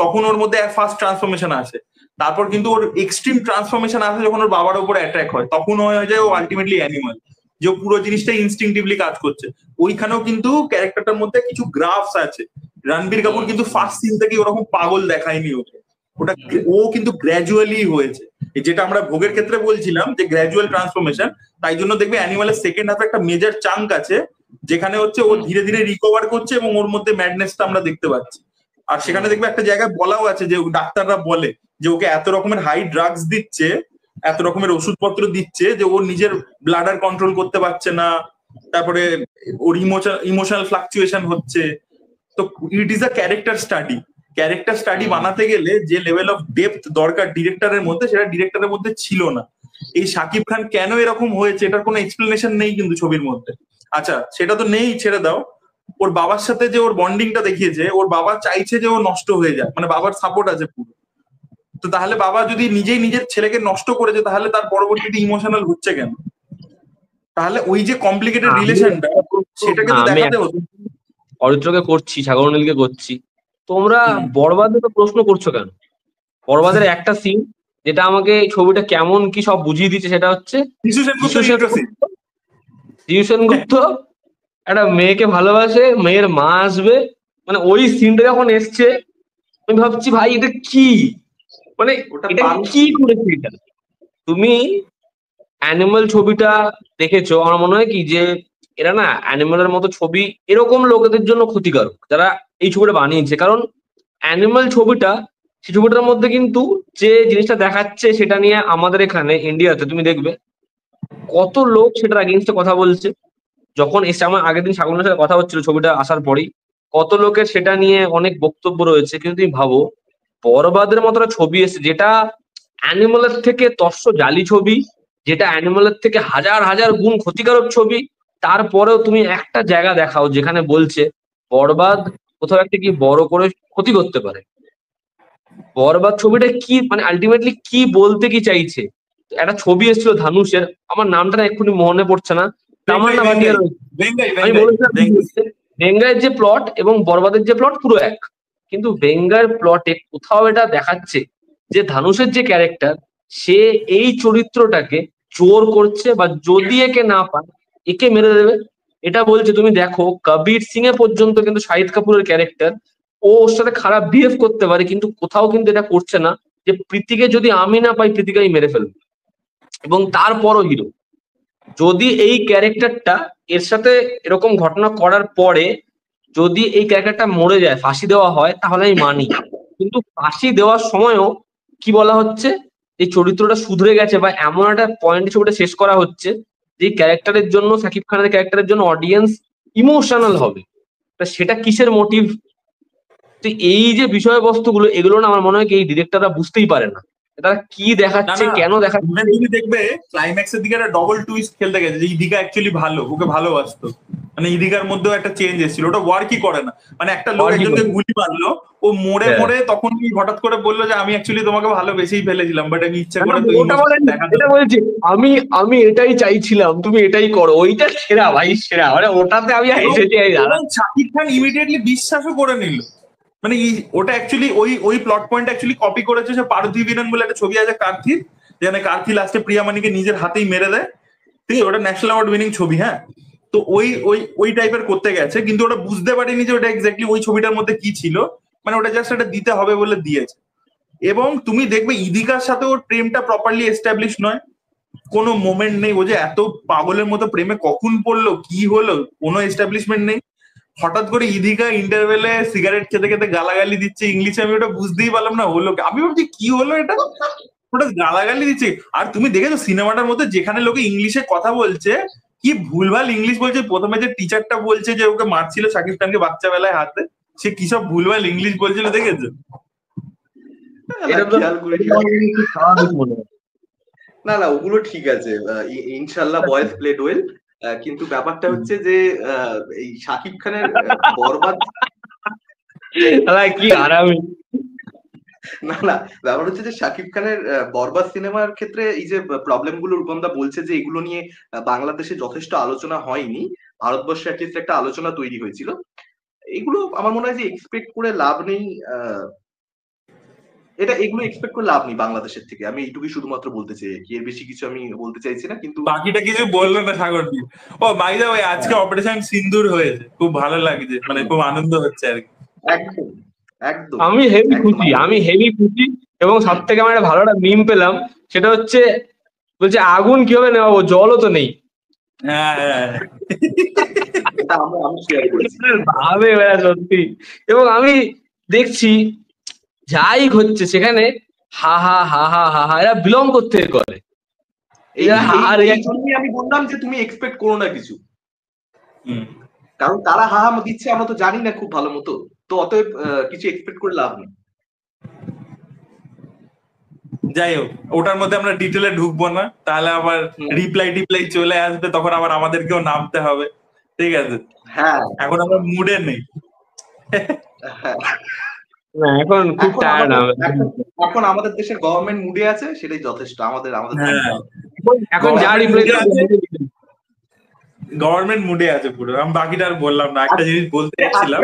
C: তখন ওর মধ্যে ফার্স্ট ট্রান্সফরমেশন আসে। তারপর কিন্তু ওর এক্সট্রিম ট্রান্সফরমেশন আসে যখন ওর বাবার উপর অ্যাটাক হয়, তখন হয়ে যায় ও আলটিমেটলি অ্যানিমাল, যে পুরো জিনিসটা ইনস্টিংটিভলি কাজ করছে। ওইখানেও কিন্তু ক্যারেক্টারটার মধ্যে কিছু গ্রাফস আছে। রণবীর কাপুর কিন্তু ফার্স্ট সিন থেকে ওরকম পাগল দেখায়নি ওকে, ওটা ও কিন্তু গ্র্যাজুয়ালি হয়েছে, যেটা আমরা ভোগের ক্ষেত্রে বলছিলাম যে গ্র্যাজুয়াল ট্রান্সফরমেশন। তাই জন্য দেখবে অ্যানিমালের সেকেন্ড হাফে একটা মেজর চাঙ্ক আছে, যেখানে হচ্ছে ও ধীরে ধীরে রিকভার করছে, এবং ওর মধ্যে ম্যাডনেসটা আমরা দেখতে পাচ্ছি। আর সেখানে দেখবে একটা জায়গায় বলাও আছে, যে ডাক্তাররা বলে যে ওকে এত রকমের হাই ড্রাগস দিচ্ছে, এত রকমের ওষুধপত্র দিচ্ছে, যে ওর নিজের ব্লাডার কন্ট্রোল করতে পারছে না, তারপরে ওর ইমোশনাল ফ্লাকচুয়েশন হচ্ছে। তো it is a character study. Character study বানাতে গেলে যে লেভেল অফ ডেপথ দরকার ডিরেক্টরের মধ্যে, সেটা ডিরেক্টরের মধ্যে ছিল না। এই শাকিব খান কেন এরকম হয়েছে এটার কোনো এক্সপ্লেনেশন নেই কিন্তু ছবির মধ্যে। আচ্ছা, সেটা তো নেই, ছেড়ে দাও। ওর বাবার সাথে যে ওর বন্ডিংটা দেখিয়েছে, ওর বাবা চাইছে যে ও নষ্ট হয়ে যায়, মানে বাবার সাপোর্ট আছে পুরো। তো তাহলে বাবা যদি নিজেই নিজের ছেলেকে নষ্ট করেছে, তাহলে তার পরবর্তীতে ইমোশনাল হচ্ছে কেন? তাহলে ওই যে কমপ্লিকেটেড রিলেশনটা, সেটাকে তো দেখাতে হতো।
A: অরিত্রকে করছি, সাগরনীলকে করছি, তোমরা বরবাদে তো প্রশ্ন করছো কেন? বরবাদের একটা সিন যেটা আমাকে এই ছবিটা কেমন কি সব বুঝিয়ে দিচ্ছে, সেটা হচ্ছে যিশু সেনগুপ্ত একটা মেয়েকে ভালোবাসে, মেয়ের মা আসবে, মানে ওই সিনটা যখন এসছে আমি ভাবছি ভাই এটা কি, মানে এটা কি করেছে এটা। তুমি অ্যানিমাল ছবিটা দেখেছো, আমার মনে হয় কি যে এরা না অ্যানিমালের মতো ছবি এরকম লোকেদের জন্য ক্ষতিকারক যারা এই ছবিটা বানিয়েছে। কারণ অ্যানিমাল ছবিটা, সেই ছবিটার মধ্যে কিন্তু যে জিনিসটা দেখাচ্ছে সেটা নিয়ে আমাদের এখানে ইন্ডিয়াতে তুমি দেখবে কত লোক সেটার এগেইনস্টে কথা বলছে। যখন এসে আমার আগের দিন সাগরের সাথে কথা হচ্ছিল ছবিটা আসার পরেই, কত লোকের সেটা নিয়ে অনেক বক্তব্য রয়েছে। কিন্তু তুমি ভাবো বরবাদের মতো একটা ছবি এসে যেটা অ্যানিমালের থেকে তস্য জালি ছবি, যেটা অ্যানিমালের থেকে হাজার হাজার গুণ ক্ষতিকারক ছবি, তারপরেও তুমি একটা জায়গা দেখাও যেখানে বলছে বরবাদ কোথাও একটা কি বড় করে ক্ষতি করতে পারে। বরবাদ ছবিটা কি মানে আলটিমেটলি কি বলতে কি চাইছে? একটা ছবি এসেছিল ধানুষের, আমার নামটা না এক্ষুনি মনে পড়ছে না, তামান্না ভাটিয়া রয়েছে। আমি বলেছিলাম বেঙ্গাইয়ের যে প্লট এবং বরবাদের যে প্লট পুরো এক, কিন্তু বেঙ্গার প্লটে কোথাও এটা দেখাচ্ছে যে ধানুষের যে ক্যারেক্টার, সে এই চরিত্রটাকে জোর করছে, বা যদি একে না পায় একে মেরে দেবে। এটা বলছে তুমি দেখো কবির সিং এ পর্যন্ত কিন্তু শাহিদ কাপুরের ক্যারেক্টার, ও ওর সাথে খারাপ বিহেভ করতে পারে, কিন্তু কোথাও কিন্তু এটা করছে না যে প্রীতিকে যদি আমি না পাই প্রীতিকে আমি মেরে ফেলবো। এবং তারপরও হিরো, যদি এই ক্যারেক্টারটা এর সাথে এরকম ঘটনা করার পরে যদি এই ক্যারেক্টারটা মরে যায়, ফাঁসি দেওয়া হয়, তাহলে আমি মানি। কিন্তু ফাঁসি দেওয়ার সময়ও কি বলা হচ্ছে এই চরিত্রটা শুধরে গেছে বা এমন একটা পয়েন্টে ছবিটা শেষ করা হচ্ছে যে ক্যারেক্টারের জন্য, শাকিব খানের ক্যারেক্টারের জন্য অডিয়েন্স ইমোশনাল হবে। তা সেটা কিসের মোটিভ? তো এই যে বিষয়বস্তুগুলো, এগুলো না আমার মনে হয় কি এই ডিরেক্টররা বুঝতেই পারে না তারা কি
C: না
A: দেখাচ্ছে,
C: না,
A: কেন দেখাচ্ছে।
C: even তুমি দেখবে ক্লাইম্যাক্সের দিকে একটা ডবল টুইস্ট খেলতে গেছে যে ইদিকা অ্যাকচুয়ালি ভালো, ওকে ভালোবাসতো, মানে ইদিকার মধ্যেও একটা চেঞ্জ এসেছিল, ওটা ওয়ার্কই করে না। মানে একটা লোক
A: Work ই
C: একজনকে
A: করে না।
C: গুলি মারলো, ও মোড়ে
A: হ্যাঁ।
C: মোড়ে তখন হঠাৎ করে বললো যে আমি অ্যাকচুয়ালি তোমাকে ভালোবেসেই ফেলেছিলাম, বাট আমি ইচ্ছা
A: না,
C: করে
A: না,
C: তো
A: ওটা
C: ইমোশন
A: বলেনি,
C: দেখাতে।
A: এটা বলছি আমি আমি এটাই চাইছিলাম, তুমি এটাই করো, ওইটা সেরা ভাই, সেরা, মানে ওটাতে আমি হেসেছি এই দাদা।
C: এবং শাকিব খান ইমিডিয়েটলি বিশ্বাসও করে নিল, মানে ওটা অ্যাকচুয়ালি ওই প্লট পয়েন্ট অ্যাকচুয়ালি কপি করেছে সে পারথী বিরন বলে একটা ছবি আছে কার্থির, যেখানে কার্থি লাস্টে প্রিয়ামানিকে নিজের হাতেই মেরে দেয়, ঠিক আছে, ওটা ন্যাশনাল অ্যাওয়ার্ড উইনিং ছবি। হ্যাঁ, তো ওই টাইপের করতে গেছে, কিন্তু ওটা বুঝতে পারিনি যে ওটা এক্স্যাক্টলি ওই ছবিটার মধ্যে কি ছিল, মানে ওটা জাস্ট এটা দিতে হবে বলে দিয়েছে। এবং তুমি দেখবে ইদিকার সাথে ওর প্রেমটা প্রপারলি এস্টাবলিশ নয়, কোনো মোমেন্ট নেই, ও যে এত পাগলের মতো প্রেমে কখন পড়লো, কি হলো, কোনো এস্টাবলিশমেন্ট নেই। হঠাৎ করে ইদিকা ইন্টারভেলে সিগারেট খেতে খেতে গালাগালি দিচ্ছে ইংলিশে, আমি ওটা বুঝতেই পারলাম না হলো কি। আমি ভাবছি কি হলো এটা, ওটা গালাগালি দিচ্ছে। আর তুমি দেখেছো সিনেমাটার মধ্যে যেখানে লোকে ইংলিশে কথা বলছে, কি ভুলভাল ইংলিশ বলছে। প্রথমে যে টিচারটা বলছে যে ওকে মারছিল শাকিব খানকে বাচ্চা বেলায় হাতে, সে কি সব ভুলভাল ইংলিশ বলছিল দেখেছো?
A: এটা তো
B: খেয়াল করি
A: স্বাভাবিক মনে হয়।
B: না না, ওগুলো ঠিক আছে, ইনশাল্লাহ বয়েজ প্লেড ওয়েল। কিন্তু ব্যাপারটা হচ্ছে যে এই শাকিব খানের বরবাদ,
A: দাদা কি আরামি।
B: না না, ব্যাপার হচ্ছে যে শাকিব খানের বরবাদ সিনেমার ক্ষেত্রে এই যে প্রবলেম গুলো রূপমদা বলছে যে এগুলো নিয়ে বাংলাদেশে যথেষ্ট আলোচনা হয়নি, ভারতবর্ষে অ্যাটলিস্ট একটা আলোচনা তৈরি হয়েছিল। এগুলো আমার মনে হয় যে এক্সপেক্ট করে লাভ নেই, এগুলো এক্সপেক্ট করে লাভ নেই বাংলাদেশের থেকে। আমি এইটুকুই শুধুমাত্র বলতে চাই, কি এর বেশি কিছু আমি বলতে চাইছি না। কিন্তু
C: বাকিটা কিছু বললো না সাগরদীপ। ও বাই দা ওয়ে, আজকে অপারেশন সিন্দুর হয়েছে, খুব ভালো লাগছে, মানে খুব আনন্দ হচ্ছে আর কি।
B: একদম একদম
A: আমি হেভি
B: একদম
A: খুশি, আমি হেভি খুশি। এবং সব থেকে আমার একটা ভালো একটা মিম পেলাম, সেটা হচ্ছে বলছে আগুন কিভাবে নেওয়াবো, জলও তো নেই।
C: হ্যাঁ হ্যাঁ,
B: এটা আমি শেয়ার করেছি।
A: ভাবে বেড়া সত্যি। এবং আমি দেখছি যাই হচ্ছে সেখানে হা হা হা হা হা হা, এরা বিলং করতে করে। এরা হার
B: এই জন্যই আমি বললাম যে তুমি এক্সপেক্ট করো না কিছু,
C: হুম।
B: কারণ তারা হাহা দিচ্ছে আমরা তো জানি না খুব ভালো মতো, তো অতএব কিছু এক্সপেক্ট করে লাভ নেই।
C: যাই হোক, ওটার মধ্যে আমরা ডিটেলে ঢুকবো না, তাহলে আবার রিপ্লাই চলে আসবে, তখন আবার আমাদেরকেও নামতে হবে, ঠিক আছে?
B: হ্যাঁ,
C: এখন আমরা মুডে নেই।
B: হ্যাঁ,
A: না, এখন খুব টায়ার্ড আমি।
B: এখন আমাদের দেশের গভর্নমেন্ট মুডে আছে, সেটাই যথেষ্ট আমাদের।
C: হ্যাঁ,
A: এখন যা রিপ্লাই
C: গভর্নমেন্ট মুডে আছে পুরো। আমি বাকিটা আর বললাম না, একটা জিনিস বলতে চাচ্ছিলাম।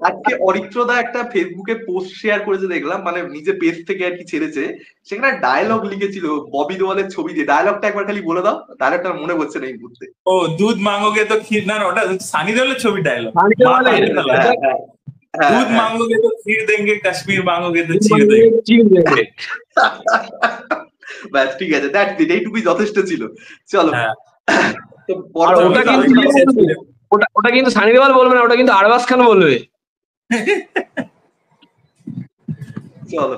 B: আজকে অরিত্রদা একটা ফেসবুকে পোস্ট শেয়ার করেছে দেখলাম, মানে নিজে পেজ থেকে আর কি ছেড়েছে, সেখানে ডায়লগ লিখেছিল ববি দেওয়ালের ছবি দিয়ে। ডায়লগটা একবার খালি বলে দাও, ডায়লগটা মনে পড়ছে না এই মুহূর্তে।
C: ও দুধ মাঙ্গোগে তো ক্ষীর, না ওটা সানি দেওয়ালের ছবি ডায়লগ। दूध मांगोगे तो खीर देंगे, कश्मीर मांगोगे तो चीर देंगे।
B: ব্যাস ঠিক আছে, এইটুকুই যথেষ্ট ছিল। চলো,
A: ওটা কিন্তু সানি দেওয়াল বলবে না, ওটা কিন্তু আরবাজ খান বলবে।
B: চলো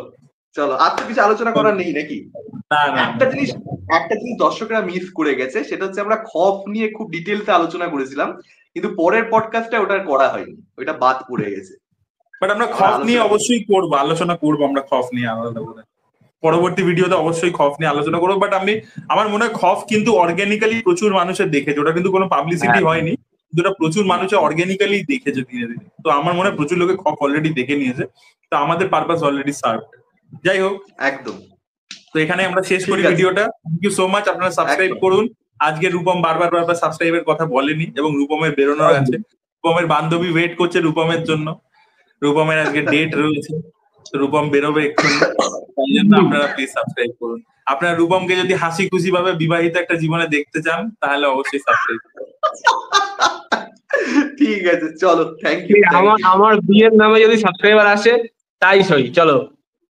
B: চলো, আর তো কিছু আলোচনা করার নেই নাকি? একটা জিনিস দর্শকরা মিস করে গেছে, সেটা হচ্ছে আমরা খফ নিয়ে খুব ডিটেলসে আলোচনা করেছিলাম, কিন্তু পরের পডকাস্টে ওটা করা হয়নি, ওটা বাদ পড়ে গেছে।
C: বাট আমরা খফ নিয়ে অবশ্যই করবো, আলোচনা করবো আমরা খফ নিয়ে আলাদা করে পরবর্তী ভিডিওতে অবশ্যই খফ নিয়ে আলোচনা করবো। বাট আমার মনে হয় খফ কিন্তু অর্গানিক্যালি প্রচুর মানুষের দেখেছে, ওটা কিন্তু কোনো পাবলিসিটি হয়নি, কিন্তু ওটা প্রচুর মানুষে অর্গানিক্যালি দেখেছে ধীরে ধীরে। তো আমার মনে হয় প্রচুর লোকে খফ অলরেডি দেখে নিয়েছে, তো আমাদের পারপাস অলরেডি সার্ভ। যাই হোক,
B: একদম,
C: তো এখানে আমরা শেষ করি ভিডিওটা। থ্যাংক ইউ সো মাচ, আপনারা সাবস্ক্রাইব করুন। আজকে রূপম বারবার সাবস্ক্রাইবের কথা বলেনি, এবং রূপমের বেরোনোর আছে, রূপমের বান্ধবী ওয়েট করছে রূপমের জন্য, রূপমের আজকে ডেট রয়েছে, রূপম বেরোবে এক্ষুনি, তাই জন্য আপনারা প্লিজ সাবস্ক্রাইব করুন। আপনারা রূপমকে যদি হাসি খুশি ভাবে বিবাহিত একটা জীবনে দেখতে চান, তাহলে অবশ্যই সাবস্ক্রাইব করুন।
B: ঠিক আছে, চলো, থ্যাংক ইউ।
A: আমার বিয়ের নামে যদি সাবস্ক্রাইবার আসে তাই সই, চলো।